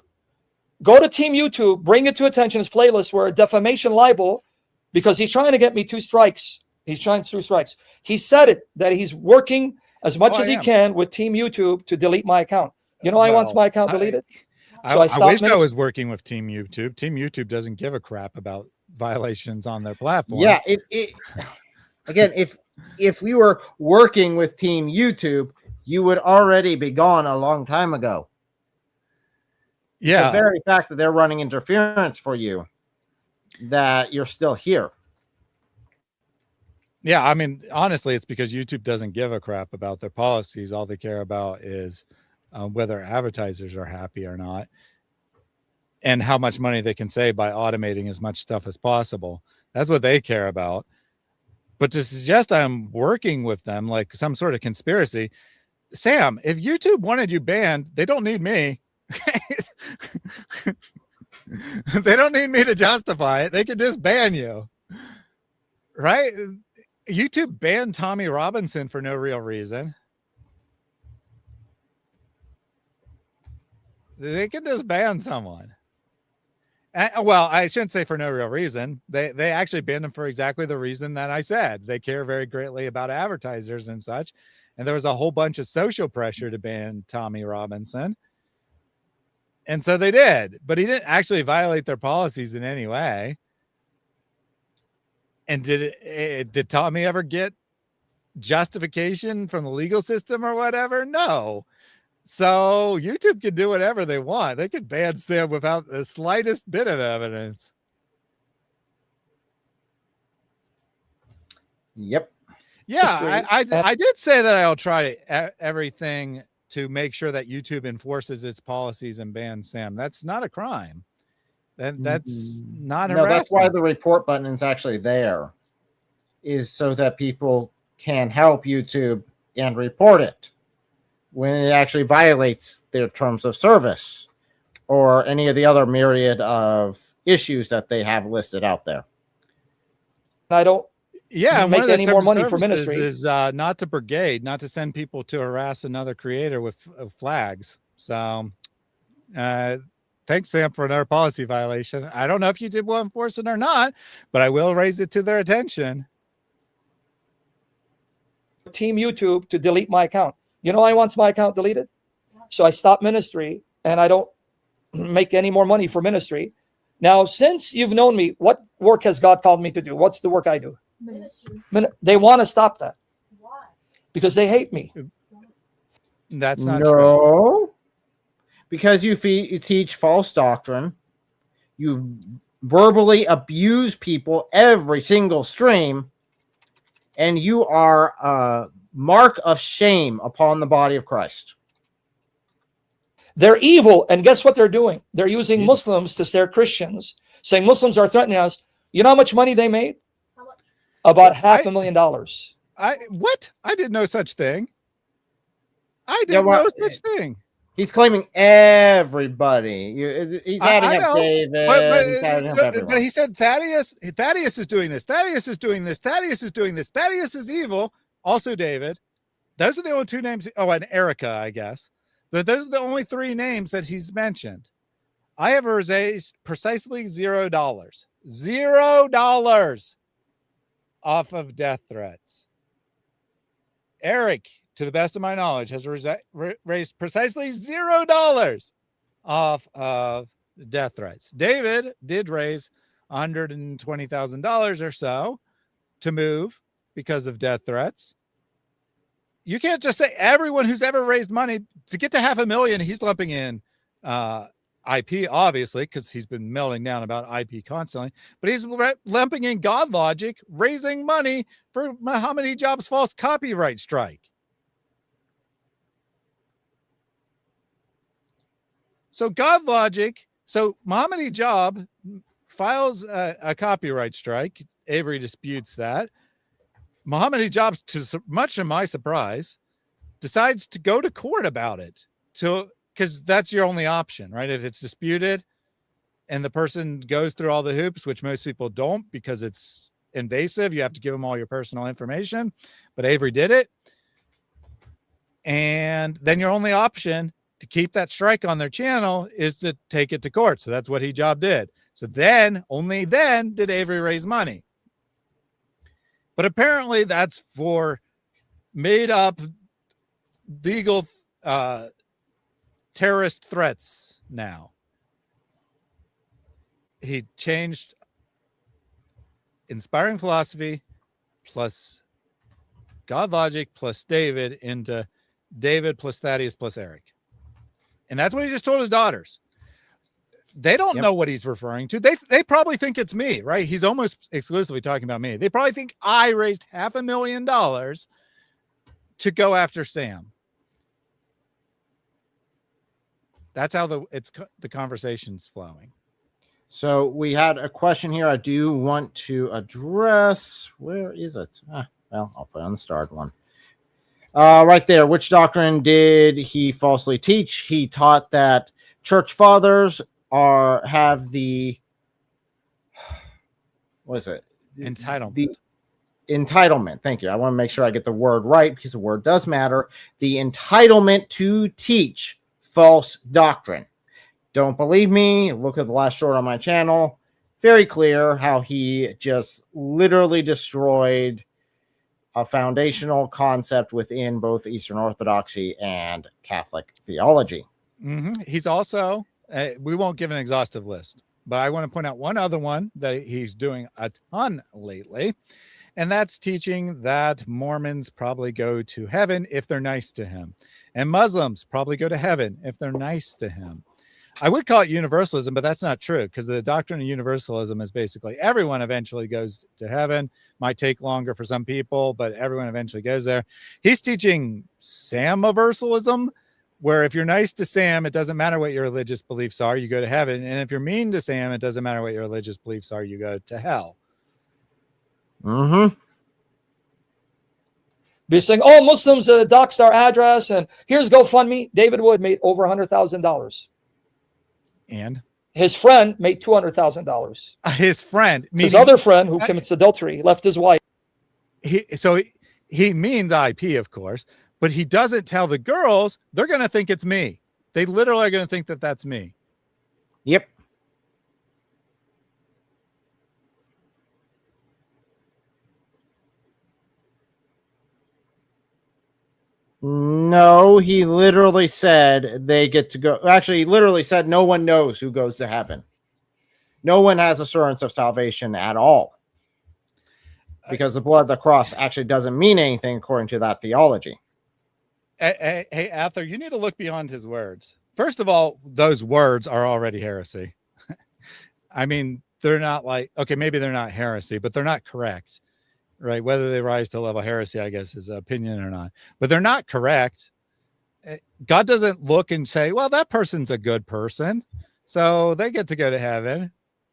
Go to Team YouTube, bring it to attention's playlist where defamation libel, because he's trying to get me 2 strikes. He's trying 2 strikes. He said it, that he's working as much as he can with Team YouTube to delete my account. You know, I want my account deleted. So I wish I was working with Team YouTube. Team YouTube doesn't give a crap about violations on their platform. Yeah. Again, if we were working with Team YouTube, you would already be gone a long time ago. Yeah. The very fact that they're running interference for you, that you're still here. Yeah, I mean, honestly, it's because YouTube doesn't give a crap about their policies. All they care about is whether advertisers are happy or not, and how much money they can save by automating as much stuff as possible. That's what they care about. But to suggest I'm working with them like some sort of conspiracy, Sam, if YouTube wanted you banned, they don't need me. They don't need me to justify it. They could just ban you, right? YouTube banned Tommy Robinson for no real reason. They can just ban someone. Well, I shouldn't say for no real reason. They actually banned him for exactly the reason that I said. They care very greatly about advertisers and such. And there was a whole bunch of social pressure to ban Tommy Robinson. And so they did, but he didn't actually violate their policies in any way. And did Tommy ever get justification from the legal system or whatever? No. So YouTube can do whatever they want. They could ban Sam without the slightest bit of evidence. Yep. Yeah, I did say that I'll try everything to make sure that YouTube enforces its policies and bans Sam. That's not a crime. That's not harassment. No, that's why the report button is actually there, is so that people can help YouTube and report it when it actually violates their terms of service or any of the other myriad of issues that they have listed out there. I don't make any more money for ministry. Is not to brigade, not to send people to harass another creator with flags. So thanks, Sam, for another policy violation. I don't know if YouTube will enforce it or not, but I will raise it to their attention. Team YouTube to delete my account. You know, I want my account deleted. So I stopped ministry and I don't make any more money for ministry. Now, since you've known me, what work has God called me to do? What's the work I do? Ministry. They want to stop that Why? because they hate me. That's not true. because you teach false doctrine, you verbally abuse people every single stream, and you are a mark of shame upon the body of Christ. They're evil, and guess what they're doing? They're using Muslims to scare Christians, saying Muslims are threatening us. You know how much money they made? How much? About $500,000. What? I did no such thing. I did no such thing. He's claiming everybody. He's adding up David. He's adding up everyone. But he said Thaddeus is doing this. Thaddeus is doing this. Thaddeus is doing this. Thaddeus is evil. Also David. Those are the only two names. Oh, and Erica, I guess. But those are the only three names that he's mentioned. I have raised precisely $0. $0 off of death threats. Eric, to the best of my knowledge, has raised precisely $0 off of death threats. David did raise $120,000 or so to move because of death threats. You can't just say everyone who's ever raised money to get to $500,000. He's lumping in IP, obviously, because he's been melting down about IP constantly, but he's lumping in God Logic, raising money for Muhammad Hijab's false copyright strike. So God Logic, so Muhammad Hijab files a copyright strike. Avery disputes that. Muhammad Hijab, much to my surprise, decides to go to court about it. Because that's your only option, right? If it's disputed and the person goes through all the hoops, which most people don't because it's invasive, you have to give them all your personal information. But Avery did it. And then your only option to keep that strike on their channel is to take it to court. So that's what Hijab did. So then, only then did Avery raise money. But apparently that's for made up legal terrorist threats now. He changed inspiring philosophy plus God Logic plus David into David plus Thaddeus plus Eric. And that's what he just told his daughters. They don't know what he's referring to. They probably think it's me, right? He's almost exclusively talking about me. They probably think I raised $500,000 to go after Sam. That's how the conversation's flowing. So we had a question here I do want to address. Where is it? Well, I'll put it on the starred one. Right there. Which doctrine did he falsely teach? He taught that church fathers have the what is it? Entitlement. The entitlement. Thank you. I want to make sure I get the word right because the word does matter. The entitlement to teach false doctrine. Don't believe me? Look at the last short on my channel. Very clear how he just literally destroyed a foundational concept within both Eastern Orthodoxy and Catholic theology. Mm-hmm. He's also, we won't give an exhaustive list, but I want to point out one other one that he's doing a ton lately, and that's teaching that Mormons probably go to heaven if they're nice to him, and Muslims probably go to heaven if they're nice to him. I would call it universalism, but that's not true because the doctrine of universalism is basically everyone eventually goes to heaven. Might take longer for some people, but everyone eventually goes there. He's teaching Samiversalism, where if you're nice to Sam, it doesn't matter what your religious beliefs are, you go to heaven. And if you're mean to Sam, it doesn't matter what your religious beliefs are, you go to hell. Mm-hmm. Be saying, oh, Muslims doxed our address, and here's GoFundMe. David Wood made over $100,000. And his friend made $200,000. His friend, his other friend who commits adultery, left his wife. He means IP, of course, but he doesn't tell the girls. They're going to think it's me. They literally are going to think that that's me. Yep. No, he literally said they get to go. Actually, he literally said no one knows who goes to heaven. No one has assurance of salvation at all. Because the blood of the cross actually doesn't mean anything according to that theology. Hey, Arthur, you need to look beyond his words. First of all, those words are already heresy. I mean, they're not like, okay, maybe they're not heresy, but they're not correct, right? Whether they rise to level heresy, I guess, is opinion or not, but they're not correct. God doesn't look and say, well, that person's a good person, so they get to go to heaven.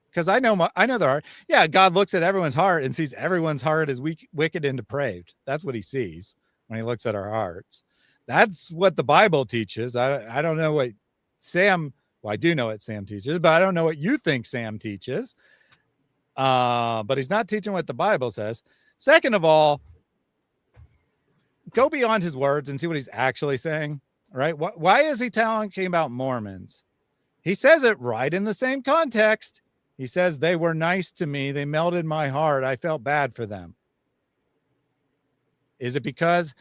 Because I know their heart. Yeah, God looks at everyone's heart and sees everyone's heart as weak, wicked, and depraved. That's what he sees when he looks at our hearts. That's what the Bible teaches. I don't know what Sam, well, I do know what Sam teaches, but I don't know what you think Sam teaches. But he's not teaching what the Bible says. Second of all, go beyond his words and see what he's actually saying, right? Why is he talking about Mormons? He says it right in the same context. He says, they were nice to me. They melted my heart. I felt bad for them. Is it because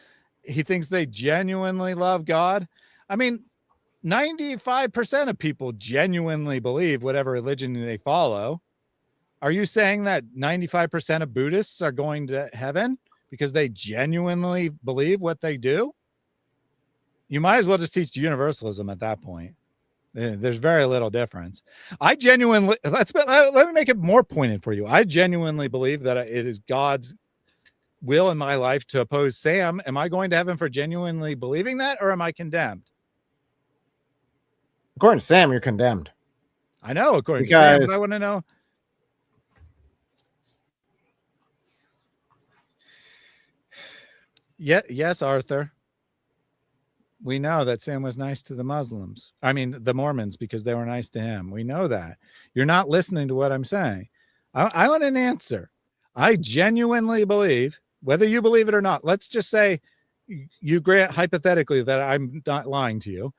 he thinks they genuinely love God? I mean, 95% of people genuinely believe whatever religion they follow. Are you saying that 95% of Buddhists are going to heaven because they genuinely believe what they do? You might as well just teach universalism at that point. There's very little difference. I genuinely, let me make it more pointed for you. I genuinely believe that it is God's will in my life to oppose Sam. Am I going to heaven for genuinely believing that, or am I condemned? According to Sam, you're condemned. I know, according to Sam, but I want to know. Yeah, yes, Arthur. We know that Sam was nice to the Muslims. I mean, the Mormons, because they were nice to him. We know that. You're not listening to what I'm saying. I want an answer. I genuinely believe, whether you believe it or not, let's just say you grant hypothetically that I'm not lying to you,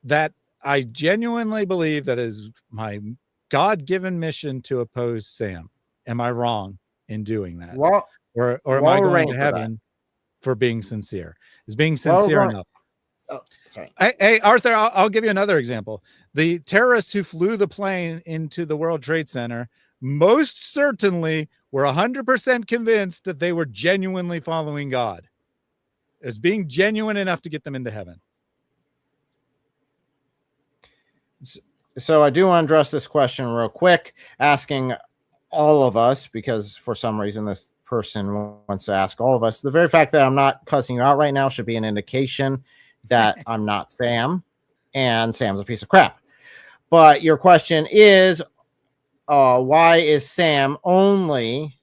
that I genuinely believe that is my God-given mission to oppose Sam. Am I wrong in doing that? Well, or am I going to heaven for being sincere? Is being sincere enough? Oh, sorry. Hey, Arthur, I'll give you another example. The terrorists who flew the plane into the World Trade Center most certainly were 100% convinced that they were genuinely following God, as being genuine enough to get them into heaven. So I do want to address this question real quick, asking all of us, because for some reason this person wants to ask all of us. The very fact that I'm not cussing you out right now should be an indication that I'm not Sam, and Sam's a piece of crap. But your question is, why is Sam only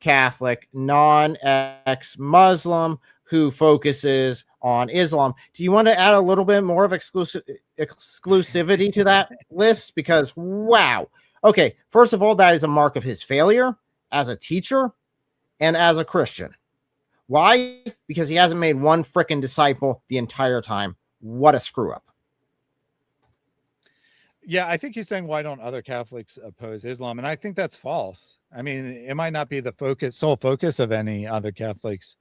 Catholic, non-ex-Muslim, who focuses on Islam? Do you want to add a little bit more of exclusivity to that list? Because, wow. Okay, first of all, that is a mark of his failure as a teacher and as a Christian. Why? Because he hasn't made one freaking disciple the entire time. What a screw up. Yeah, I think he's saying, why don't other Catholics oppose Islam? And I think that's false. I mean, it might not be the sole focus of any other Catholics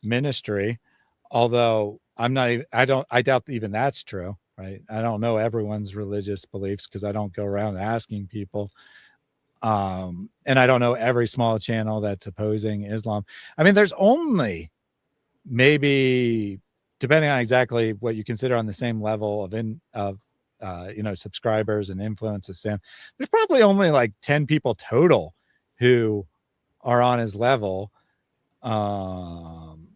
ministry, although I doubt even that's true, right? I don't know everyone's religious beliefs because I don't go around asking people. And I don't know every small channel that's opposing Islam. I mean, there's only maybe, depending on exactly what you consider on the same level of subscribers and influence as Sam, there's probably only like 10 people total who are on his level. And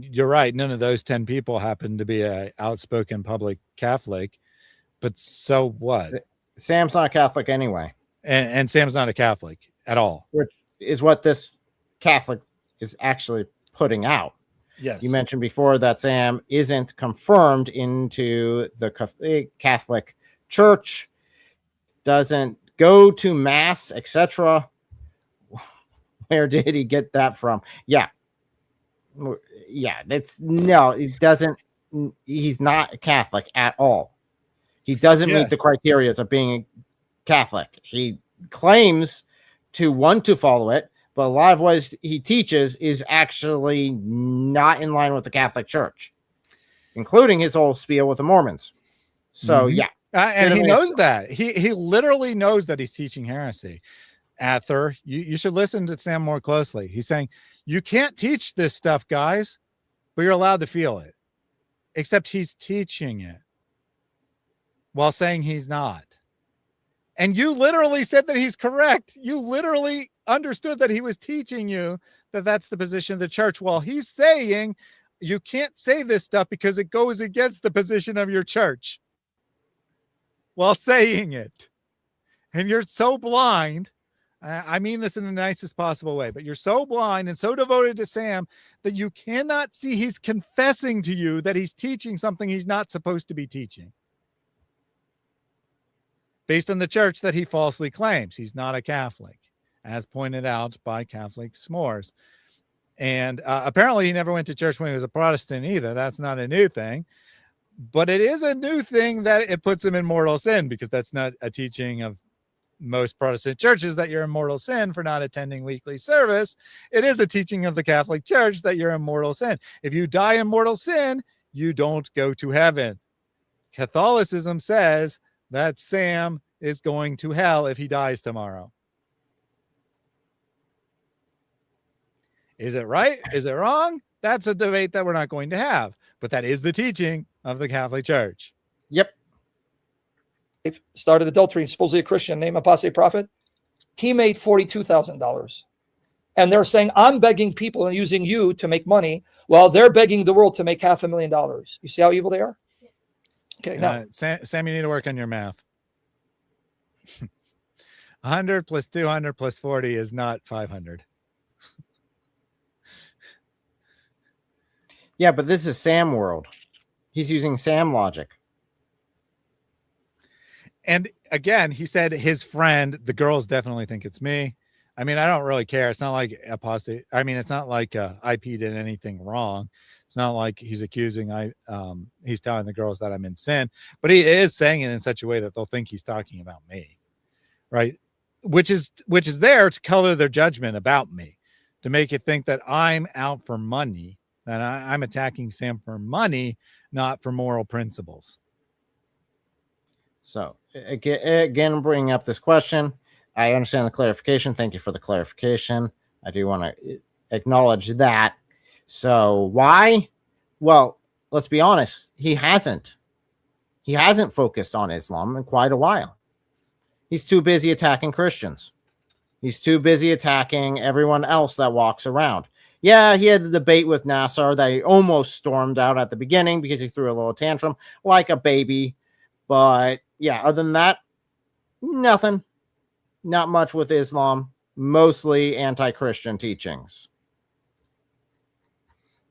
you're right, none of those 10 people happen to be a outspoken public Catholic, but so what? Sam's not a Catholic anyway. And Sam's not a Catholic at all. Which is what this Catholic is actually putting out. Yes. You mentioned before that Sam isn't confirmed into the Catholic Church, doesn't go to Mass, etc. Where did he get that from? Yeah, it doesn't. He's not a Catholic at all. He doesn't meet the criteria of being a Catholic. He claims to want to follow it, but a lot of what he teaches is actually not in line with the Catholic Church, including his whole spiel with the Mormons. So, and he knows that. He literally knows that he's teaching heresy. Arthur, you should listen to Sam more closely. He's saying, you can't teach this stuff, guys, but you're allowed to feel it. except he's teaching it while saying he's not. And you literally said that he's correct. You literally understood that he was teaching you that that's the position of the church, while he's saying you can't say this stuff because it goes against the position of your church while saying it. And you're so blind. I mean this in the nicest possible way, but you're so blind and so devoted to Sam that you cannot see he's confessing to you that he's teaching something he's not supposed to be teaching, based on the church that he falsely claims. He's not a Catholic, as pointed out by Catholic S'mores. And apparently he never went to church when he was a Protestant either. That's not a new thing. But it is a new thing that it puts him in mortal sin, because that's not a teaching of most Protestant churches, that you're in mortal sin for not attending weekly service. It is a teaching of the Catholic Church that you're in mortal sin. If you die in mortal sin, you don't go to heaven. Catholicism says that Sam is going to hell if he dies tomorrow. Is it right? Is it wrong? That's a debate that we're not going to have, but that is the teaching of the Catholic Church. Yep. Started adultery, supposedly a Christian, named apostate prophet. He made $42,000. And they're saying, I'm begging people and using you to make money, while they're begging the world to make $500,000. You see how evil they are? Okay, now. Sam, you need to work on your math. 100 plus 200 plus 40 is not 500. Yeah, but this is Sam world. He's using Sam logic. And again, he said his friend, the girls definitely think it's me. I mean, I don't really care. It's not like apostate. I mean, it's not like IP did anything wrong. It's not like he's accusing, he's telling the girls that I'm in sin, but he is saying it in such a way that they'll think he's talking about me, right? Which is there to color their judgment about me, to make it think that I'm out for money, that I'm attacking Sam for money, not for moral principles. So again, bringing up this question, I understand the clarification. Thank you for the clarification. I do want to acknowledge that. So why? Well, let's be honest. He hasn't focused on Islam in quite a while. He's too busy attacking Christians. He's too busy attacking everyone else that walks around. Yeah, he had the debate with Nasser that he almost stormed out at the beginning because he threw a little tantrum like a baby. But yeah, other than that, nothing. Not much with Islam. Mostly anti-Christian teachings.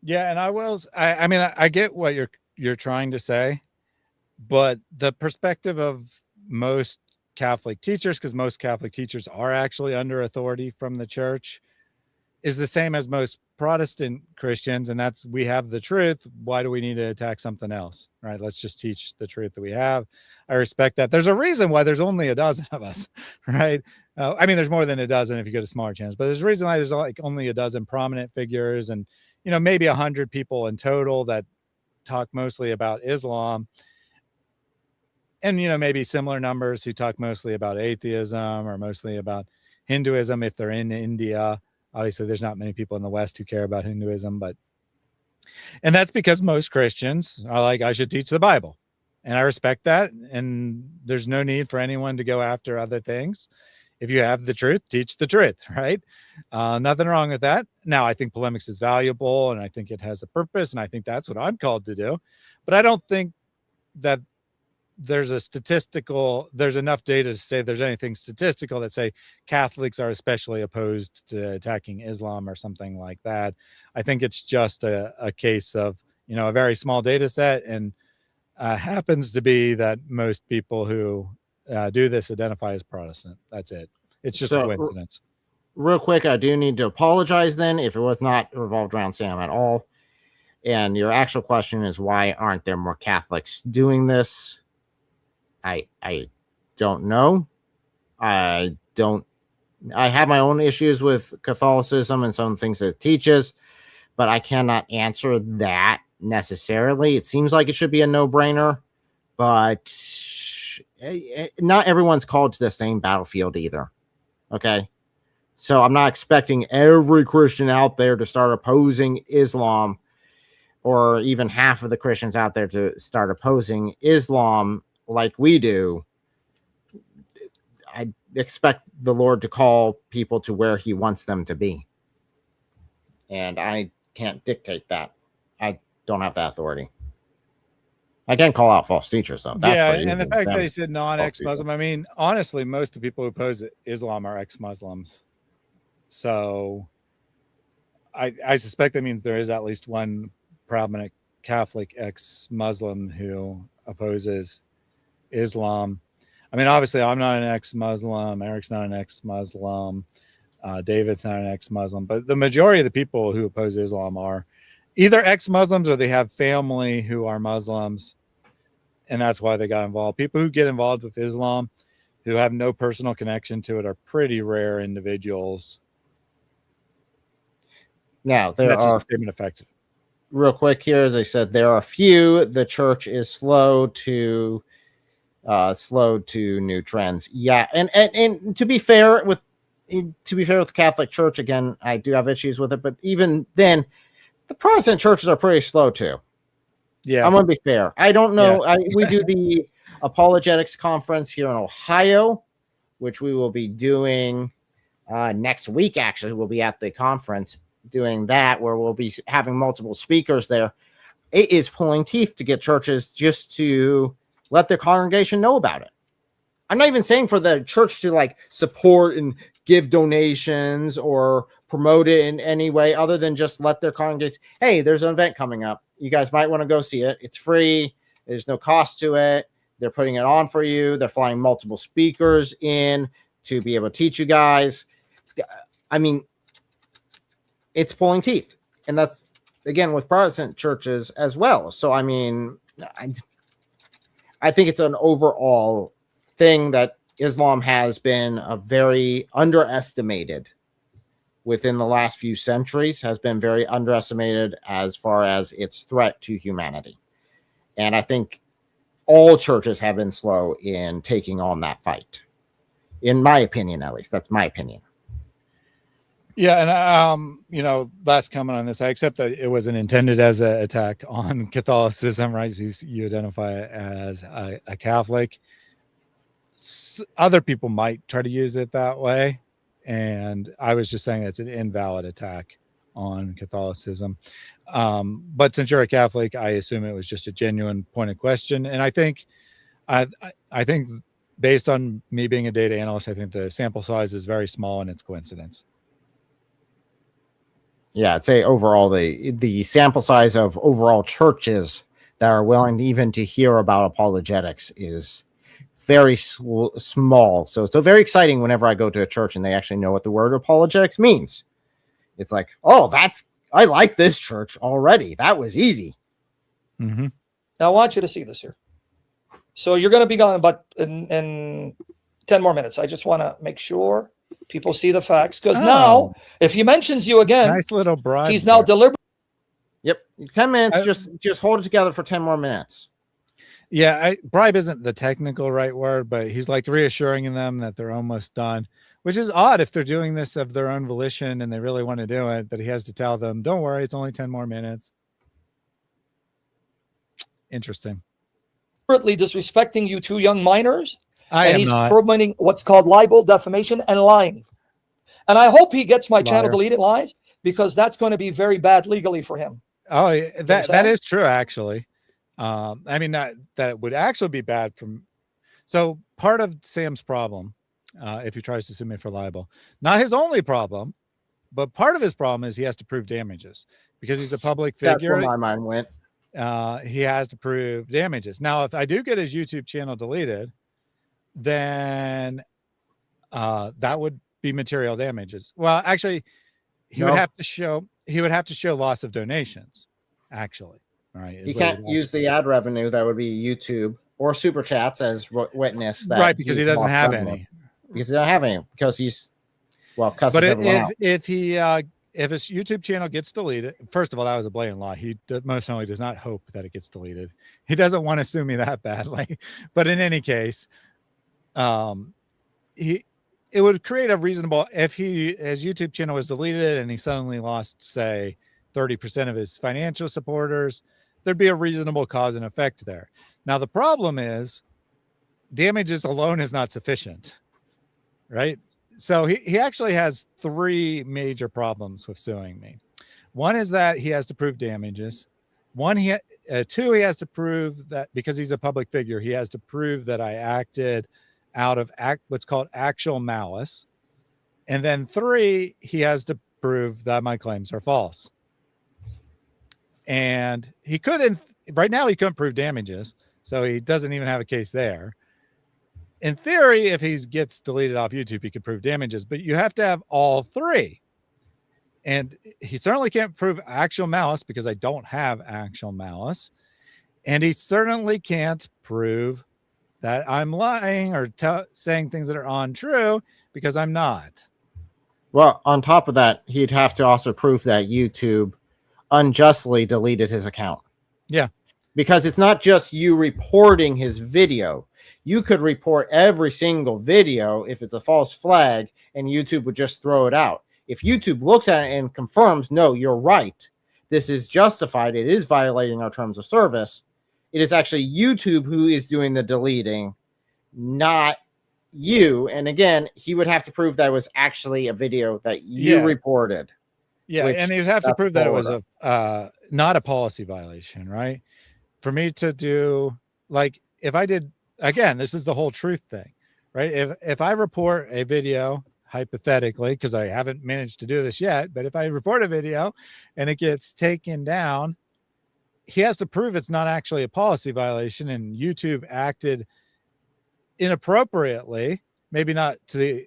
Yeah, and I mean, I get what you're trying to say, but the perspective of most Catholic teachers, because most Catholic teachers are actually under authority from the church, is the same as most Protestant Christians, and that's, we have the truth. Why do we need to attack something else? Right? Let's just teach the truth that we have. I respect that. There's a reason why there's only a dozen of us, right? I mean, there's more than a dozen if you go to smaller channels, but there's a reason why there's like only a dozen prominent figures, and maybe 100 people in total that talk mostly about Islam, and maybe similar numbers who talk mostly about atheism or mostly about Hinduism if they're in India. Obviously, there's not many people in the West who care about Hinduism, and that's because most Christians are like, I should teach the Bible. And I respect that. And there's no need for anyone to go after other things. If you have the truth, teach the truth, right? Nothing wrong with that. Now, I think polemics is valuable, and I think it has a purpose, and I think that's what I'm called to do. But I don't think that there's enough data to say there's anything statistical that say Catholics are especially opposed to attacking Islam or something like that. I think it's just a case of, a very small data set, and happens to be that most people who do this identify as Protestant. That's it. It's just a coincidence. Real quick, I do need to apologize then if it was not revolved around Sam at all. And your actual question is, why aren't there more Catholics doing this? I don't know. I have my own issues with Catholicism and some things it teaches, but I cannot answer that necessarily. It seems like it should be a no-brainer, but not everyone's called to the same battlefield either. Okay. So I'm not expecting every Christian out there to start opposing Islam or even half of the Christians out there to start opposing Islam like we do, I expect the Lord to call people to where he wants them to be. And I can't dictate that. I don't have that authority. I can call out false teachers, though. That's Yeah, pretty and the easy. fact that he said non-ex-Muslim, I mean, honestly, most of the people who oppose Islam are ex-Muslims. So I suspect that means there is at least one prominent Catholic ex-Muslim who opposes Islam. I mean, obviously, I'm not an ex-Muslim. Eric's not an ex-Muslim. David's not an ex-Muslim. But the majority of the people who oppose Islam are either ex-Muslims or they have family who are Muslims, and that's why they got involved. People who get involved with Islam who have no personal connection to it are pretty rare individuals. Now, there That's just are a statement of fact. real quick here, as I said, there are a few. The church is slow to new trends. Yeah, and to be fair with the Catholic Church, again, I do have issues with it, but even then, the Protestant churches are pretty slow too. Yeah, I'm gonna be fair. I don't know. We do the Apologetics conference here in Ohio, which we will be doing next week. Actually, we'll be at the conference doing that, where we'll be having multiple speakers there. It is pulling teeth to get churches just to let their congregation know about it. I'm not even saying for the church to like support and give donations or promote it in any way other than just let their congregation, hey, there's an event coming up. You guys might want to go see it. It's free. There's no cost to it. They're putting it on for you. They're flying multiple speakers in to be able to teach you guys. I mean, it's pulling teeth. And that's, again, with Protestant churches as well. So, I mean, I think it's an overall thing that Islam has been a very underestimated within the last few centuries, has been very underestimated as far as its threat to humanity. And I think all churches have been slow in taking on that fight. In my opinion, at least. That's my opinion. Yeah, and last comment on this, I accept that it wasn't intended as an attack on Catholicism, right? You identify it as a Catholic. Other people might try to use it that way, and I was just saying it's an invalid attack on Catholicism. But since you're a Catholic, I assume it was just a genuine point of question, and I think based on me being a data analyst, I think the sample size is very small and it's coincidence. Yeah, I'd say overall the sample size of overall churches that are willing even to hear about apologetics is very small. So it's very exciting whenever I go to a church and they actually know what the word apologetics means. It's like, oh, I like this church already. That was easy. Mm-hmm. Now I want you to see this here. So you're going to be gone about in 10 more minutes. I just want to make sure people see the facts, because now if he mentions you again, nice little bribe, he's now deliberate. Yep, 10 minutes. Just hold it together for 10 more minutes. Yeah, bribe isn't the technical right word, but he's like reassuring them that they're almost done, which is odd if they're doing this of their own volition and they really want to do it, that he has to tell them, don't worry, it's only 10 more minutes. Interesting. Disrespecting you two young minors, and he's promoting what's called libel, defamation, and lying. And I hope he gets my channel deleted lies, because that's going to be very bad legally for him. Oh, that is true, actually. I mean, that would actually be bad from. So part of Sam's problem, if he tries to sue me for libel, not his only problem, but part of his problem is he has to prove damages because he's a public figure. That's where my mind went. He has to prove damages. Now, if I do get his YouTube channel deleted, then that would be material damages. Well, actually, he would have to show loss of donations. Actually, all right. He can't use the ad revenue that would be YouTube or super chats as witness. That right, because he doesn't have any. Because he doesn't have any. Because he's cusses but everyone out. If his YouTube channel gets deleted, first of all, that was a blatant lie. He most certainly does not hope that it gets deleted. He doesn't want to sue me that badly. But in any case, it would create a reasonable, if his YouTube channel was deleted and he suddenly lost, say, 30% of his financial supporters, there'd be a reasonable cause and effect there. Now, the problem is damages alone is not sufficient, right? So he actually has three major problems with suing me. One is that he has to prove damages. Two, he has to prove that because he's a public figure, he has to prove that I acted out of what's called actual malice. And then three, he has to prove that my claims are false. And he couldn't, right now he couldn't prove damages. So he doesn't even have a case there. In theory, if he gets deleted off YouTube, he could prove damages, but you have to have all three. And he certainly can't prove actual malice because I don't have actual malice. And he certainly can't prove that I'm lying or saying things that are untrue because I'm not. Well, on top of that, he'd have to also prove that YouTube unjustly deleted his account. Yeah. Because it's not just you reporting his video. You could report every single video if it's a false flag and YouTube would just throw it out. If YouTube looks at it and confirms, no, you're right, this is justified, it is violating our terms of service, it is actually YouTube who is doing the deleting, not you. And again, he would have to prove that it was actually a video that you reported. Yeah, and he'd have to prove that it was not a policy violation, right? For me to do, like, if I did, again, this is the whole truth thing, right? If I report a video, hypothetically, because I haven't managed to do this yet, but if I report a video and it gets taken down, he has to prove it's not actually a policy violation and YouTube acted inappropriately, maybe not to the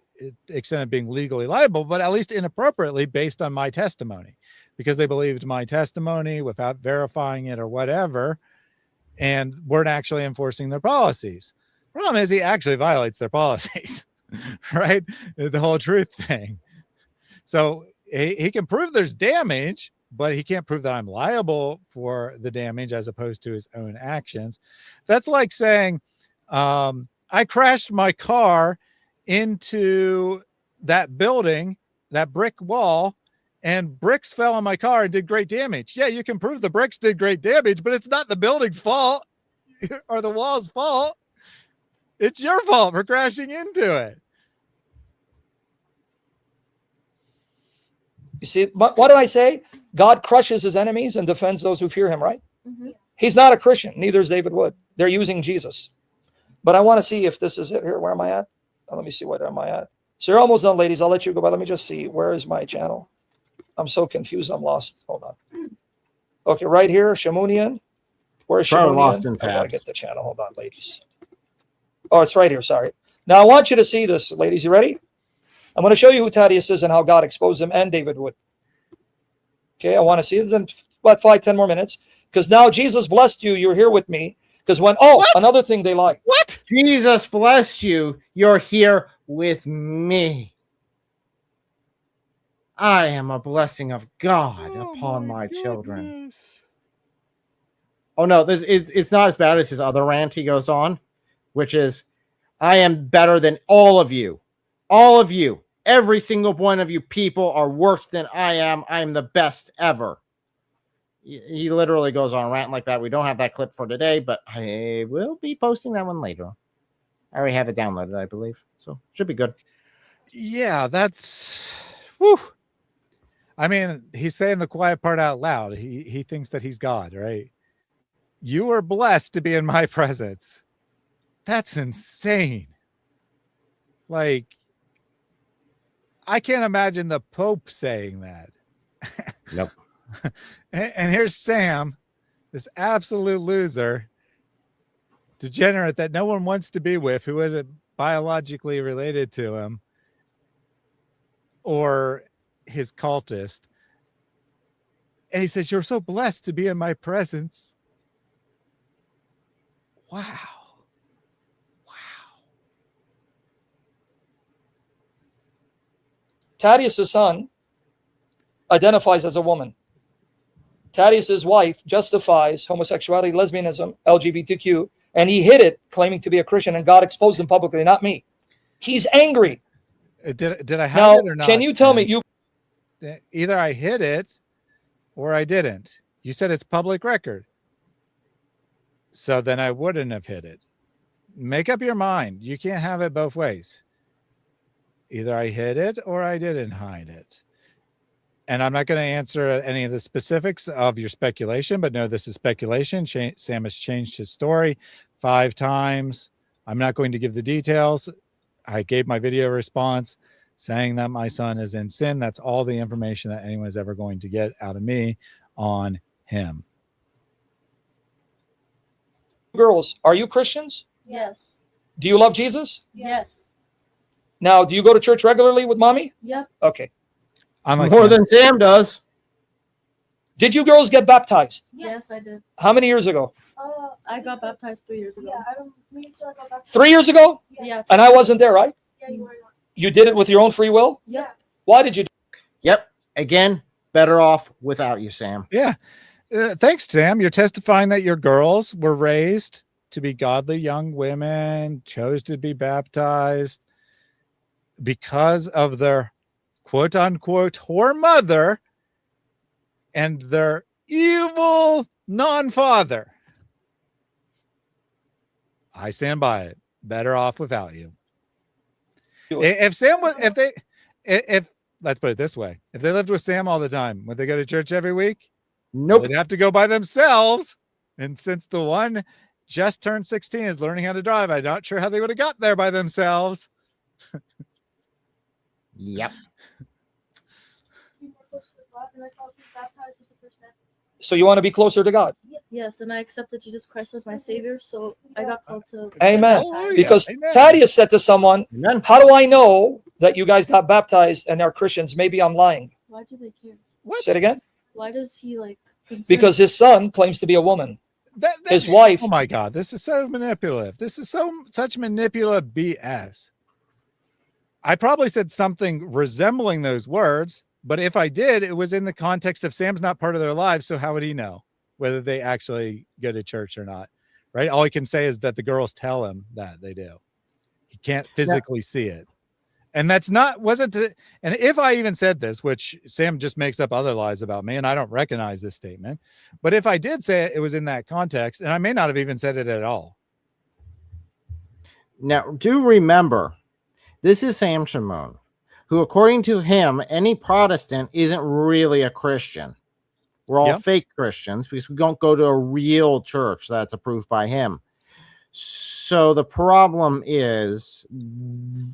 extent of being legally liable, but at least inappropriately based on my testimony, because they believed my testimony without verifying it or whatever, and weren't actually enforcing their policies. Problem is, he actually violates their policies, right? The whole truth thing. So he can prove there's damage, but he can't prove that I'm liable for the damage as opposed to his own actions. That's like saying, I crashed my car into that building, that brick wall, and bricks fell on my car and did great damage. Yeah, you can prove the bricks did great damage, but it's not the building's fault or the wall's fault. It's your fault for crashing into it. You see, what do I say? God crushes his enemies and defends those who fear him, right? Mm-hmm. He's not a Christian. Neither is David Wood. They're using Jesus. But I want to see if this is it here. Where am I at? Let me see. Where am I at? So you're almost done, ladies. I'll let you go, but let me just see. Where is my channel? I'm so confused. I'm lost. Hold on. Okay, right here, Shamounian. Where's Shamounian? Lost in I gotta tabs. get the channel. Hold on, ladies. Oh, it's right here. Sorry. Now I want you to see this, ladies. You ready? I'm going to show you who Thaddeus is and how God exposed him and David Wood. Okay, I want to see it in about 5-10 more minutes, because now Jesus blessed you. You're here with me. Because another thing they like. What? Jesus bless you. You're here with me. I am a blessing of God upon my children. Oh no, it's not as bad as his other rant he goes on, which is, I am better than all of you. All of you. Every single one of you people are worse than I am. I am the best ever. He literally goes on a rant like that. We don't have that clip for today, but I will be posting that one later. I already have it downloaded, I believe. So should be good. Yeah, that's whew. I mean, he's saying the quiet part out loud. He thinks that he's God, right? You are blessed to be in my presence. That's insane. Like, I can't imagine the Pope saying that. Nope. And here's Sam, this absolute loser, degenerate that no one wants to be with, who isn't biologically related to him or his cultist. And he says, you're so blessed to be in my presence. Wow. Thaddeus' son identifies as a woman. Thaddeus' wife justifies homosexuality, lesbianism, LGBTQ, and he hid it, claiming to be a Christian, and God exposed him publicly, not me. He's angry. Did I hide it or not? Can you tell me? Either I hid it or I didn't. You said it's public record. So then I wouldn't have hid it. Make up your mind. You can't have it both ways. Either I hid it or I didn't hide it. And I'm not going to answer any of the specifics of your speculation, but no, this is speculation. Sam has changed his story 5 times. I'm not going to give the details. I gave my video response saying that my son is in sin. That's all the information that anyone is ever going to get out of me on him. Girls, are you Christians? Yes. Do you love Jesus? Yes. Now, do you go to church regularly with mommy? Yep. Okay. Unlike More Sam. than Sam does. Did you girls get baptized? Yes, I did. How many years ago? I got baptized 3 years ago. Yeah, I don't. Me and Sarah got back. 3 years ago? Yeah. And I wasn't there, right? Yeah, you were not. You did it with your own free will? Yep. Why did you? Yep. Again, better off without you, Sam. Yeah. Thanks, Sam. You're testifying that your girls were raised to be godly young women, chose to be baptized because of their quote unquote whore mother and their evil non-father. I stand by it. Better off without you. If Sam was, if let's put it this way, if they lived with Sam all the time, would they go to church every week? Nope. They'd have to go by themselves. And since the one just turned 16 is learning how to drive, I'm not sure how they would have got there by themselves. Yep. We were close to God, and I thought being baptized was the first step. So you want to be closer to God? Yes, and I accepted Jesus Christ as my savior, so I got called to. Amen. Hallelujah. Because Amen. Thaddeus said to someone, Amen. how do I know that you guys got baptized and are Christians? Maybe I'm lying. Why do they care? What? Say it again. Why does he like? concern- Because his son claims to be a woman. His wife. Oh my God, this is so manipulative. This is such manipulative BS. I probably said something resembling those words, but if I did, it was in the context of Sam's not part of their lives. So how would he know whether they actually go to church or not? Right. All he can say is that the girls tell him that they do. He can't physically see it. And that's not, wasn't it? And if I even said this, which Sam just makes up other lies about me, and I don't recognize this statement, but if I did say it, it was in that context, and I may not have even said it at all. Now, do remember, this is Sam Shamoun, who, according to him, any Protestant isn't really a Christian. We're all Yep. fake Christians because we don't go to a real church that's approved by him. So the problem is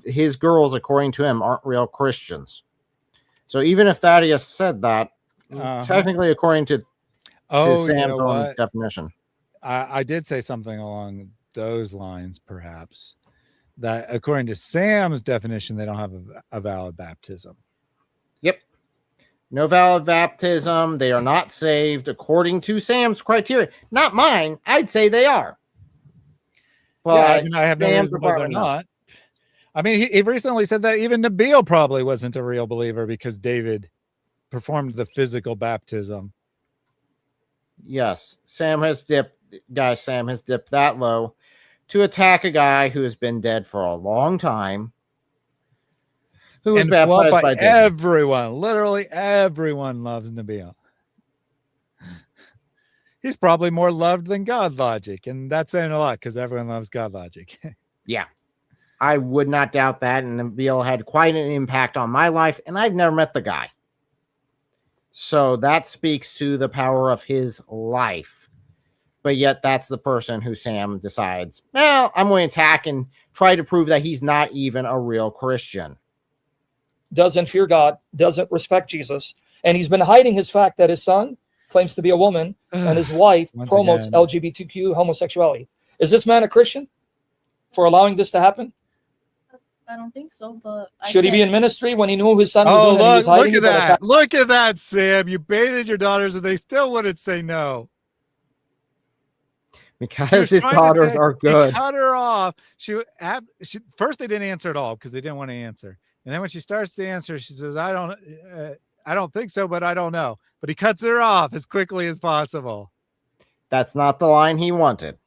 his girls, according to him, aren't real Christians. So even if Thaddeus said that, technically, according to Sam's you know own what? definition. I did say something along those lines, perhaps, that according to Sam's definition, they don't have a valid baptism. Yep. No valid baptism. They are not saved according to Sam's criteria. Not mine. I'd say they are. Well, Yeah, I mean, I have no Sam's reason why they're probably not. I mean, he recently said that even Nabil probably wasn't a real believer because David performed the physical baptism. Yes, Sam has dipped that low to attack a guy who has been dead for a long time, who was And beloved baptized by David. everyone. Literally everyone loves Nabil. He's probably more loved than God Logic, and that's saying a lot because everyone loves God Logic. Yeah, I would not doubt that. And Nabil had quite an impact on my life, and I've never met the guy. So that speaks to the power of his life. But yet that's the person who Sam decides, well, I'm going to attack and try to prove that he's not even a real Christian. Doesn't fear God, doesn't respect Jesus, and he's been hiding his fact that his son claims to be a woman and his wife Once promotes again. LGBTQ homosexuality. Is this man a Christian for allowing this to happen? I don't think so, but Should he be in ministry when he knew his son was Oh, doing it and he was look hiding at it? But that. Look at that, Sam. You baited your daughters and they still wouldn't say no. She Because was his trying to daughters say- are they good. cut her off. First they didn't answer at all because they didn't want to answer. And then when she starts to answer, she says, I don't think so, but I don't know. But he cuts her off as quickly as possible. That's not the line he wanted.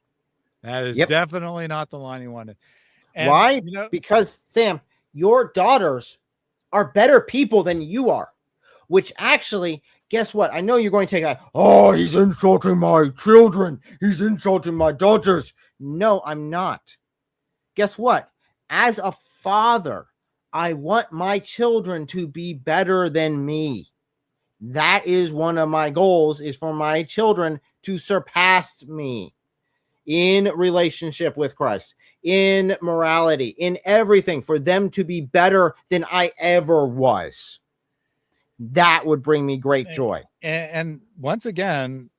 That is Yep. definitely not the line he wanted. And, Why? You know, Because, Sam, your daughters are better people than you are, which actually Guess what? I know you're going to take that. Oh, he's insulting my children. He's insulting my daughters. No, I'm not. Guess what? As a father, I want my children to be better than me. That is one of my goals, is for my children to surpass me in relationship with Christ, in morality, in everything, for them to be better than I ever was. That would bring me great joy. And once again,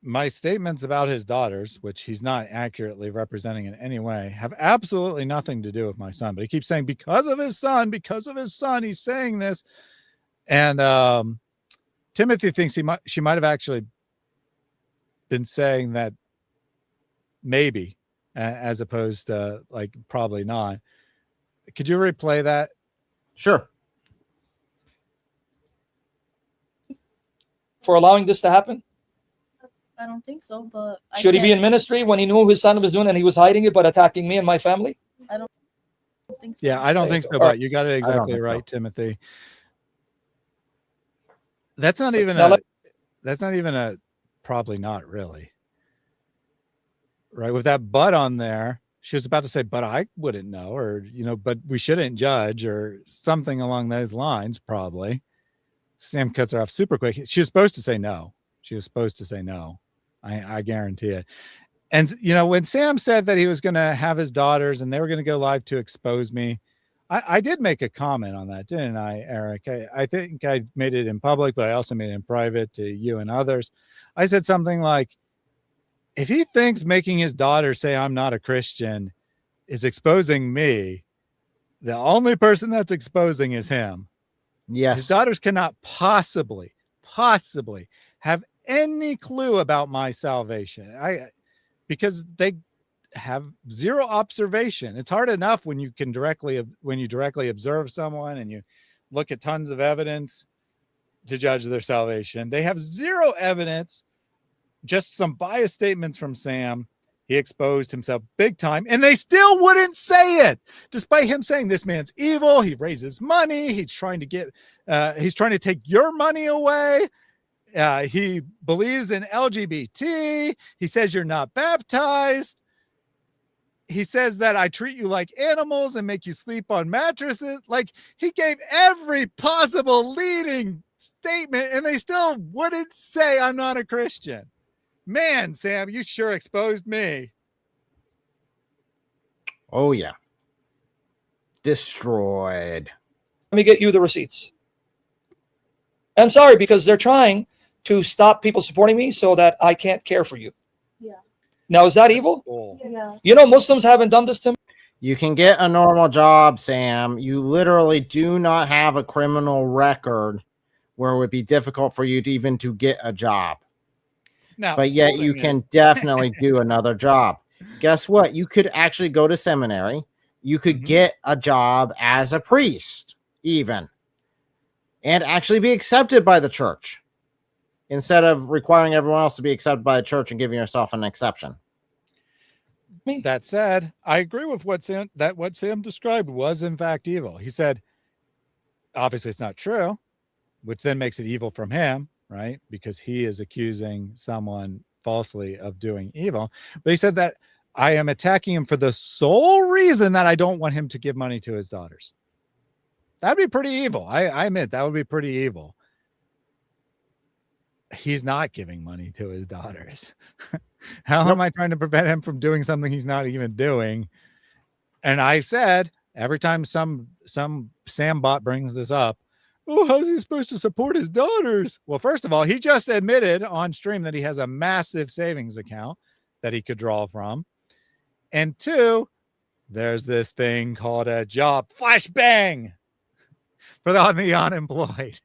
my statements about his daughters, which he's not accurately representing in any way, have absolutely nothing to do with my son. But he keeps saying, because of his son, he's saying this. And Timothy thinks she might have actually been saying that maybe, as opposed to like probably not. Could you replay that? Sure. For allowing this to happen? I don't think so, but Should he be in ministry when he knew his son was doing and he was hiding it but attacking me and my family? I don't think so. Yeah, I don't think so, but you got it exactly right, Timothy. That's not even a probably not really. Right? With that but on there, she was about to say, but I wouldn't know, or, but we shouldn't judge, or something along those lines, probably. Sam cuts her off super quick. She was supposed to say no. I guarantee it. And, when Sam said that he was going to have his daughters and they were going to go live to expose me, I did make a comment on that, didn't I, Eric? I think I made it in public, but I also made it in private to you and others. I said something like, if he thinks making his daughter say I'm not a Christian is exposing me, the only person that's exposing is him. Yes. His daughters cannot possibly have any clue about my salvation. Because they have zero observation. It's hard enough when you directly observe someone and you look at tons of evidence to judge their salvation. They have zero evidence, just some biased statements from Sam. He exposed himself big time, and they still wouldn't say it, despite him saying this man's evil. He raises money. He's trying to take your money away. He believes in LGBT. He says you're not baptized. He says that I treat you like animals and make you sleep on mattresses. Like, he gave every possible leading statement, and they still wouldn't say I'm not a Christian. Man, Sam, you sure exposed me. Oh, yeah. Destroyed. Let me get you the receipts. I'm sorry, because they're trying to stop people supporting me so that I can't care for you. Yeah. Now, is that evil? Yeah. Muslims haven't done this to me. You can get a normal job, Sam. You literally do not have a criminal record where it would be difficult for you to even to get a job. No, but yet you can definitely do another job. Guess what? You could actually go to seminary. You could get a job as a priest, even, and actually be accepted by the church instead of requiring everyone else to be accepted by the church and giving yourself an exception. That said, I agree with what Sam described was in fact evil. He said, obviously it's not true, which then makes it evil from him, right? Because he is accusing someone falsely of doing evil. But he said that I am attacking him for the sole reason that I don't want him to give money to his daughters. That'd be pretty evil. I admit that would be pretty evil. He's not giving money to his daughters. How am I trying to prevent him from doing something he's not even doing? And I said, every time some Sam bot brings this up, oh, how's he supposed to support his daughters? Well, first of all, he just admitted on stream that he has a massive savings account that he could draw from. And two, there's this thing called a job flashbang for the unemployed.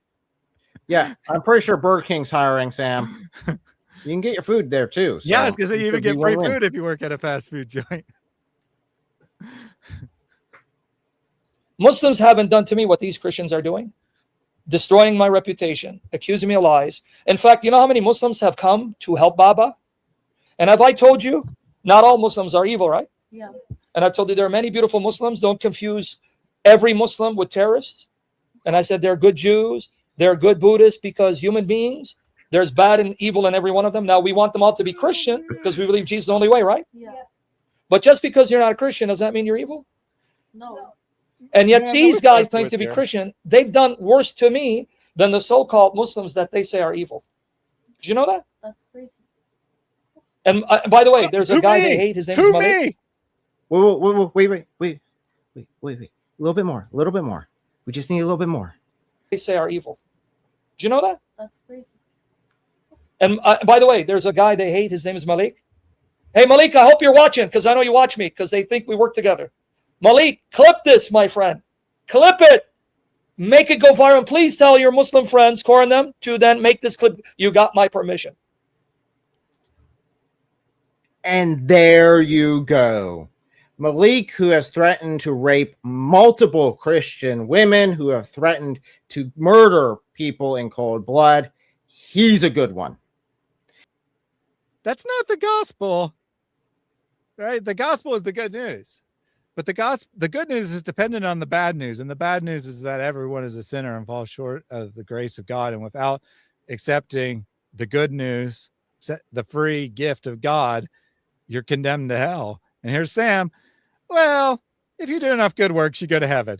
Yeah, I'm pretty sure Burger King's hiring, Sam. You can get your food there too. So yeah, I was going to say you even get free win-win. food if you work at a fast food joint. Muslims haven't done to me what these Christians are doing, destroying my reputation, accusing me of lies. In fact, you know how many Muslims have come to help Baba? And have I told you, not all Muslims are evil, right? Yeah. And I've told you there are many beautiful Muslims. Don't confuse every Muslim with terrorists. And I said there are good Jews, they're good Buddhists because human beings, there's bad and evil in every one of them. Now we want them all to be Christian because we believe Jesus is the only way, right? Yeah. But just because you're not a Christian, does that mean you're evil? No. And yet Man, these that was guys claim to be here. Christian. They've done worse to me than the so-called Muslims that they say are evil. Did you know that? That's crazy. And by the way, there's a To guy me! they hate. His name To is Malik. me! Wait. A little bit more. We just need a little bit more. They say are evil. Did you know that? That's crazy. And by the way, there's a guy they hate. His name is Malik. Hey, Malik, I hope you're watching because I know you watch me because they think we work together. Malik, clip this, my friend. Clip it. Make it go viral. And please tell your Muslim friends, Corin them, to then make this clip. You got my permission. And there you go. Malik, who has threatened to rape multiple Christian women, who have threatened to murder people in cold blood. He's a good one. That's not the gospel, right? The gospel is the good news, but the good news is dependent on the bad news, and the bad news is that everyone is a sinner and falls short of the grace of God, and without accepting the good news, the free gift of God, you're condemned to hell. And here's Sam. Well, if you do enough good works, you go to heaven.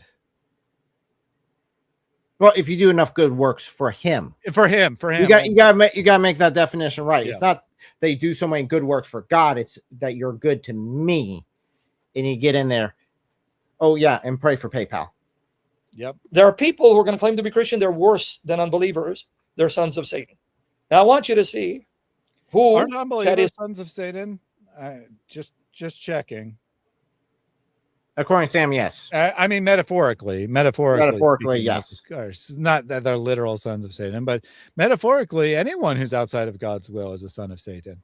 Well, if you do enough good works for him. For him. You gotta make that definition right. Yeah. It's not they do so many good works for God. It's that you're good to me, and you get in there. Oh yeah, and pray for PayPal. Yep. There are people who are going to claim to be Christian. They're worse than unbelievers. They're sons of Satan. Now I want you to see who Aren't unbelievers that is. sons of Satan? Just checking. According to Sam, yes. I mean, metaphorically, Metaphorically, speaking, yes. of course, not that they're literal sons of Satan, but metaphorically, anyone who's outside of God's will is a son of Satan.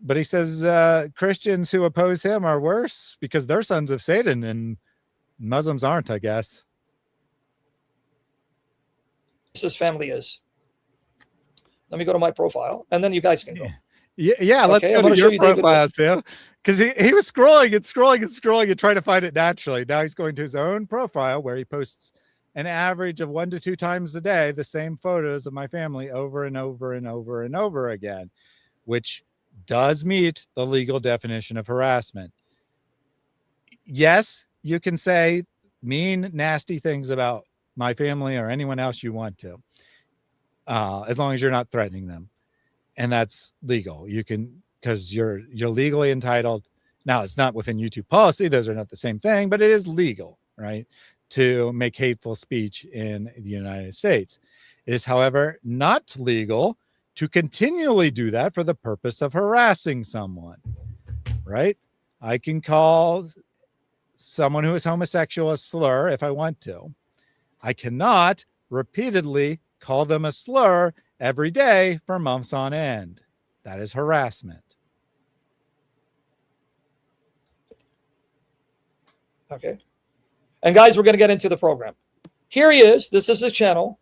But he says Christians who oppose him are worse because they're sons of Satan, and Muslims aren't, I guess. His family is. Let me go to my profile, and then you guys can go. Yeah. Let's Okay, I'm go gonna to show your you David profile, Sam, because he was scrolling and trying to find it naturally. Now he's going to his own profile where he posts an average of 1 to 2 times a day the same photos of my family over and over and over and over again, which does meet the legal definition of harassment. Yes, you can say mean, nasty things about my family or anyone else you want to, as long as you're not threatening them. And that's legal. You can, because you're legally entitled. Now, it's not within YouTube policy. Those are not the same thing, but it is legal, right, to make hateful speech in the United States. It is, however, not legal to continually do that for the purpose of harassing someone, right? I can call someone who is homosexual a slur if I want to. I cannot repeatedly call them a slur every day for months on end. That is harassment. Okay. And guys, we're going to get into the program. Here he is. This is his channel.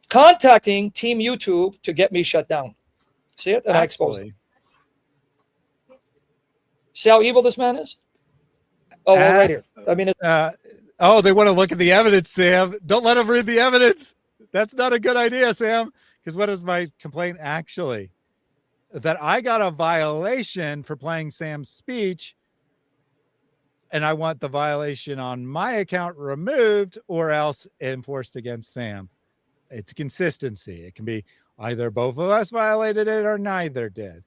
Contacting Team YouTube to get me shut down. See it? And I exposed it. See how evil this man is? Oh, well, right here. I mean, they want to look at the evidence, Sam. Don't let them read the evidence. That's not a good idea, Sam. Because what is my complaint actually? That I got a violation for playing Sam's speech, and I want the violation on my account removed or else enforced against Sam. It's consistency. It can be either both of us violated it or neither did.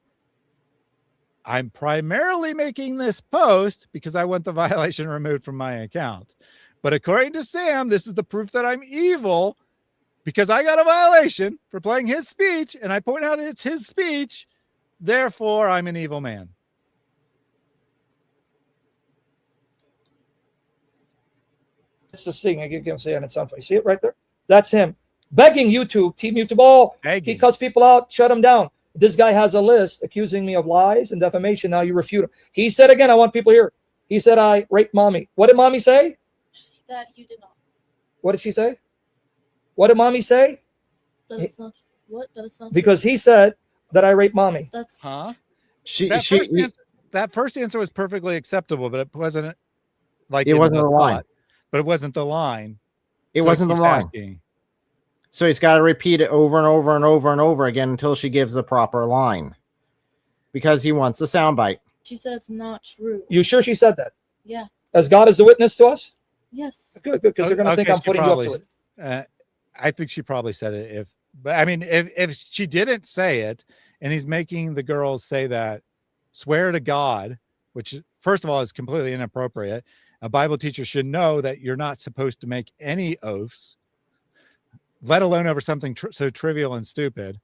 I'm primarily making this post because I want the violation removed from my account. But according to Sam, this is the proof that I'm evil because I got a violation for playing his speech, and I point out it's his speech. Therefore, I'm an evil man. it's this thing. I can say, and it's on. See it right there? That's him begging YouTube, Team YouTube. Oh, he cuts people out. Shut him down. This guy has a list accusing me of lies and defamation. Now you refute him. He said again, I want people here. He said, I raped mommy. What did mommy say? That you did not. What did she say? What did mommy say? That it's not. What? That it's not. Because he said that I raped mommy. That's. Huh? That That first answer was perfectly acceptable, but it wasn't like It wasn't the line. But it wasn't the line. It So wasn't the keep line. asking. So he's got to repeat it over and over and over and over again until she gives the proper line, because he wants the soundbite. She said it's not true. You sure she said that? Yeah. As God is a witness to us? Yes. Good, because they're going to think I'm she putting you up to probably- it. I think she probably said it. But I mean, if she didn't say it, and he's making the girls say that, swear to God, which first of all is completely inappropriate. A Bible teacher should know that you're not supposed to make any oaths, let alone over something so trivial and stupid.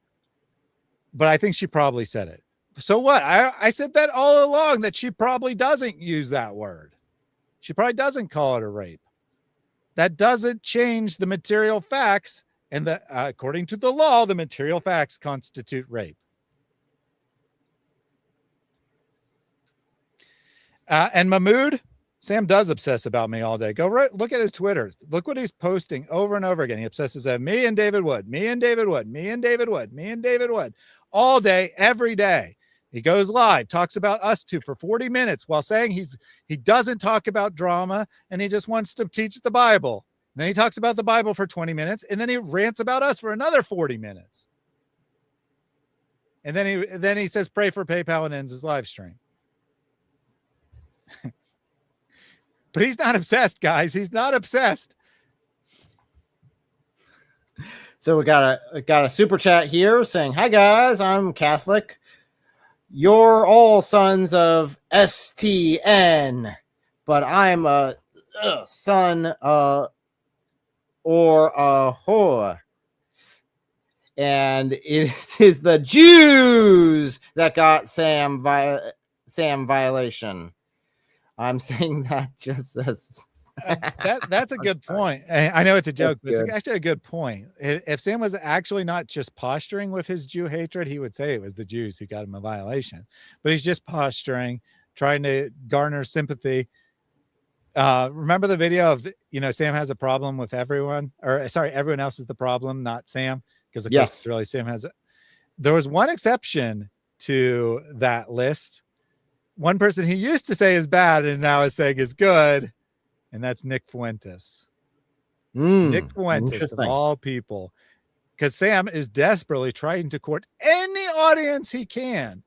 But I think she probably said it. So what? I said that all along, that she probably doesn't use that word. She probably doesn't call it a rape. That doesn't change the material facts. And according to the law, the material facts constitute rape. And Mahmoud, Sam does obsess about me all day. Go look at his Twitter. Look what he's posting over and over again. He obsesses at me and David Wood, me and David Wood, me and David Wood, me and David Wood, all day, every day. He goes live, talks about us two for 40 minutes while saying he doesn't talk about drama and he just wants to teach the Bible. And then he talks about the Bible for 20 minutes and then he rants about us for another 40 minutes. And then he says, pray for PayPal, and ends his live stream. But he's not obsessed, guys. He's not obsessed. So we got a super chat here saying, "Hi guys, I'm Catholic. You're all sons of STN, but I'm a son or a whore. And it is the Jews that got Sam violation." I'm saying that just as that's a good point. I know it's a joke, but That's it's actually a good point. If Sam was actually not just posturing with his Jew hatred, he would say it was the Jews who got him a violation. But he's just posturing, trying to garner sympathy. Remember the video of, Sam has a problem with everyone, or sorry, everyone else is the problem, not Sam, because of course, really Sam has it. There was one exception to that list. One person he used to say is bad and now is saying is good, and that's Nick Fuentes. Nick Fuentes, of all people, because Sam is desperately trying to court any audience he can,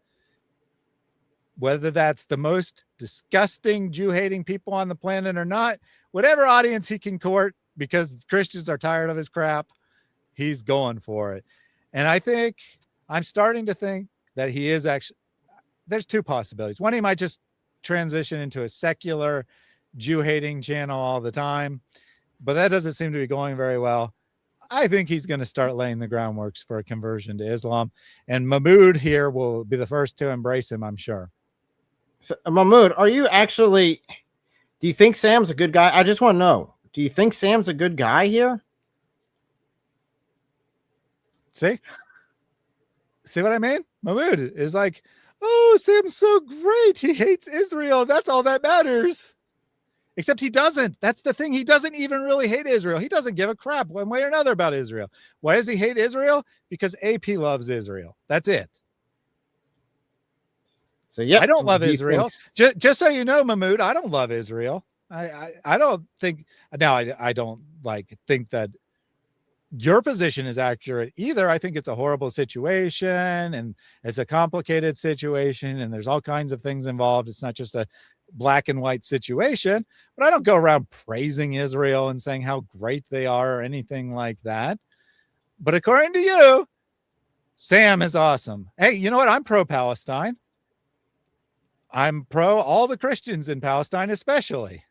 whether that's the most disgusting Jew-hating people on the planet or not, whatever audience he can court, because Christians are tired of his crap, he's going for it. And I'm starting to think that he is actually, there's two possibilities. One, he might just transition into a secular Jew-hating channel all the time, but that doesn't seem to be going very well. I think he's going to start laying the groundworks for a conversion to Islam, and Mahmoud here will be the first to embrace him, I'm sure. So, Mahmoud, do you think Sam's a good guy? I just want to know, do you think Sam's a good guy here? See what I mean? Mahmoud is like, oh, Sam's so great. He hates Israel. That's all that matters. Except he doesn't. That's the thing. He doesn't even really hate Israel. He doesn't give a crap one way or another about Israel. Why does he hate Israel? Because AP loves Israel. That's it. So yeah, I don't love Israel. Just so you know, Mahmoud, I don't love Israel. I don't think. Now I don't think that your position is accurate either. I think it's a horrible situation and it's a complicated situation and there's all kinds of things involved. It's not just a black and white situation, but I don't go around praising Israel and saying how great they are or anything like that. But according to you, Sam is awesome. Hey, you know what? I'm pro-Palestine. I'm pro all the Christians in Palestine, especially.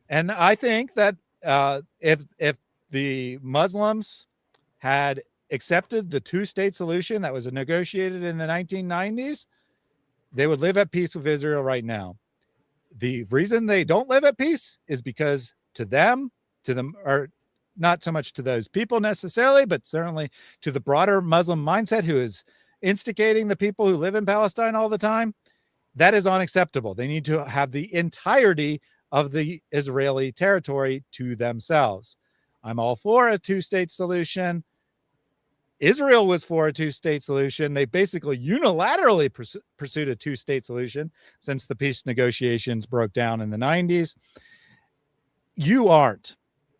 And I think that if the Muslims had accepted the two-state solution that was negotiated in the 1990s, they would live at peace with Israel right now. The reason they don't live at peace is because to them, or not so much to those people necessarily, but certainly to the broader Muslim mindset who is instigating the people who live in Palestine all the time, that is unacceptable. They need to have the entirety of the Israeli territory to themselves. I'm all for a two-state solution. Israel was for a two-state solution. They basically unilaterally pursued a two-state solution since the peace negotiations broke down in the 90s. You aren't.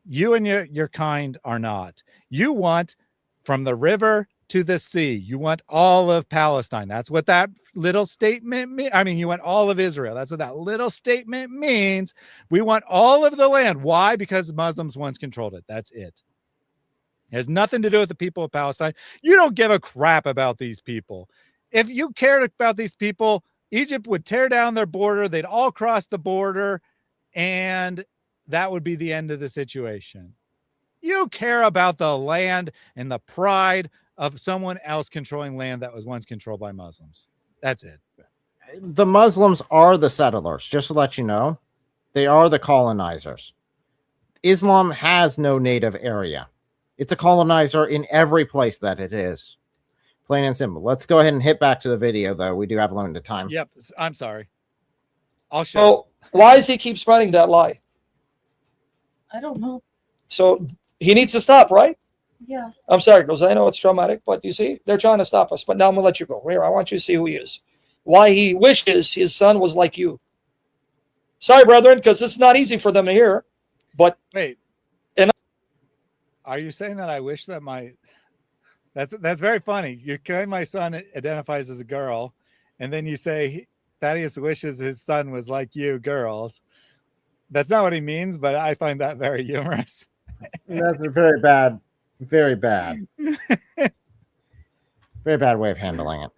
You and your kind are not. You want from the river to the sea. You want all of Palestine. That's what that little statement means. I mean, you want all of Israel. That's what that little statement means. We want all of the land. Why? Because Muslims once controlled it. That's it. It has nothing to do with the people of Palestine. You don't give a crap about these people. If you cared about these people, Egypt would tear down their border. They'd all cross the border, and that would be the end of the situation. You care about the land and the pride of someone else controlling land that was once controlled by Muslims. That's it. The Muslims are the settlers, just to let you know. They are the colonizers. Islam has no native area. It's a colonizer in every place that it is. Plain and simple. Let's go ahead and hit back to the video, though. We do have limited time. Yep. I'm sorry. I'll show. So why does he keep spreading that lie? I don't know. So he needs to stop, right? Yeah. I'm sorry, because I know it's traumatic, but you see, they're trying to stop us. But now I'm going to let you go. Here, I want you to see who he is. Why he wishes his son was like you. Sorry, brethren, because it's not easy for them to hear. But wait. And are you saying that I wish that my... That's very funny. You claim my son identifies as a girl, and then you say Thaddeus wishes his son was like you girls. That's not what he means, but I find that very humorous. That's a very bad, very bad way of handling it.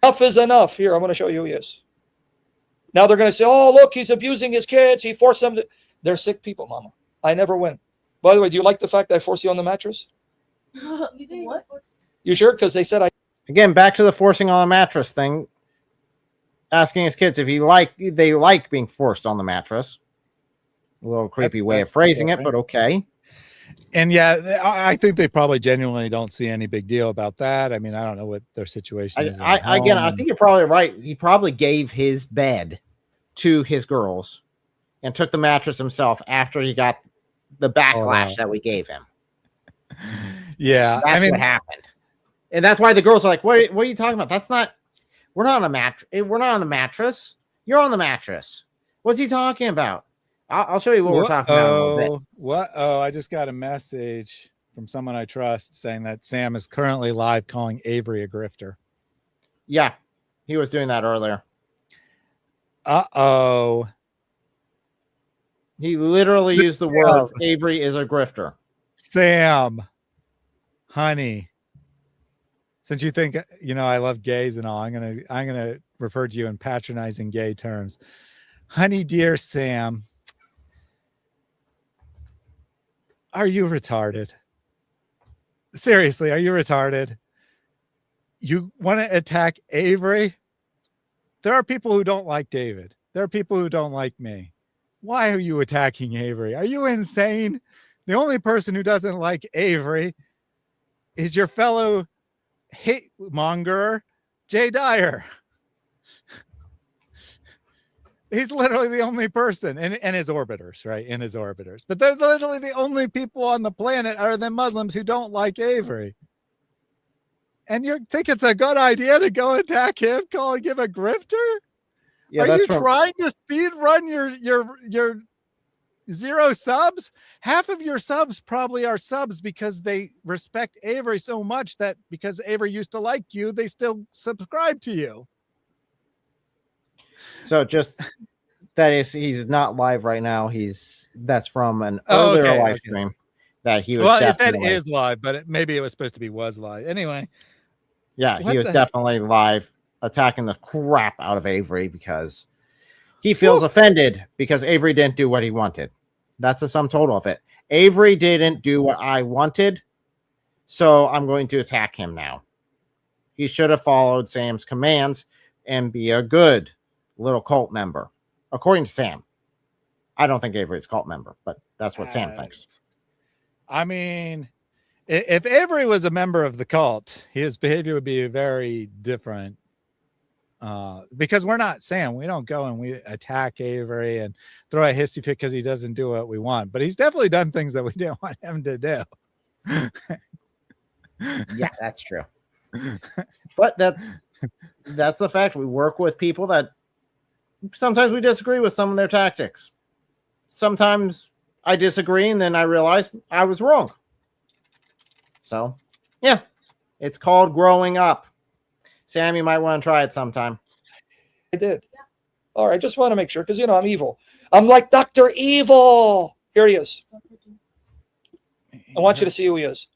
enough is enough. Here, I'm going to show you who he is. Now they're going to say, oh, look, he's abusing his kids. He forced them to... They're sick people, Mama. I never win. By the way, do you like the fact that I forced you on the mattress? You think what? You sure? Because they said I... Again, back to the forcing on the mattress thing. Asking his kids if they like being forced on the mattress. A little creepy way of phrasing it, but okay. And yeah, I think they probably genuinely don't see any big deal about that. I mean, I don't know what their situation is. Again, I think you're probably right. He probably gave his bed to his girls and took the mattress himself after he got the backlash that we gave him. Yeah, that's what happened. And that's why the girls are like, what are you talking about? That's not... We're not on a mattress. We're not on the mattress. You're on the mattress. What's he talking about? I'll show you what we're talking about in a little bit. What? Oh, I just got a message from someone I trust saying that Sam is currently live calling Avery a grifter. Yeah, he was doing that earlier. Uh-oh. He literally used the words, Avery is a grifter. Sam, honey. Since you think, I love gays and all, I'm gonna refer to you in patronizing gay terms. Honey, dear Sam, are you retarded? Seriously, are you retarded? You want to attack Avery? There are people who don't like David. There are people who don't like me. Why are you attacking Avery? Are you insane? The only person who doesn't like Avery is your fellow hate monger, Jay Dyer. He's literally the only person, and his orbiters, right? In his orbiters. But they're literally the only people on the planet other than Muslims who don't like Avery. And you think it's a good idea to go attack him, calling him a grifter? Yeah, are you trying to speed run your 0 subs? Half of your subs probably are subs because they respect Avery so much that because Avery used to like you, they still subscribe to you. So just that is, he's not live right now. That's from an earlier live stream that he was. Well, it said is live, but maybe it was supposed to be was live. Anyway. Yeah, he was definitely live attacking the crap out of Avery because he feels offended because Avery didn't do what he wanted. That's the sum total of it. Avery didn't do what I wanted, so I'm going to attack him now. He should have followed Sam's commands and be a good little cult member, according to Sam. I don't think Avery's a cult member, but that's what Sam thinks. I mean, if Avery was a member of the cult, his behavior would be very different. Because we're not Sam. We don't go and we attack Avery and throw a hissy fit because he doesn't do what we want. But he's definitely done things that we didn't want him to do. Yeah, that's true. But that's the fact. We work with people that sometimes we disagree with some of their tactics. Sometimes I disagree, and then I realized I was wrong. So, yeah, it's called growing up. Sam, you might want to try it sometime. I did. All right, just want to make sure because I'm evil. I'm like Dr. Evil. Here he is. I want you to see who he is.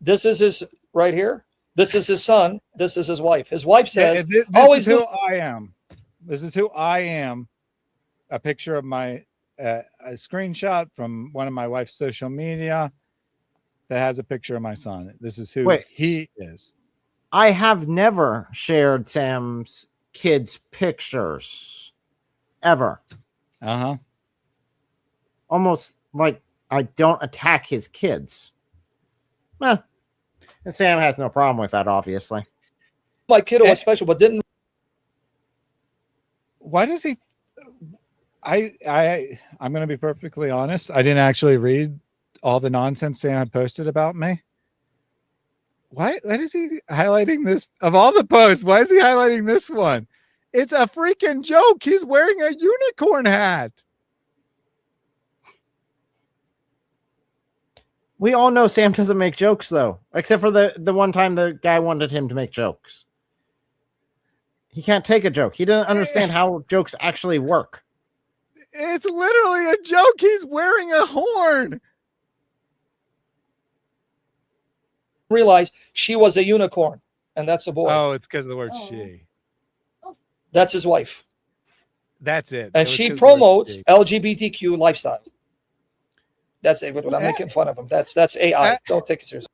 This is his right here. This is his son. This is his wife. His wife says, this always is who I am. This is who I am. A picture of my a screenshot from one of my wife's social media that has a picture of my son. This is who he is. I have never shared Sam's kids' pictures ever. Uh-huh. Almost like I don't attack his kids. And Sam has no problem with that, obviously. my kiddo was special, but didn't. Why does he? I'm going to be perfectly honest. I didn't actually read all the nonsense Sam had posted about me. Why is he highlighting this? Of all the posts, why is he highlighting this one? It's a freaking joke. He's wearing a unicorn hat. We all know Sam doesn't make jokes, though, except for the one time the guy wanted him to make jokes. He can't take a joke. He doesn't understand how jokes actually work. It's literally a joke. He's wearing a horn. Realize she was a unicorn, and that's a boy. Oh, it's because of the word she. That's his wife. That's it. And she promotes LGBTQ lifestyle. That's it. I'm making fun of him. That's AI. Don't take it seriously.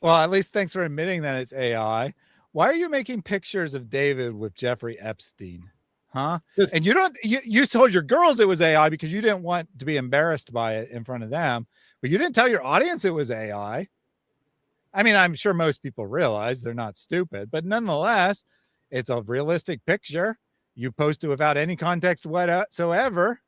Well, at least thanks for admitting that it's AI. Why are you making pictures of David with Jeffrey Epstein? Huh? And you told your girls it was AI because you didn't want to be embarrassed by it in front of them, but you didn't tell your audience it was AI. I mean, I'm sure most people realize they're not stupid, but nonetheless, it's a realistic picture. You post it without any context whatsoever.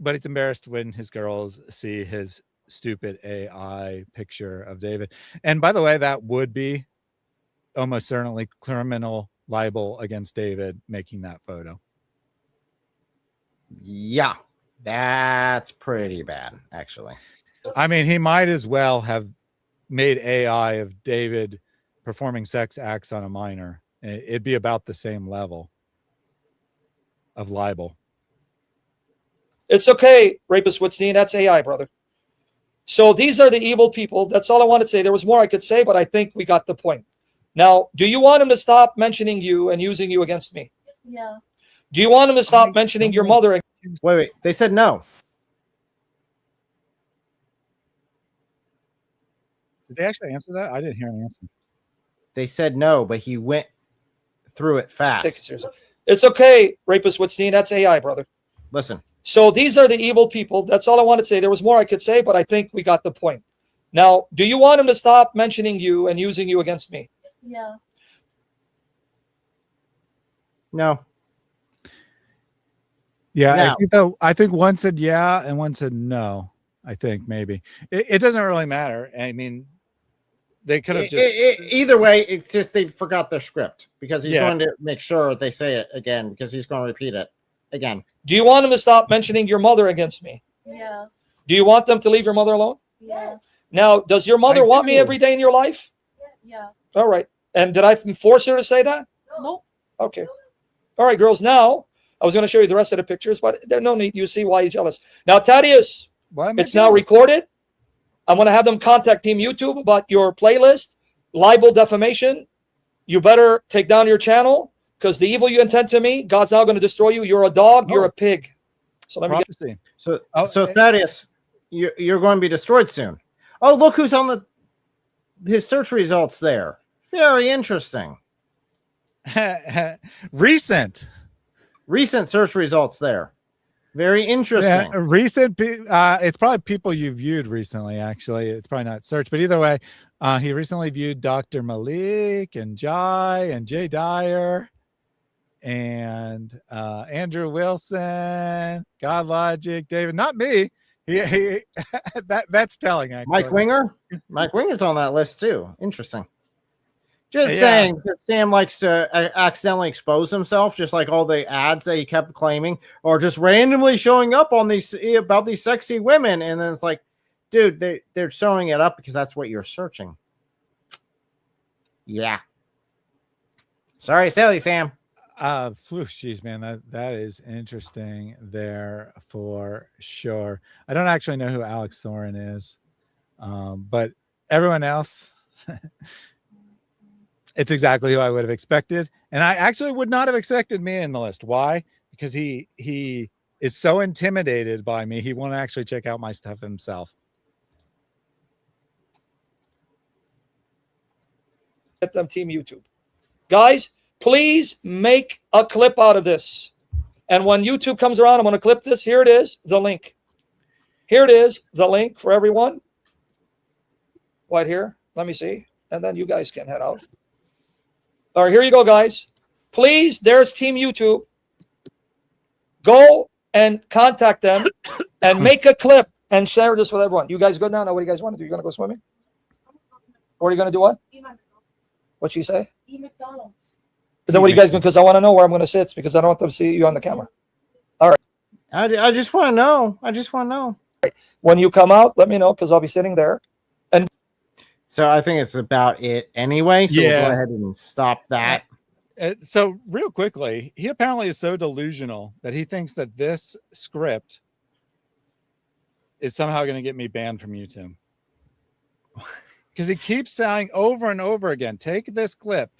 But it's embarrassed when his girls see his stupid AI picture of David. And by the way, that would be almost certainly criminal libel against David making that photo. Yeah, that's pretty bad, actually. I mean, he might as well have made AI of David performing sex acts on a minor. It'd be about the same level of libel. It's okay, Rapist Woodstein. That's AI, brother. So these are the evil people. That's all I wanted to say. There was more I could say, but I think we got the point. Now, do you want him to stop mentioning you and using you against me? Yeah. Do you want him to stop mentioning your mother? Wait. They said no. Did they actually answer that? I didn't hear an answer. They said no, but he went through it fast. Take it seriously. It's okay, Rapist Woodstein. That's AI, brother. Listen. So these are the evil people. That's all I wanted to say. There was more I could say, but I think we got the point. Now, do you want him to stop mentioning you and using you against me? Yeah. No. Yeah, I think one said yeah and one said no. I think maybe it doesn't really matter. I mean, they could have just either way. It's just they forgot their script because he's going to make sure they say it again because he's going to repeat it again. Do you want him to stop mentioning your mother against me? Yeah. Do you want them to leave your mother alone? Yeah. Now, does your mother want me every day in your life? Yeah. All right. And did I force her to say that? Nope. Okay. All right, girls. Now, I was going to show you the rest of the pictures, but there's no need. You see why he's jealous. Now, Thaddeus, it's now recorded. I'm going to have them contact Team YouTube about your playlist, libel, defamation. You better take down your channel because the evil you intend to me, God's now going to destroy you. You're a dog. You're a pig. So let me prophecy. So Thaddeus, you're going to be destroyed soon. Oh, look who's on his search results there. Very interesting. Recent search results there. Very interesting. Yeah, recent. It's probably people you viewed recently. Actually, it's probably not search, but either way, he recently viewed Dr. Malik and Jai and Jay Dyer and Andrew Wilson, God Logic, David. Not me. He that's telling. Actually. Mike Winger's on that list too. Interesting. Just Yeah. saying that Sam likes to accidentally expose himself, just like all the ads that he kept claiming, or just randomly showing up on these about these sexy women, and then it's like, dude, they're showing it up because that's what you're searching. Yeah. Sorry, silly Sam. Jeez, man, that is interesting there for sure. I don't actually know who Alex Soren is, but everyone else. It's exactly who I would have expected. And I actually would not have expected me in the list. Why? Because he is so intimidated by me. He won't actually check out my stuff himself. Get them Team YouTube. Guys, please make a clip out of this. And when YouTube comes around, I'm going to clip this. Here it is, the link. Here it is, the link for everyone. Right here. Let me see. And then you guys can head out. All right, here you go, guys. Please, there's Team YouTube. Go and contact them and make a clip and share this with everyone. You guys good now? Know what you guys want to do? You going to go swimming? Or are you going to do what? Eat McDonald's. What'd she say? Eat McDonald's. Then what are you guys going? Because I want to know where I'm going to sit because I don't want them to see you on the camera. I just want to know. I just want to know. When you come out, let me know because I'll be sitting there. So I think it's about it anyway. So we'll go ahead and stop that. So real quickly, he apparently is so delusional that he thinks that this script is somehow going to get me banned from YouTube. Because he keeps saying over and over again, take this clip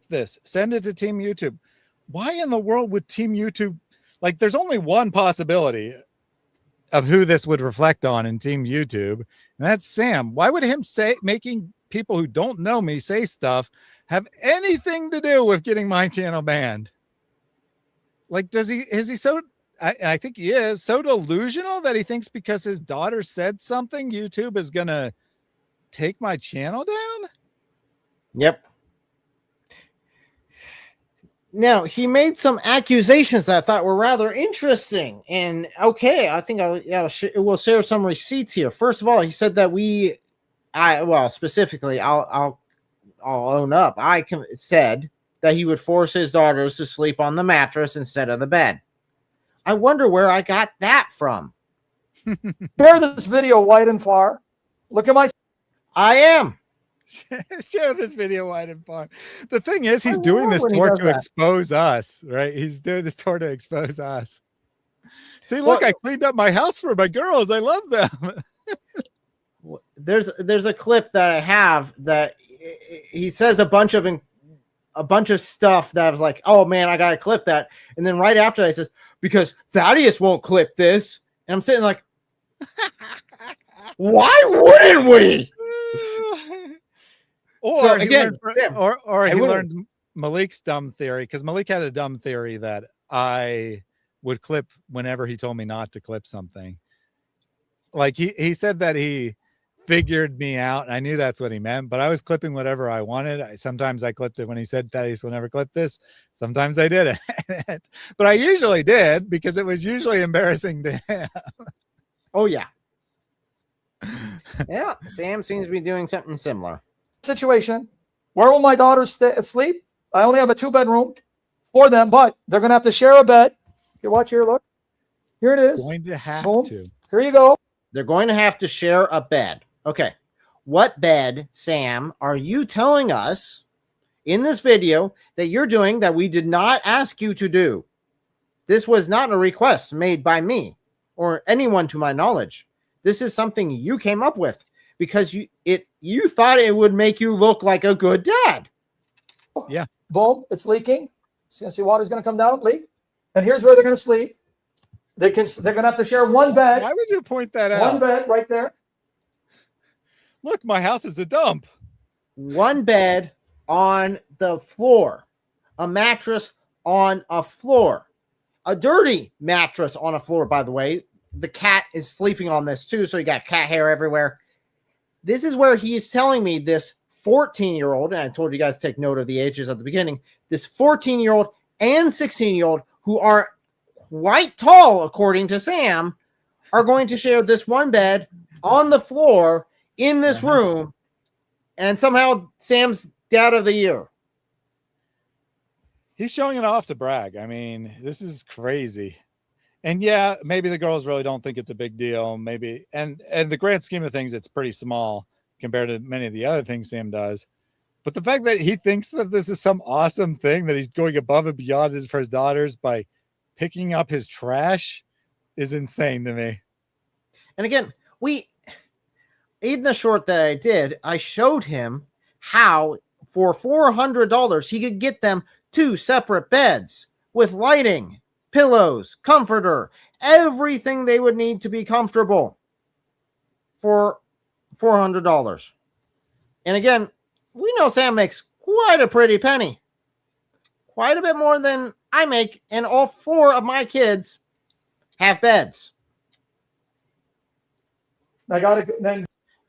this, send it to Team YouTube. Why in the world would Team YouTube, like there's only one possibility of who this would reflect on in Team YouTube, and that's Sam. Why would him say making people who don't know me say stuff have anything to do with getting my channel banned? Like, is he so, I think he is so delusional that he thinks because his daughter said something, YouTube is going to take my channel down? Yep. Now, he made some accusations that I thought were rather interesting. And okay, I think we'll share some receipts here. First of all, he said that specifically, I'll own up. I said that he would force his daughters to sleep on the mattress instead of the bed. I wonder where I got that from. Share this video wide and far. Look at my. I am. Share this video wide and far. The thing is, he's doing this tour to expose us, right? He's doing this tour to expose us. See, look, I cleaned up my house for my girls. I love them. There's a clip that I have that he says a bunch of stuff that I was like, oh man, I gotta clip that. And then right after that, he says, because Thaddeus won't clip this. And I'm sitting like, why wouldn't we? Or so, he again, learned Malik's dumb theory, because Malik had a dumb theory that I would clip whenever he told me not to clip something. Like he said that he figured me out, and I knew that's what he meant, but I was clipping whatever I wanted. Sometimes I clipped it when he said Thaddeus will never clip this. Sometimes I didn't. But I usually did because it was usually embarrassing to him. Oh, yeah. Yeah, Sam seems to be doing something similar. Situation. Where will my daughters sleep? I only have a 2-bedroom for them, but they're going to have to share a bed. You watch here, look. Here it is. Going to have Boom. to. Here you go. They're going to have to share a bed. Okay. What bed, Sam, are you telling us in this video that you're doing that we did not ask you to do? This was not a request made by me or anyone to my knowledge. This is something you came up with because you thought it would make you look like a good dad. Yeah. Boom. It's leaking. So you see water's going to come down, leak. And here's where they're going to sleep. They're going to have to share one bed. Why would you point that out? One bed right there. Look, my house is a dump. One bed on the floor. A mattress on a floor. A dirty mattress on a floor, by the way. The cat is sleeping on this too, so you got cat hair everywhere. This is where he is telling me this 14-year-old, and I told you guys to take note of the ages at the beginning, this 14-year-old and 16-year-old who are quite tall, according to Sam, are going to share this one bed on the floor in this room. And somehow Sam's Dad of the Year. He's showing it off to brag. I mean, this is crazy. And yeah, maybe the girls really don't think it's a big deal. Maybe, and the grand scheme of things, it's pretty small compared to many of the other things Sam does. But the fact that he thinks that this is some awesome thing, that he's going above and beyond for his daughters by picking up his trash, is insane to me. And again, in the short that I did, I showed him how for $400 he could get them 2 separate beds with lighting, pillows, comforter, everything they would need to be comfortable for $400. And again, we know Sam makes quite a pretty penny, quite a bit more than I make, and all 4 of my kids have beds. I got to then. I'm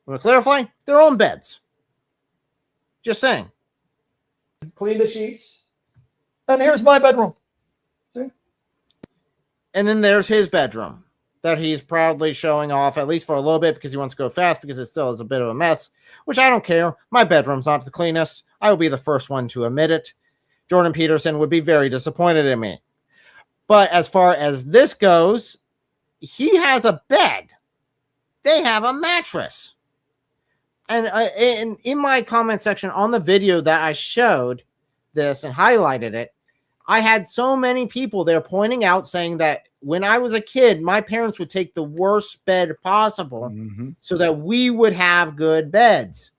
going to clarify, their own beds. Just saying. Clean the sheets. And here's my bedroom. See? And then there's his bedroom that he's proudly showing off, at least for a little bit, because he wants to go fast, because it still is a bit of a mess, which I don't care. My bedroom's not the cleanest. I will be the first one to admit it. Jordan Peterson would be very disappointed in me. But as far as this goes, he has a bed. They have a mattress. And in my comment section on the video that I showed this and highlighted it, I had so many people there pointing out, saying that when I was a kid, my parents would take the worst bed possible so that we would have good beds.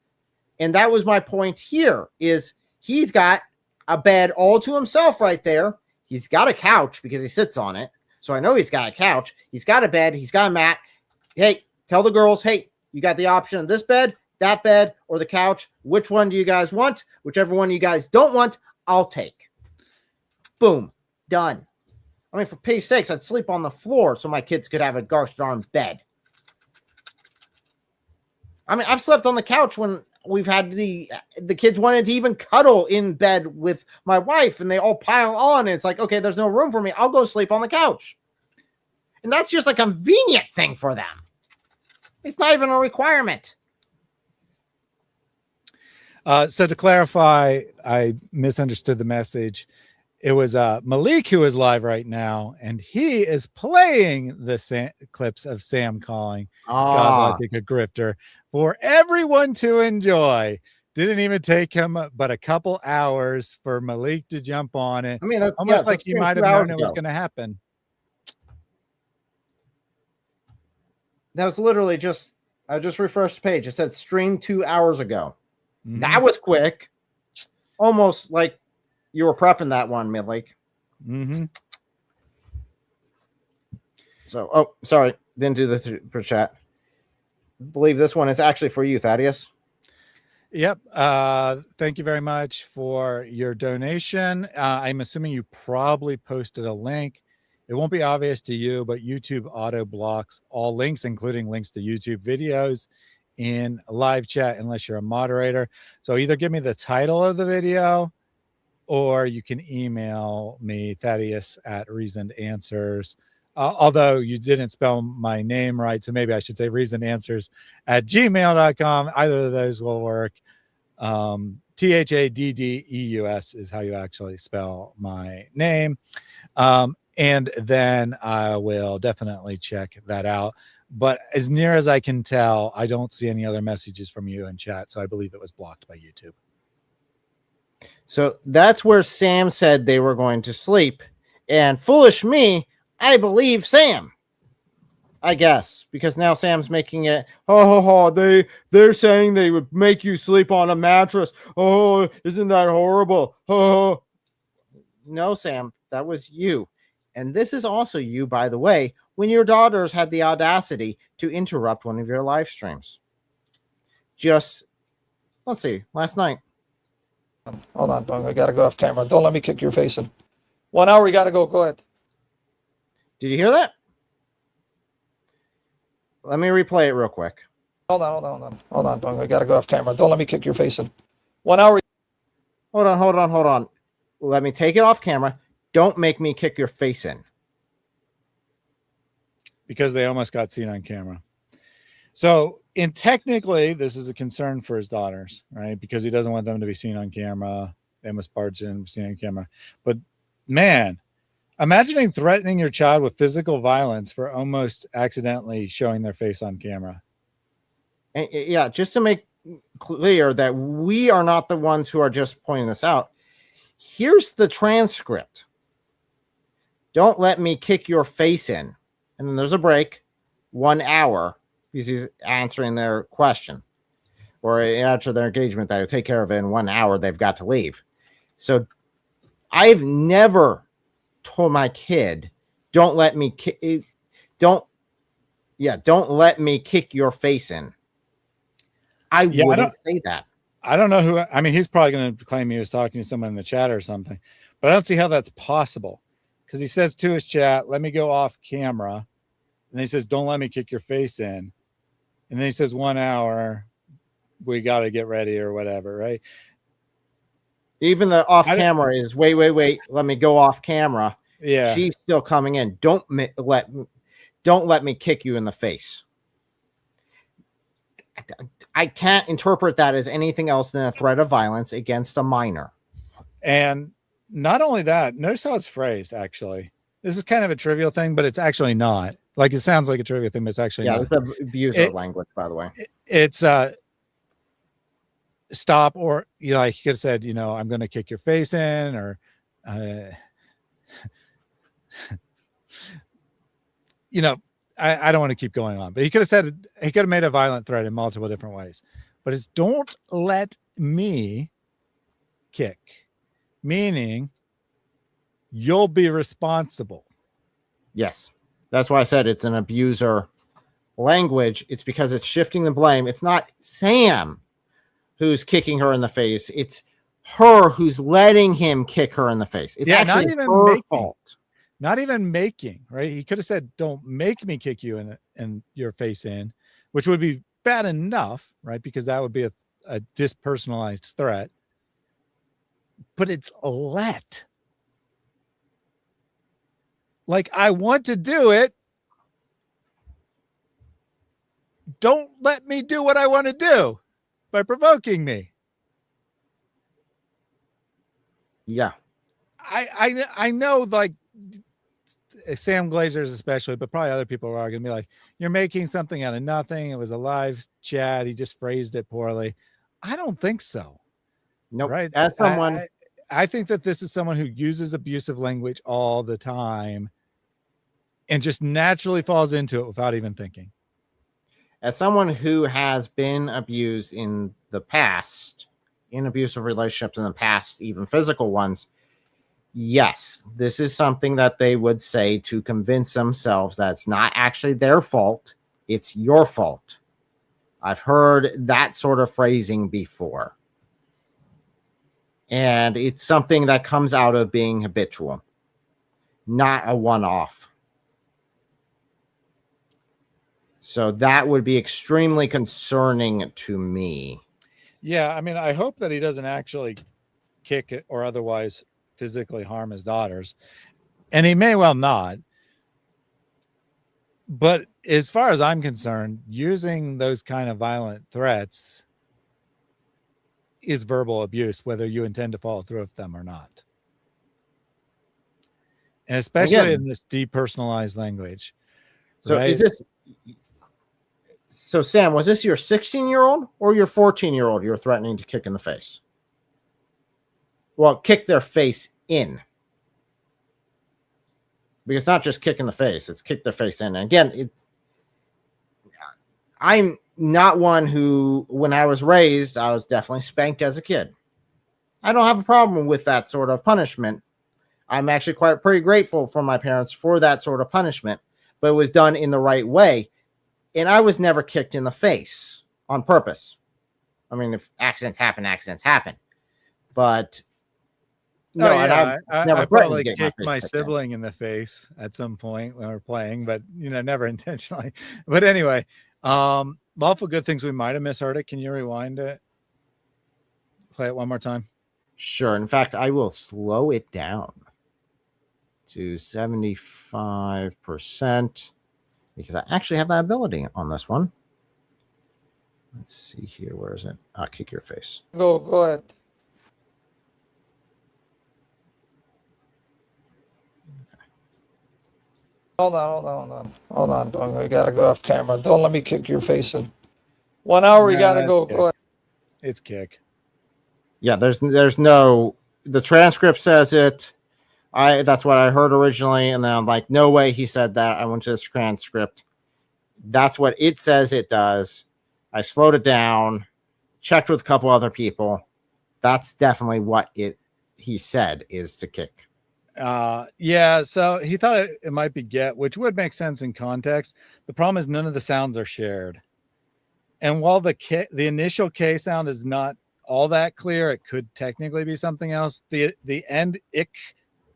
And that was my point here, is he's got a bed all to himself right there. He's got a couch because he sits on it. So I know he's got a couch. He's got a bed. He's got a mat. Hey, tell the girls, hey, you got the option of this bed, that bed, or the couch. Which one do you guys want? Whichever one you guys don't want, I'll take. Boom. Done. I mean, for pity's sakes, I'd sleep on the floor so my kids could have a gosh darn bed. I mean, I've slept on the couch when we've had the kids wanted to even cuddle in bed with my wife, and they all pile on, and it's like, okay, there's no room for me. I'll go sleep on the couch. And that's just a convenient thing for them. It's not even a requirement. So to clarify, I misunderstood the message. It was Malik who is live right now, and he is playing the clips of Sam calling God like a grifter for everyone to enjoy. Didn't even take him but a couple hours for Malik to jump on it. I mean, that's, almost like he might have known it was going to happen. That was literally just, I just refreshed the page. It said stream 2 hours ago. That was quick. Almost like you were prepping that one, Malik. So, oh, sorry. Didn't do this for chat. I believe this one is actually for you, Thaddeus. Yep. Thank you very much for your donation. I'm assuming you probably posted a link. It won't be obvious to you, but YouTube auto blocks all links, including links to YouTube videos, in live chat unless you're a moderator. So either give me the title of the video, or you can email me, Thaddeus at Reasoned Answers. Although you didn't spell my name right, so maybe I should say Reasoned Answers at gmail.com. Either of those will work. THADDEUS is how you actually spell my name. And then I will definitely check that out. But as near as I can tell, I don't see any other messages from you in chat. So I believe it was blocked by YouTube. So that's where Sam said they were going to sleep. And foolish me, I believe Sam. I guess. Because now Sam's making it, they're saying they would make you sleep on a mattress. Oh, isn't that horrible? Oh. No, Sam, that was you. And this is also you, by the way, when your daughters had the audacity to interrupt one of your live streams. Just, let's see, last night. Hold on, Bung. I got to go off camera. Don't let me kick your face in. 1 hour, you got to go. Go ahead. Did you hear that? Let me replay it real quick. Hold on, Bung. I got to go off camera. Don't let me kick your face in. 1 hour. Hold on. Let me take it off camera. Don't make me kick your face in. Because they almost got seen on camera. So And technically, this is a concern for his daughters, right? Because he doesn't want them to be seen on camera. They must barge in, seen on camera. But man, imagining threatening your child with physical violence for almost accidentally showing their face on camera. And yeah, just to make clear that we are not the ones who are just pointing this out. Here's the transcript. Don't let me kick your face in. And then there's a break, 1 hour, because he's answering their question or answer their engagement that he'll take care of it in 1 hour. They've got to leave. So I've never told my kid, don't let me don't let me kick your face in. I wouldn't say that. I don't know who, I mean, he's probably going to claim he was talking to someone in the chat or something, but I don't see how that's possible, because he says to his chat, let me go off camera. And he says, don't let me kick your face in. And then he says 1 hour, we got to get ready or whatever, right? Even the off camera is wait, let me go off camera. Yeah. She's still coming in. Don't let me kick you in the face. I can't interpret that as anything else than a threat of violence against a minor. And not only that, notice how it's phrased, actually. This is kind of a trivial thing, but it's actually not. Like, it sounds like a trivial thing, but it's actually not. Yeah, it's abuser language, by the way. It's stop, or, you know, like he could have said, you know, I'm going to kick your face in, or you know, I don't want to keep going on, but he could have said, he could have made a violent threat in multiple different ways, but it's don't let me kick, meaning you'll be responsible. Yes. That's why I said it's an abuser language. It's because it's shifting the blame. It's not Sam who's kicking her in the face. It's her who's letting him kick her in the face. It's actually not even her fault. Not even making, right? He could have said, don't make me kick you in your face in, which would be bad enough, right? Because that would be a dispersonalized threat. But it's let. Like, I want to do it. Don't let me do what I want to do by provoking me. Yeah. I know, like, Sam Glazers especially, but probably other people are going to be like, you're making something out of nothing. It was a live chat. He just phrased it poorly. I don't think so. Nope. Right. As someone, I think that this is someone who uses abusive language all the time and just naturally falls into it without even thinking. As someone who has been abused in the past, in abusive relationships in the past, even physical ones, yes, this is something that they would say to convince themselves that it's not actually their fault. It's your fault. I've heard that sort of phrasing before. And it's something that comes out of being habitual, not a one-off. So that would be extremely concerning to me. Yeah, I mean, I hope that he doesn't actually kick it or otherwise physically harm his daughters. And he may well not. But as far as I'm concerned, using those kind of violent threats is verbal abuse, whether you intend to follow through with them or not. And especially in this depersonalized language. So right? So Sam, was this your 16-year-old or your 14-year-old you're threatening to kick in the face? Well, kick their face in. Because it's not just kick in the face, it's kick their face in. And again, I'm not one who, when I was raised, I was definitely spanked as a kid. I don't have a problem with that sort of punishment. I'm actually pretty grateful for my parents for that sort of punishment, but it was done in the right way. And I was never kicked in the face on purpose. I mean, if accidents happen. But no, I probably kicked my sibling in the face at some point when we were playing, but never intentionally. But anyway, lawful good things we might have misheard it. Can you rewind it? Play it one more time. Sure. In fact, I will slow it down to 75%. Because I actually have that ability on this one. Let's see here. Where is it? I'll kick your face. Go ahead. Hold on. We gotta go off camera. Don't let me kick your face in. 1 hour, we gotta go. Go ahead. It's kick. Yeah, there's no, the transcript says it. That's what I heard originally, and then I'm like, no way he said that. I went to this transcript. That's what it says it does. I slowed it down, checked with a couple other people. That's definitely what he said is to kick. Yeah, so he thought it might be get, which would make sense in context. The problem is none of the sounds are shared. And while the initial K sound is not all that clear, it could technically be something else. The end ick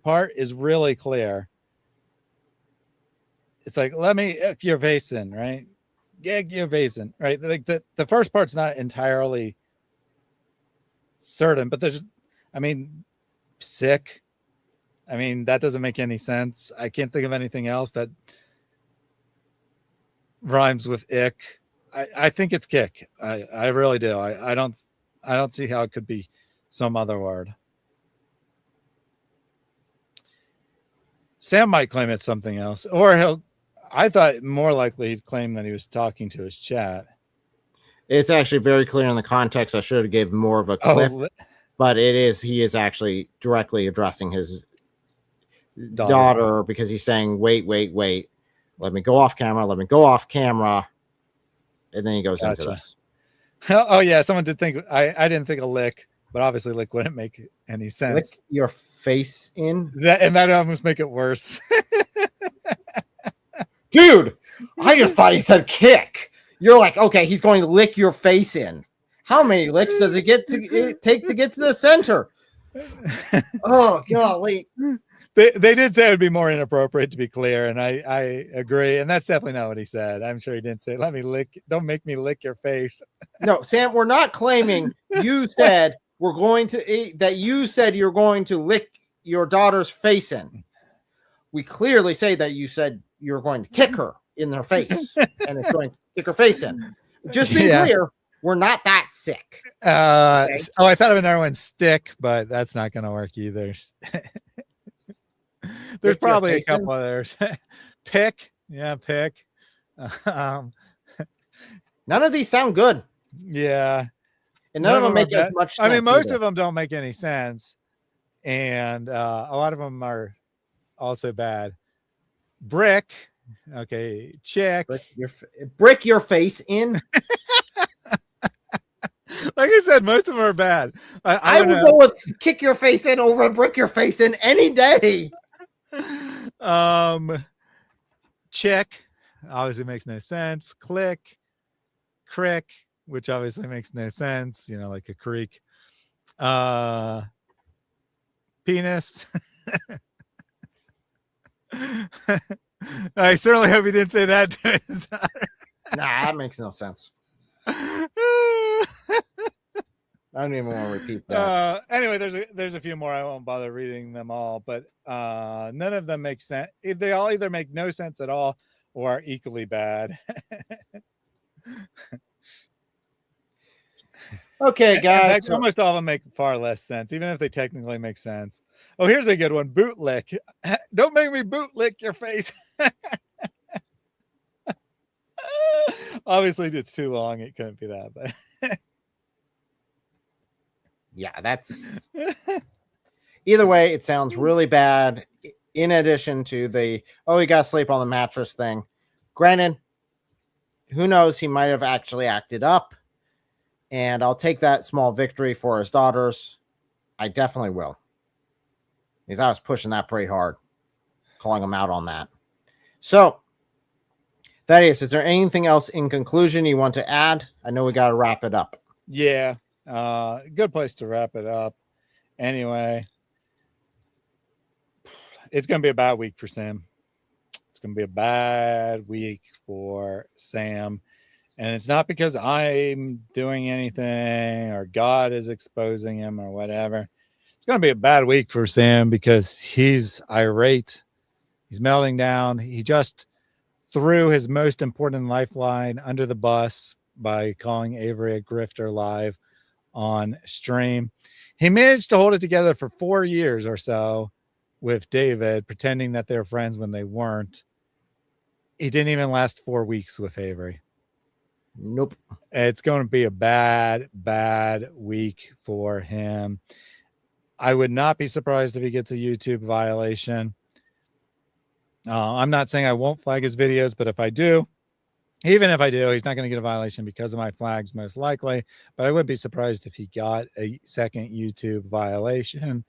part is really clear. It's like, let me ick your face in, right? Gag your face in, right? Like the first part's not entirely certain, but there's, I mean, sick. I mean, that doesn't make any sense. I can't think of anything else that rhymes with ick. I think it's kick. I really do. I don't see how it could be some other word. Sam might claim it's something else, or I thought more likely he'd claim that he was talking to his chat. It's actually very clear in the context. I should have gave more of a clip, but he is actually directly addressing his daughter because he's saying, wait, let me go off camera. And then he goes into this. Oh yeah, someone did think I didn't think a lick, but obviously lick wouldn't make any sense. Lick your face in? That almost make it worse. Dude, I just thought he said kick. You're like, okay, he's going to lick your face in. How many licks does it take to get to the center? Oh, golly. They did say it would be more inappropriate, to be clear, and I agree. And that's definitely not what he said. I'm sure he didn't say, don't make me lick your face. No, Sam, we're not claiming you said you said you're going to lick your daughter's face in. We clearly say that you said you're going to kick her in her face, and it's going to kick her face in. Just be clear, we're not that sick. Okay? Oh, I thought of another one, stick, but that's not going to work either. There's probably a couple others. Pick. None of these sound good. Yeah. And none of them make as much sense. I mean, most of them don't make any sense. And a lot of them are also bad. Brick. Okay. Check. Brick your face in. Like I said, most of them are bad. I would go with kick your face in over brick your face in any day. Check obviously makes no sense. Click, crick, which obviously makes no sense, like a creek. Penis. I certainly hope he didn't say that to his daughter. Nah, that makes no sense. I don't even want to repeat that. Anyway, there's a few more. I won't bother reading them all, but none of them make sense. They all either make no sense at all or are equally bad. Okay, guys. Almost all of them make far less sense, even if they technically make sense. Oh, here's a good one. Bootlick. Don't make me bootlick your face. Obviously, it's too long. It couldn't be that, but yeah, that's either way. It sounds really bad. In addition to you got to sleep on the mattress thing. Granted, who knows? He might have actually acted up, and I'll take that small victory for his daughters. I definitely will. Because I was pushing that pretty hard, calling him out on that. So, Thaddeus, is there anything else in conclusion you want to add? I know we got to wrap it up. Yeah. Good place to wrap it up. Anyway, it's going to be a bad week for Sam. It's going to be a bad week for Sam. And it's not because I'm doing anything or God is exposing him or whatever. It's going to be a bad week for Sam because he's irate. He's melting down. He just threw his most important lifeline under the bus by calling Avery a grifter live on stream. He managed to hold it together for 4 years or so with David, pretending that they were friends when they weren't. He didn't even last 4 weeks with Avery. Nope. It's going to be a bad week for him. I would not be surprised if he gets a YouTube violation. I'm not saying I won't flag his videos, but if I do, even if I do, he's not going to get a violation because of my flags, most likely. But I would be surprised if he got a second YouTube violation.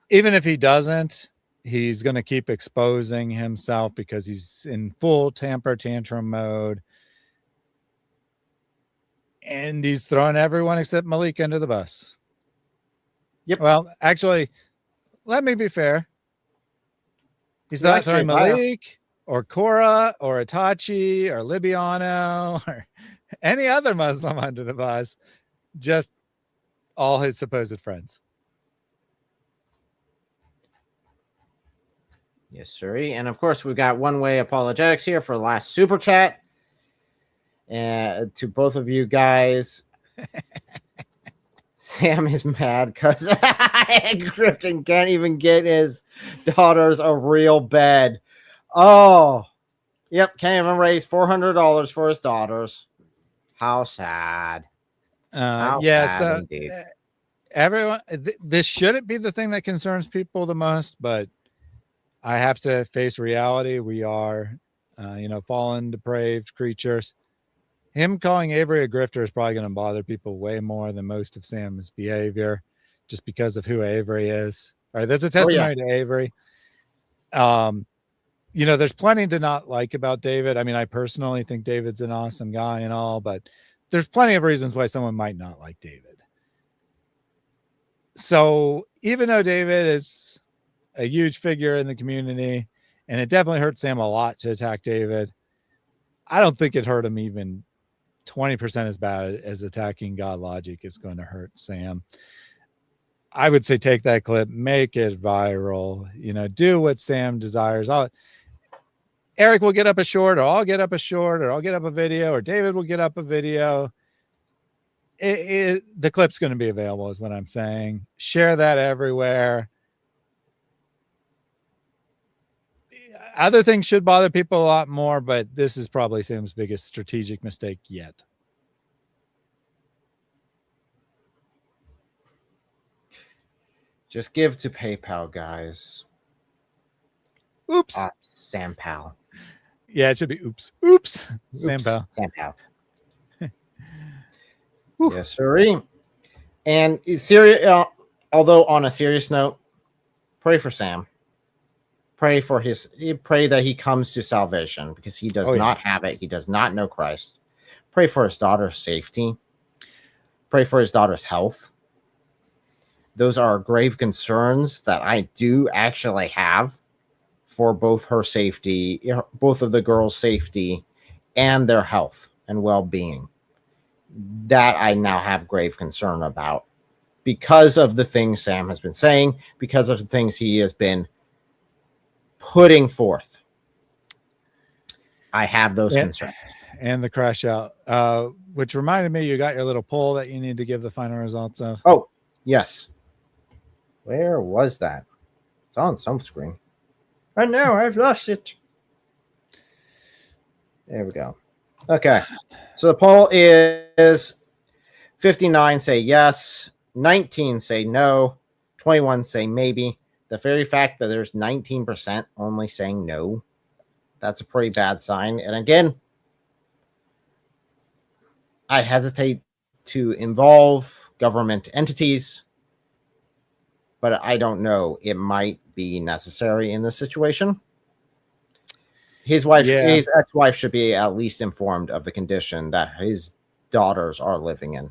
Even if he doesn't, he's going to keep exposing himself because he's in full temper tantrum mode. And he's throwing everyone except Malik under the bus. Yep. Well, actually, let me be fair. He's not throwing Malik or Cora or Itachi or Libiano or any other Muslim under the bus, just all his supposed friends. Yes, sir. And of course, we've got One Way Apologetics here for the last super chat. And to both of you guys, Sam is mad because Griffin can't even get his daughters a real bed. Oh, yep. Can't even raise $400 for his daughters. How sad. So everyone, this shouldn't be the thing that concerns people the most, but I have to face reality. We are, fallen, depraved creatures. Him calling Avery a grifter is probably going to bother people way more than most of Sam's behavior, just because of who Avery is. All right, that's a testimony to Avery. There's plenty to not like about David. I mean, I personally think David's an awesome guy and all, but there's plenty of reasons why someone might not like David. So even though David is a huge figure in the community, and it definitely hurt Sam a lot to attack David, I don't think it hurt him even 20% as bad as attacking God Logic is going to hurt Sam. I would say take that clip, make it viral, do what Sam desires. Eric will get up a short, or I'll get up a short, or I'll get up a video, or David will get up a video. The clip's going to be available is what I'm saying. Share that everywhere. Other things should bother people a lot more, but this is probably Sam's biggest strategic mistake yet. Just give to PayPal, guys. Oops. Sam Pal. Yeah, it should be oops. Oops. Sam Pal. Sam Pal. Yes, sir. And although on a serious note, pray for Sam. Pray that he comes to salvation, because he does not have it. He does not know Christ. Pray for his daughter's safety. Pray for his daughter's health. Those are grave concerns that I do actually have for both her safety, both of the girls' safety, and their health and well-being. That I now have grave concern about because of the things Sam has been saying, because of the things he has been putting forth. I have those concerns. And the crash out, which reminded me, you got your little poll that you need to give the final results of. Oh, yes. Where was that? It's on some screen. I know, I've lost it. There we go. Okay. So the poll is 59 say yes, 19 say no, 21 say maybe. The very fact that there's 19% only saying no, that's a pretty bad sign. And again, I hesitate to involve government entities, but I don't know. It might be necessary in this situation. His ex-wife should be at least informed of the condition that his daughters are living in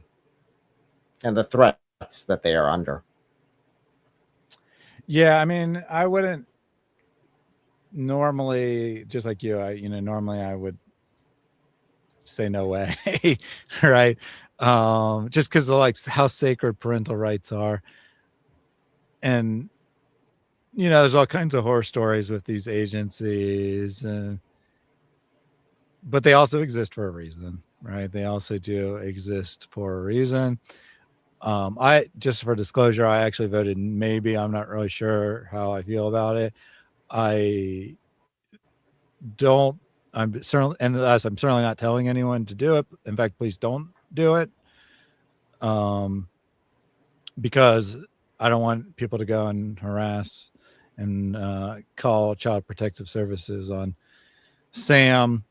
and the threats that they are under. Yeah, I mean, I wouldn't normally, just like you, normally I would say no way, right? Just because of like how sacred parental rights are. And, there's all kinds of horror stories with these agencies. but they also exist for a reason, right? They also do exist for a reason. I, just for disclosure, I actually voted maybe. I'm not really sure how I feel about it. I don't. I'm certainly, and thus I'm certainly not telling anyone to do it. In fact, please don't do it. Because I don't want people to go and harass and call Child Protective Services on Sam.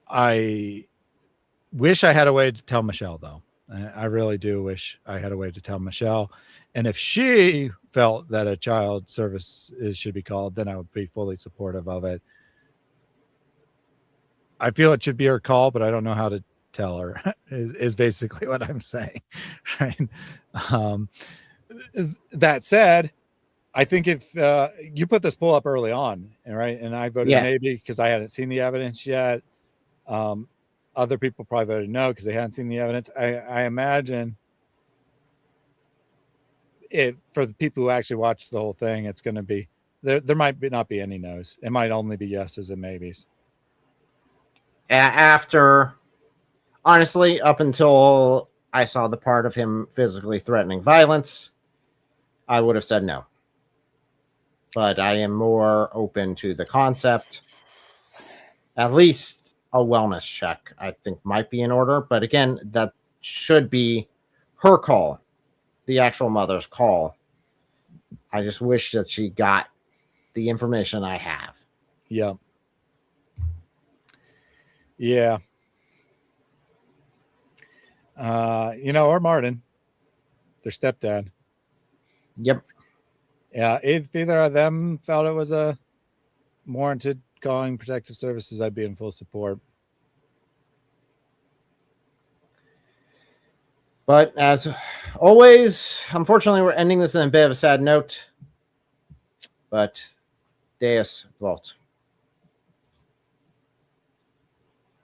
I wish I had a way to tell Michelle, though. I really do wish I had a way to tell Michelle. And if she felt that a child service should be called, then I would be fully supportive of it. I feel it should be her call, but I don't know how to tell her is basically what I'm saying. Right. That said, I think if you put this poll up early on, right, and I voted maybe because I hadn't seen the evidence yet. Other people probably voted no because they hadn't seen the evidence. I imagine it for the people who actually watched the whole thing, it's going to be there might not be any no's. It might only be yeses and maybes. After, honestly, up until I saw the part of him physically threatening violence, I would have said no. But I am more open to the concept. At least a wellness check, I think, might be in order. But again, that should be her call, the actual mother's call. I just wish that she got the information I have. Yeah. Yeah. Or Martin, their stepdad. Yep. Yeah, if either of them felt it was a warranted calling protective services, I'd be in full support. But as always, unfortunately, we're ending this on a bit of a sad note. But Deus Vult.